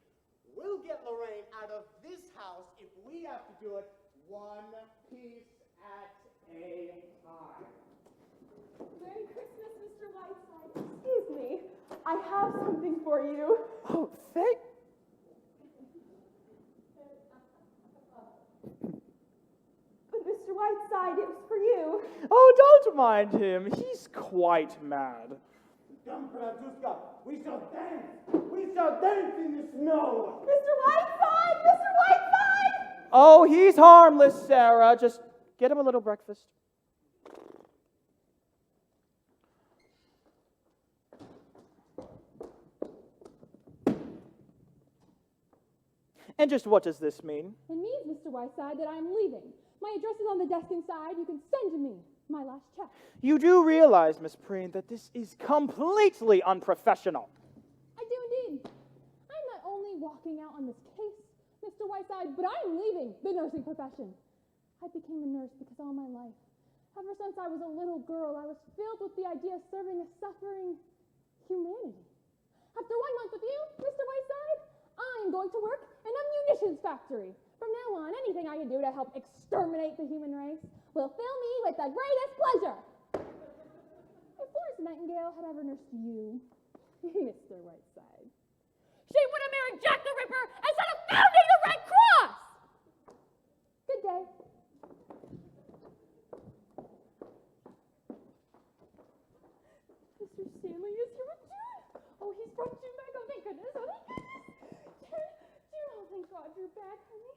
We'll get Lorraine out of this house if we have to do it one piece at a time. Merry Christmas, Mr. Whiteside. Excuse me. I have something for you. Oh, thank... But Mr. Whiteside, it was for you. Oh, don't mind him. He's quite mad. Come, Francisca. We shall dance. We shall dance in the snow. Mr. Whiteside! Mr. Whiteside! Oh, he's harmless, Sarah. Just get him a little breakfast. And just what does this mean? It means, Mr. Whiteside, that I'm leaving. My address is on the desk inside. You can send to me my last check. You do realize, Miss Preen, that this is completely unprofessional. I do indeed. I'm not only walking out on this case, Mr. Whiteside, but I'm leaving the nursing profession. I became a nurse because all my life, ever since I was a little girl, I was filled with the idea of serving a suffering humanity. After 1 month with you, Mr. Whiteside, I'm going to work in a munitions factory. From now on, anything I can do to help exterminate the human race will fill me with the greatest pleasure. If Florence Nightingale had ever nursed you, Mr. Whiteside, she would have married Jack the Ripper instead of founding the Red Cross! Good day. Mr. Stanley is here with June. Oh, he's brought June back. Oh, thank goodness. Oh, thank goodness. June, oh, thank God you're back, honey.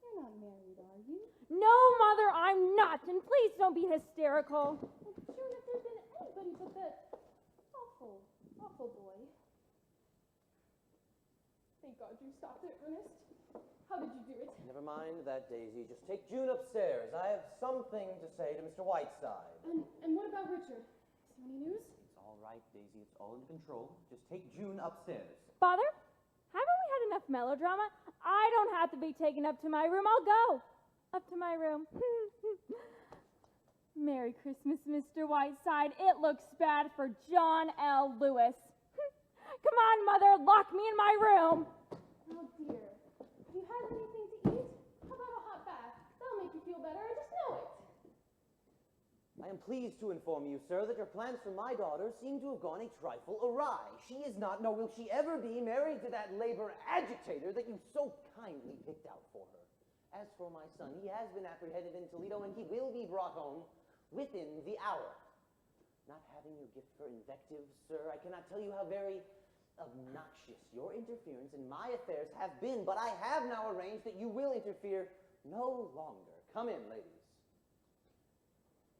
You're not married, are you? No, Mother, I'm not. And please don't be hysterical. Well, June, if there'd been anybody but that awful boy. Thank God you stopped it, Ernest. How did you do it? Never mind that, Daisy. Just take June upstairs. I have something to say to Mr. Whiteside. And what about Richard? Is there any news? It's all right, Daisy. It's all in control. Just take June upstairs. Father, haven't we had enough melodrama? I don't have to be taken up to my room. I'll go up to my room. Merry Christmas, Mr. Whiteside. It looks bad for John L. Lewis. Come on, Mother, lock me in my room. Oh, dear. Have you had anything to eat? How about a hot bath? That'll make you feel better. I just know it. I am pleased to inform you, sir, that your plans for my daughter seem to have gone a trifle awry. She is not, nor will she ever be, married to that labor agitator that you so kindly picked out for her. As for my son, he has been apprehended in Toledo, and he will be brought home within the hour. Not having your gift for invective, sir, I cannot tell you how very obnoxious your interference in my affairs have been, but I have now arranged that you will interfere no longer. Come in, ladies.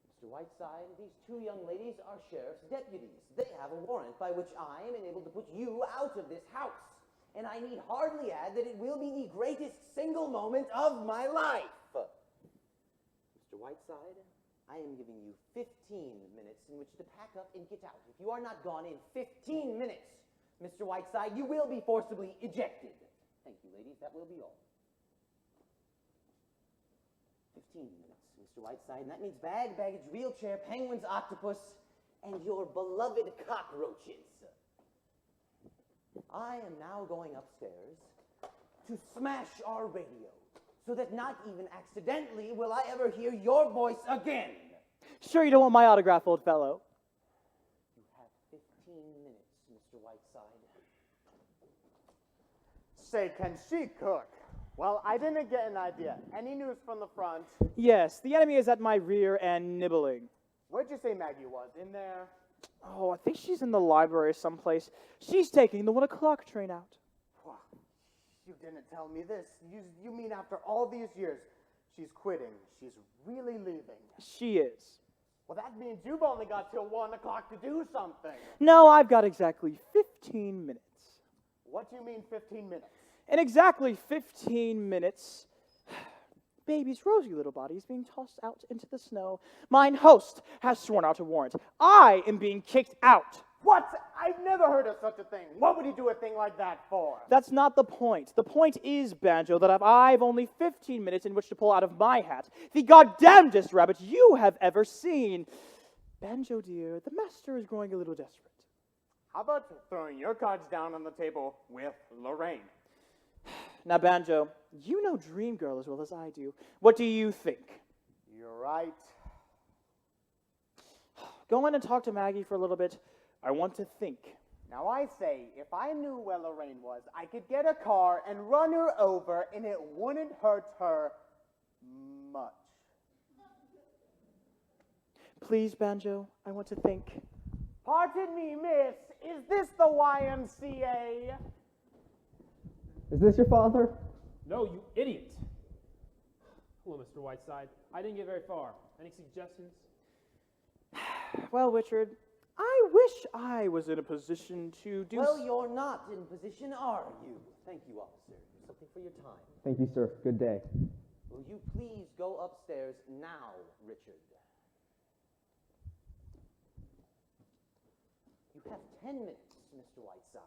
Mr. Whiteside, these two young ladies are sheriff's deputies. They have a warrant by which I am enabled to put you out of this house. And I need hardly add that it will be the greatest single moment of my life. Mr. Whiteside, I am giving you 15 minutes in which to pack up and get out. If you are not gone in 15 minutes, Mr. Whiteside, you will be forcibly ejected. Thank you, ladies. That will be all. 15 minutes, Mr. Whiteside, and that means bag, baggage, wheelchair, penguins, octopus, and your beloved cockroaches. I am now going upstairs to smash our radio, so that not even accidentally will I ever hear your voice again. Sure you don't want my autograph, old fellow? You have 15 minutes, Mr. Whiteside. Say, can she cook? Well, I didn't get an idea. Any news from the front? Yes, the enemy is at my rear and nibbling. Where'd you say Maggie was? In there? Oh, I think she's in the library someplace. She's taking the 1 o'clock train out. You didn't tell me this. You mean after all these years, she's quitting. She's really leaving. She is. Well, that means you've only got till 1 o'clock to do something. No, I've got exactly 15 minutes. What do you mean 15 minutes? In exactly 15 minutes, baby's rosy little body is being tossed out into the snow. Mine host has sworn out a warrant. I am being kicked out. What? I've never heard of such a thing. What would he do a thing like that for? That's not the point. The point is, Banjo, that I've only 15 minutes in which to pull out of my hat the goddamnedest rabbit you have ever seen. Banjo, dear, the master is growing a little desperate. How about throwing your cards down on the table with Lorraine? Now, Banjo, you know Dream Girl as well as I do. What do you think? You're right. Go in and talk to Maggie for a little bit. I want to think. Now I say, if I knew where Lorraine was, I could get a car and run her over, and it wouldn't hurt her much. Please, Banjo, I want to think. Pardon me, miss. Is this the YMCA? Is this your father? No, you idiot. Hello, Mr. Whiteside. I didn't get very far. Any suggestions? Well, Richard, I wish I was in a position to do... Well, you're not in position, are you? Thank you, officer. Something for your time. Thank you, sir. Good day. Will you please go upstairs now, Richard? You have 10 minutes, Mr. Whiteside.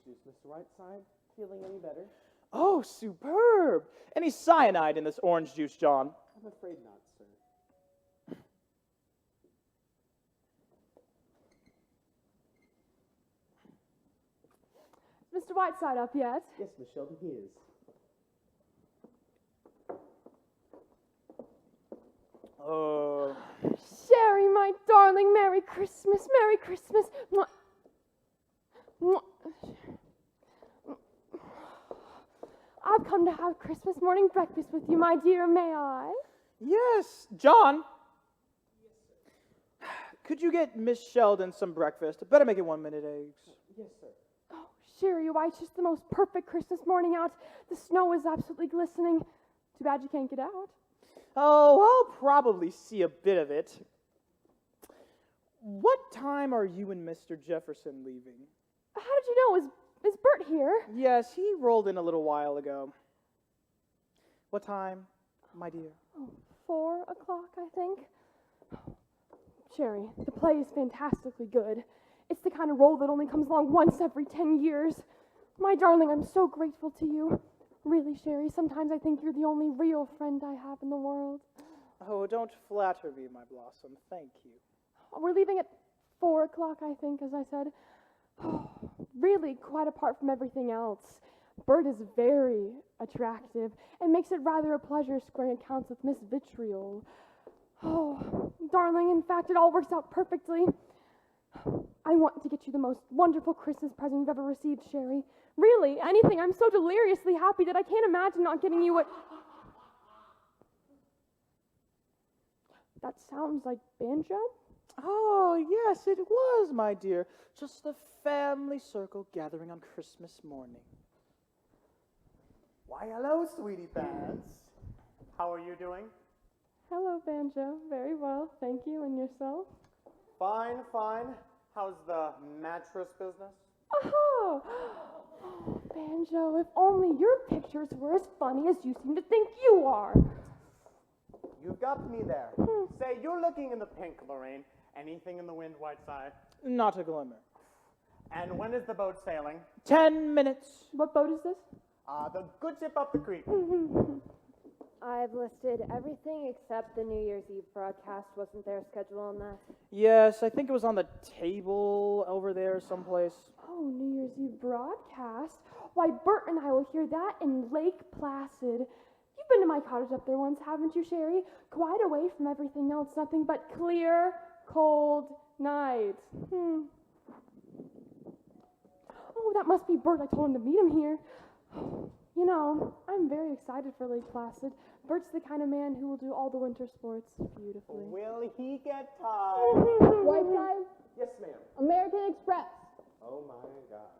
Is Mr. Whiteside feeling any better? Oh, superb! Any cyanide in this orange juice, John? I'm afraid not, sir. Is Mr. Whiteside up yet? Yes, Miss Shelby, he is. Sherry, my darling, Merry Christmas, Merry Christmas. Mwah. Mwah. I've come to have Christmas morning breakfast with you, my dear, may I? Yes, John. Could you get Miss Sheldon some breakfast? Better make it 1-minute eggs. Yes, sir. Oh, Sherry, why, it's just the most perfect Christmas morning out. The snow is absolutely glistening. Too bad you can't get out. Oh, I'll probably see a bit of it. What time are you and Mr. Jefferson leaving? How did you know? Is Bert here? Yes, he rolled in a little while ago. What time, my dear? Oh, 4 o'clock, I think. Sherry, the play is fantastically good. It's the kind of role that only comes along once every 10 years. My darling, I'm so grateful to you. Really, Sherry, sometimes I think you're the only real friend I have in the world. Oh, don't flatter me, my blossom. Thank you. We're leaving at 4 o'clock, I think, as I said. Oh, really, quite apart from everything else. Bert is very attractive and makes it rather a pleasure squaring accounts with Miss Vitriol. Oh, darling, in fact, it all works out perfectly. I want to get you the most wonderful Christmas present you've ever received, Sherry. Really, anything. I'm so deliriously happy that I can't imagine not getting you what... That sounds like banjo? Oh, yes, it was, my dear. Just the family circle gathering on Christmas morning. Why, hello, sweetie pants. How are you doing? Hello, Banjo. Very well, thank you. And yourself? Fine, fine. How's the mattress business? Oh, Banjo, if only your pictures were as funny as you seem to think you are. You got me there. Say, you're looking in the pink, Lorraine. Anything in the wind, Whiteside? Not a glimmer. And when is the boat sailing? 10 minutes. What boat is this? The good ship up the creek. I've listed everything except the New Year's Eve broadcast. Wasn't there a schedule on that? Yes, I think it was on the table over there someplace. Oh, New Year's Eve broadcast. Why, Bert and I will hear that in Lake Placid. You've been to my cottage up there once, haven't you, Sherry? Quiet away from everything else, nothing but clear, cold nights. Oh, that must be Bert. I told him to meet him here. You know, I'm very excited for Lake Placid. Bert's the kind of man who will do all the winter sports beautifully. Will he get tired? Whiteside, Yes, ma'am. American Express. Oh my gosh.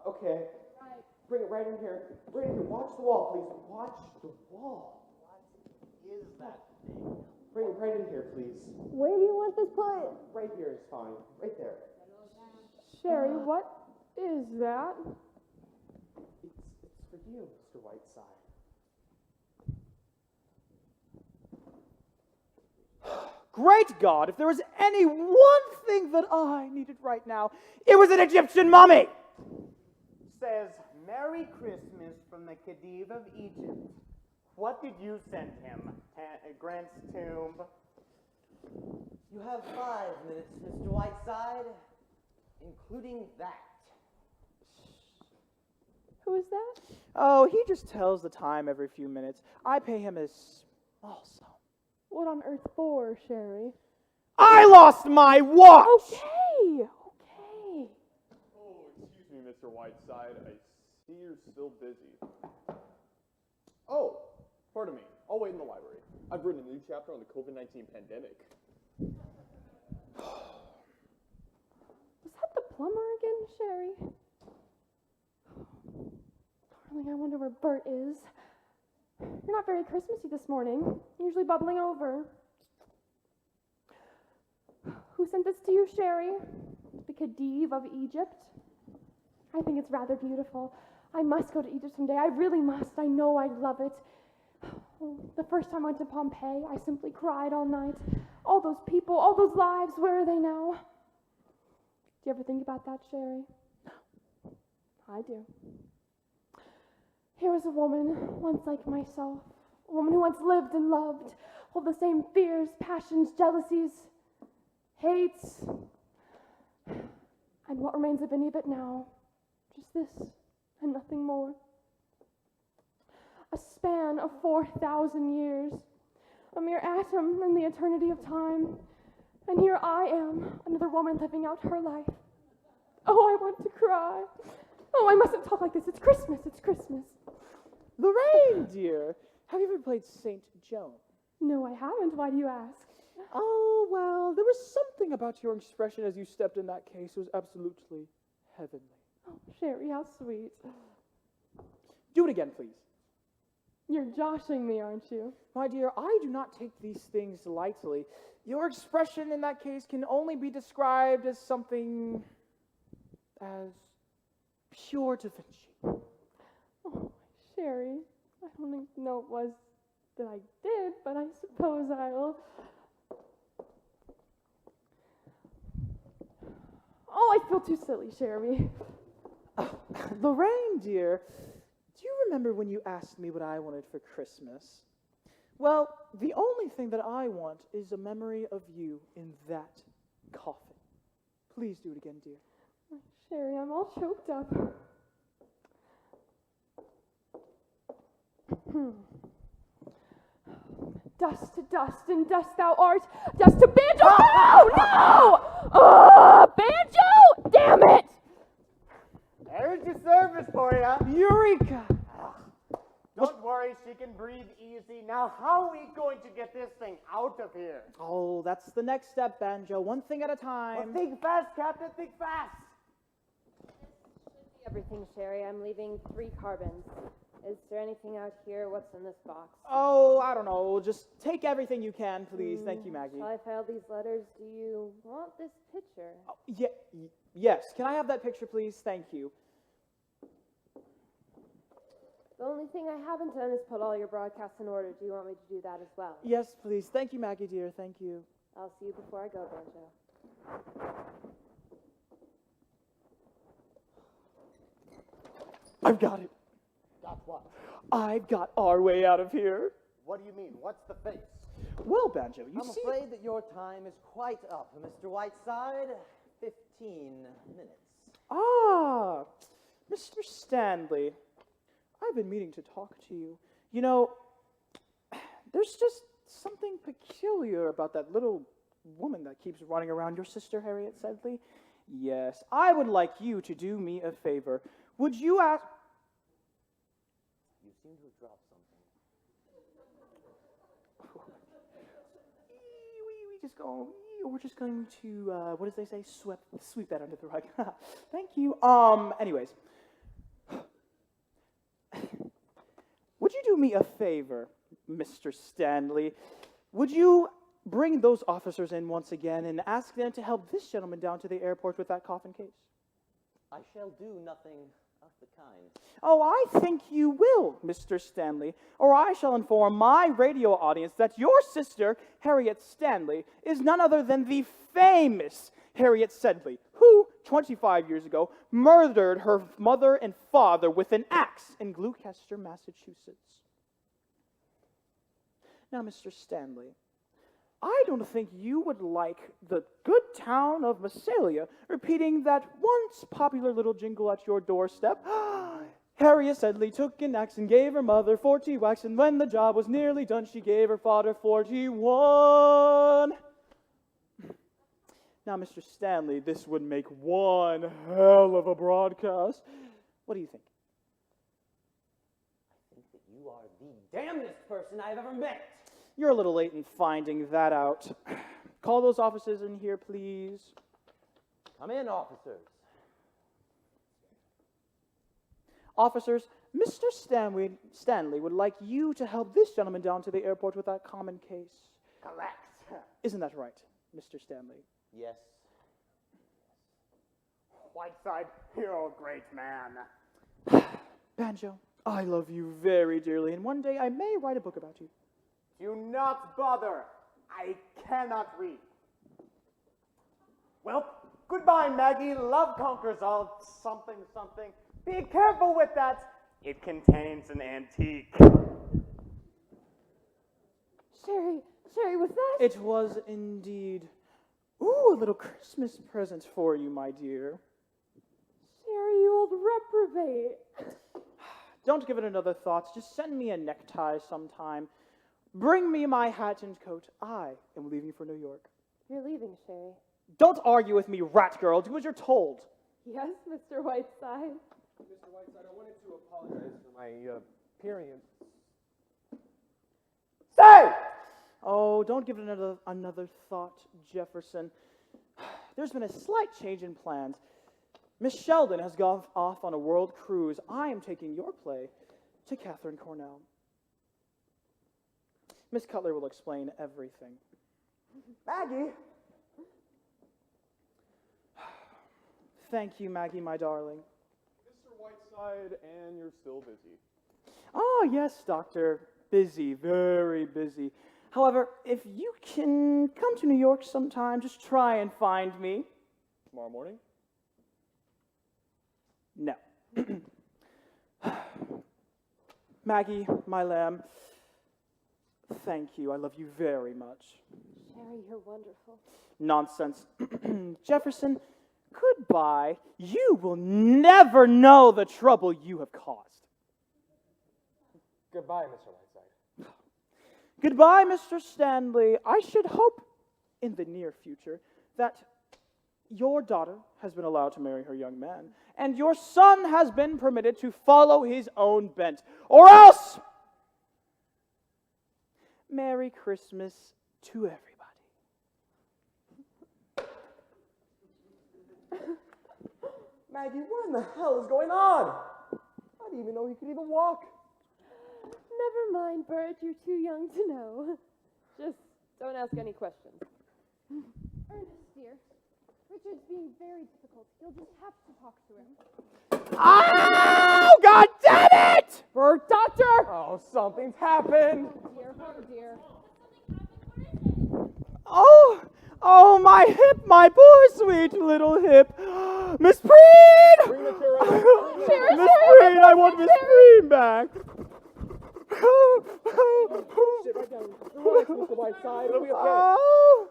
Okay. Bring it right in here. Right in here. Watch the wall, please. Watch the wall. What is that thing? Bring it right in here, please. Where do you want this put? Right here is fine. Right there. Sherry, what is that? It's for you, Mr. Whiteside. Great God, if there was any one thing that I needed right now, it was an Egyptian mummy! Says, Merry Christmas from the Khedive of Egypt. What did you send him? Grant's tomb? You have 5 minutes, Mr. Whiteside, including that. Who is that? Oh, he just tells the time every few minutes. I pay him a small sum. What on earth for, Sherry? I lost my watch! Okay. Oh, excuse me, Mr. Whiteside. I see you're still busy. Oh, pardon me. I'll wait in the library. I've written a new chapter on the COVID-19 pandemic. Was that the plumber again, Sherry? Darling, I wonder where Bert is. You're not very Christmassy this morning. Usually bubbling over. Who sent this to you, Sherry? The Khedive of Egypt? I think it's rather beautiful. I must go to Egypt someday. I really must. I know I'd love it. The first time I went to Pompeii, I simply cried all night. All those people, all those lives, where are they now? Do you ever think about that, Sherry? No. I do. Here was a woman, once like myself, a woman who once lived and loved, all the same fears, passions, jealousies, hates, and what remains of any of it now? Just this, and nothing more. A span of 4,000 years, a mere atom in the eternity of time, and here I am, another woman living out her life. Oh, I want to cry. Oh, I mustn't talk like this. It's Christmas. It's Christmas. Lorraine, dear, have you ever played St. Joan? No, I haven't. Why do you ask? Oh, well, there was something about your expression as you stepped in that case. It was absolutely heavenly. Oh, Sherry, how sweet. Do it again, please. You're joshing me, aren't you? My dear, I do not take these things lightly. Your expression in that case can only be described as something as pure da Vinci. Oh, Sherry, I don't even know it was that I did, but I suppose I'll. Oh, I feel too silly, Sherry. Lorraine, dear, do you remember when you asked me what I wanted for Christmas? Well, the only thing that I want is a memory of you in that coffin. Please do it again, dear. Sherry, I'm all choked up. Dust to dust, and dust thou art. Dust to banjo. No! Banjo! Damn it! There's your service for you. Eureka! Don't worry, she can breathe easy. Now, how are we going to get this thing out of here? Oh, that's the next step, Banjo. One thing at a time. Well, think fast, Captain, think fast. Everything, Sherry. I'm leaving 3 carbons. Is there anything out here? What's in this box? Oh, I don't know. Just take everything you can, please. Thank you, Maggie. Shall I file these letters? Do you want this picture? Oh, yes. Can I have that picture, please? Thank you. The only thing I haven't done is put all your broadcasts in order. Do you want me to do that as well? Yes, please. Thank you, Maggie, dear. Thank you. I'll see you before I go, Banjo. I've got it. Got what? I've got our way out of here. What do you mean? What's the face? Well, Banjo, you I'm see... afraid that your time is quite up, Mr. Whiteside. 15 minutes. Ah, Mr. Stanley, I've been meaning to talk to you. You know, there's just something peculiar about that little woman that keeps running around your sister, Harriet Sedley. Yes, I would like you to do me a favor. Would you ask... You seem to have dropped something. We're just going to, what does they say? Sweep that under the rug. Thank you. Anyways. Would you do me a favor, Mr. Stanley? Would you bring those officers in once again and ask them to help this gentleman down to the airport with that coffin case? I shall do nothing of the kind. Oh, I think you will, Mr. Stanley, or I shall inform my radio audience that your sister, Harriet Stanley, is none other than the famous Harriet Sedley, who, 25 years ago, murdered her mother and father with an axe in Gloucester, Massachusetts. Now, Mr. Stanley, I don't think you would like the good town of Massalia repeating that once popular little jingle at your doorstep. Harriet Sedley took an axe and gave her mother 40 whacks, and when the job was nearly done, she gave her father 41. Now, Mr. Stanley, this would make one hell of a broadcast. What do you think? I think that you are the damnedest person I've ever met. You're a little late in finding that out. Call those officers in here, please. Come in, officers. Officers, Mr. Stanley would like you to help this gentleman down to the airport with that common case. Correct. Isn't that right, Mr. Stanley? Yes. Whiteside, you're a great man. Banjo, I love you very dearly, and one day I may write a book about you. Do not bother. I cannot read. Well, goodbye, Maggie. Love conquers all. Something, something. Be careful with that. It contains an antique. Sherry, was that? It was indeed. Ooh, a little Christmas present for you, my dear. Sherry, you old reprobate. Don't give it another thought. Just send me a necktie sometime. Bring me my hat and coat. I am leaving for New York. You're leaving, Sherry. Don't argue with me, rat girl. Do as you're told. Yes, Mr. Whiteside. Mr. Whiteside, I wanted to apologize for my appearance. Say! Oh, don't give it another thought, Jefferson. There's been a slight change in plans. Miss Sheldon has gone off on a world cruise. I am taking your play to Catherine Cornell. Miss Cutler will explain everything. Maggie? Thank you, Maggie, my darling. Mr. Whiteside, and you're still busy. Oh, yes, Doctor. Busy, very busy. However, if you can come to New York sometime, just try and find me. Tomorrow morning? No. Maggie, my lamb, thank you. I love you very much. Sherry, you're wonderful. Nonsense. Jefferson, goodbye. You will never know the trouble you have caused. Goodbye, Mr. Whiteside. Goodbye, Mr. Stanley. I should hope in the near future that your daughter has been allowed to marry her young man, and your son has been permitted to follow his own bent. Or else, Merry Christmas to everybody. Maggie, what in the hell is going on? I didn't even know you could even walk. Never mind, Bert. You're too young to know. Just don't ask any questions. Ernest, dear. Richard's being very difficult. You'll just have to talk to him. Oh, God damn it! Bert, doctor! Oh, something's happened. Oh dear. Oh, my hip, my poor sweet little hip. Miss Preen! Bring the chair up. Miss Preen, I want Miss Preen back. Sit right down. Relax, Mr. Whiteside. It'll be okay. Oh.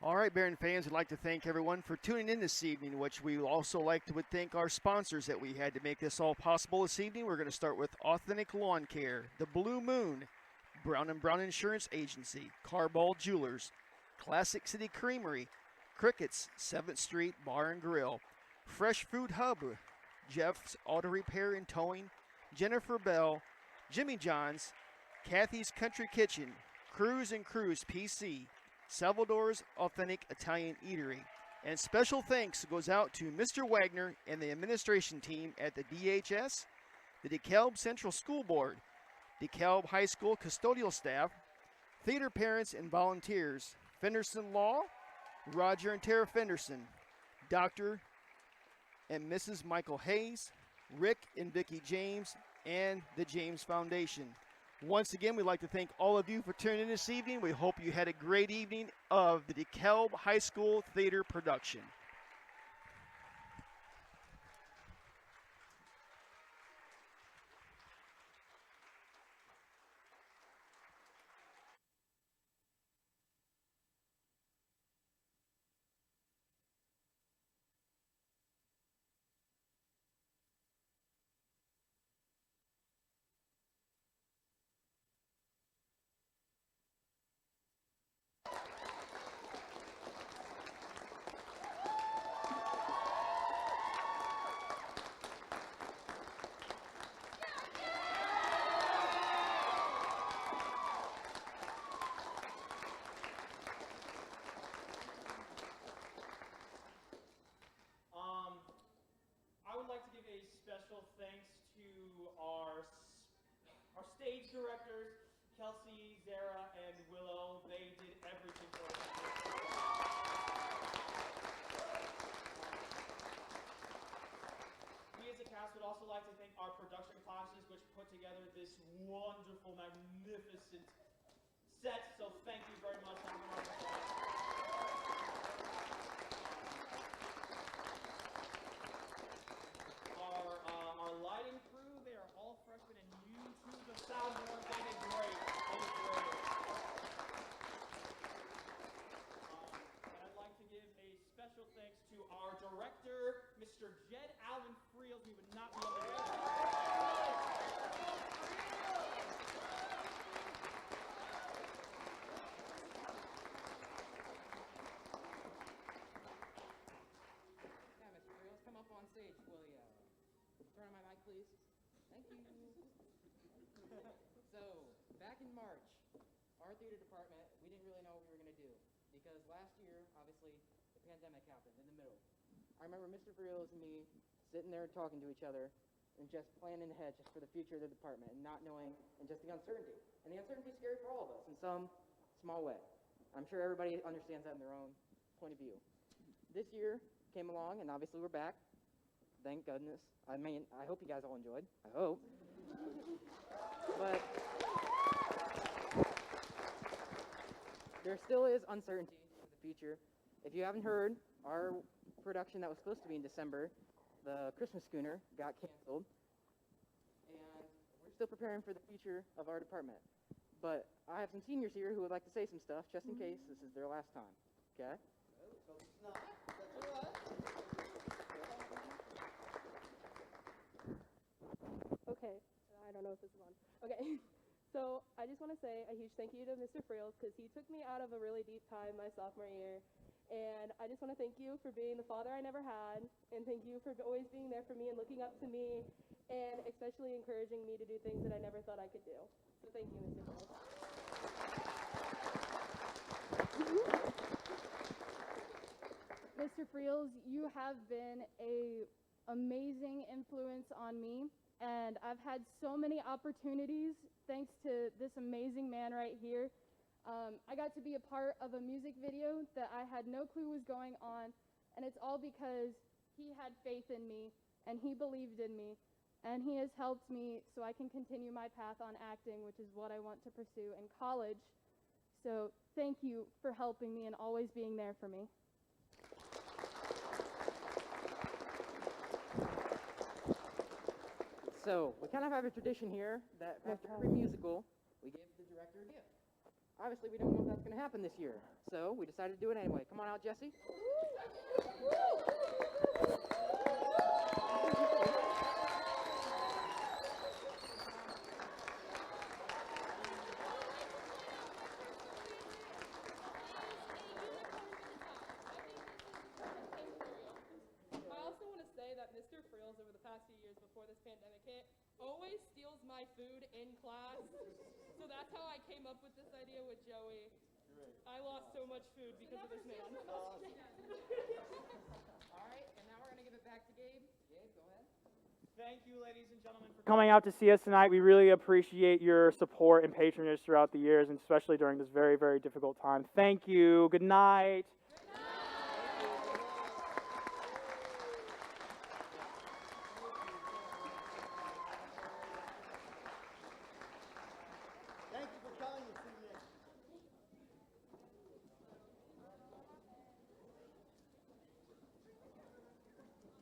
All right, Barron fans, I'd like to thank everyone for tuning in this evening, which we would also like to thank our sponsors that we had to make this all possible this evening. We're going to start with Authentic Lawn Care, The Blue Moon, Brown & Brown Insurance Agency, Carball Jewelers, Classic City Creamery, Crickets, 7th Street Bar and Grill, Fresh Food Hub, Jeff's Auto Repair and Towing, Jennifer Bell, Jimmy John's, Kathy's Country Kitchen, Cruise and Cruise PC, Salvador's Authentic Italian Eatery. And special thanks goes out to Mr. Wagner and the administration team at the DHS, the DeKalb Central School Board, DeKalb High School custodial staff, theater parents and volunteers, Fenderson Law, Roger and Tara Fenderson, Dr. and Mrs. Michael Hayes, Rick and Vicki James, and the James Foundation. Once again, we'd like to thank all of you for tuning in this evening. We hope you had a great evening of the DeKalb High School Theater production. I would like to give a special thanks to our stage directors, Kelsey, Zara, and Willow. They did everything for us. We as a cast would also like to thank our production classes, which put together this wonderful, magnificent set. So thank you very much. Our lighting crew, they are all freshmen and new to the soundboard. They did great. They did great. And I'd like to give a special thanks to our director, Mr. Jed Alvin Friels. We would not be able to do that. Yeah, Mr. Friels, come up on stage, will ya? Turn on my mic, please. Thank you. So, back in March, our theater department, we didn't really know what we were going to do. Because last year, obviously, the pandemic happened in the middle. I remember Mr. Friels and me sitting there talking to each other and just planning ahead just for the future of the department and not knowing, and just the uncertainty. And the uncertainty is scary for all of us in some small way. I'm sure everybody understands that in their own point of view. This year came along, and obviously we're back. Thank goodness. I mean, I hope you guys all enjoyed. I hope. But there still is uncertainty for the future. If you haven't heard, our production that was supposed to be in December, the Christmas Schooner, got canceled. And we're still preparing for the future of our department. But I have some seniors here who would like to say some stuff, just in case this is their last time. Okay? Okay, I don't know if this is on. Okay, so I just want to say a huge thank you to Mr. Friels because he took me out of a really deep time my sophomore year, And I just want to thank you for being the father I never had, and thank you for always being there for me and looking up to me, and especially encouraging me to do things that I never thought I could do. So thank you, Mr. Fields. Mr. Friels, you have been a amazing influence on me, and I've had so many opportunities thanks to this amazing man right here. I got to be a part of a music video that I had no clue was going on, and it's all because he had faith in me, and he believed in me, and he has helped me so I can continue my path on acting, which is what I want to pursue in college. So thank you for helping me and always being there for me. So, we kind of have a tradition here that after every musical, we give the director a gift. Obviously, we don't know if that's going to happen this year, so we decided to do it anyway. Come on out, Jesse. I also want to say that Mr. Friels, over the past few years before this pandemic hit, always steals my food in class. So that's how I came up with this idea with Joey. I lost so much food because of this man. All right, and now we're going to give it back to Gabe. Gabe, go ahead. Thank you, ladies and gentlemen, for coming out to see us tonight. We really appreciate your support and patronage throughout the years, and especially during this very, very difficult time. Thank you. Good night.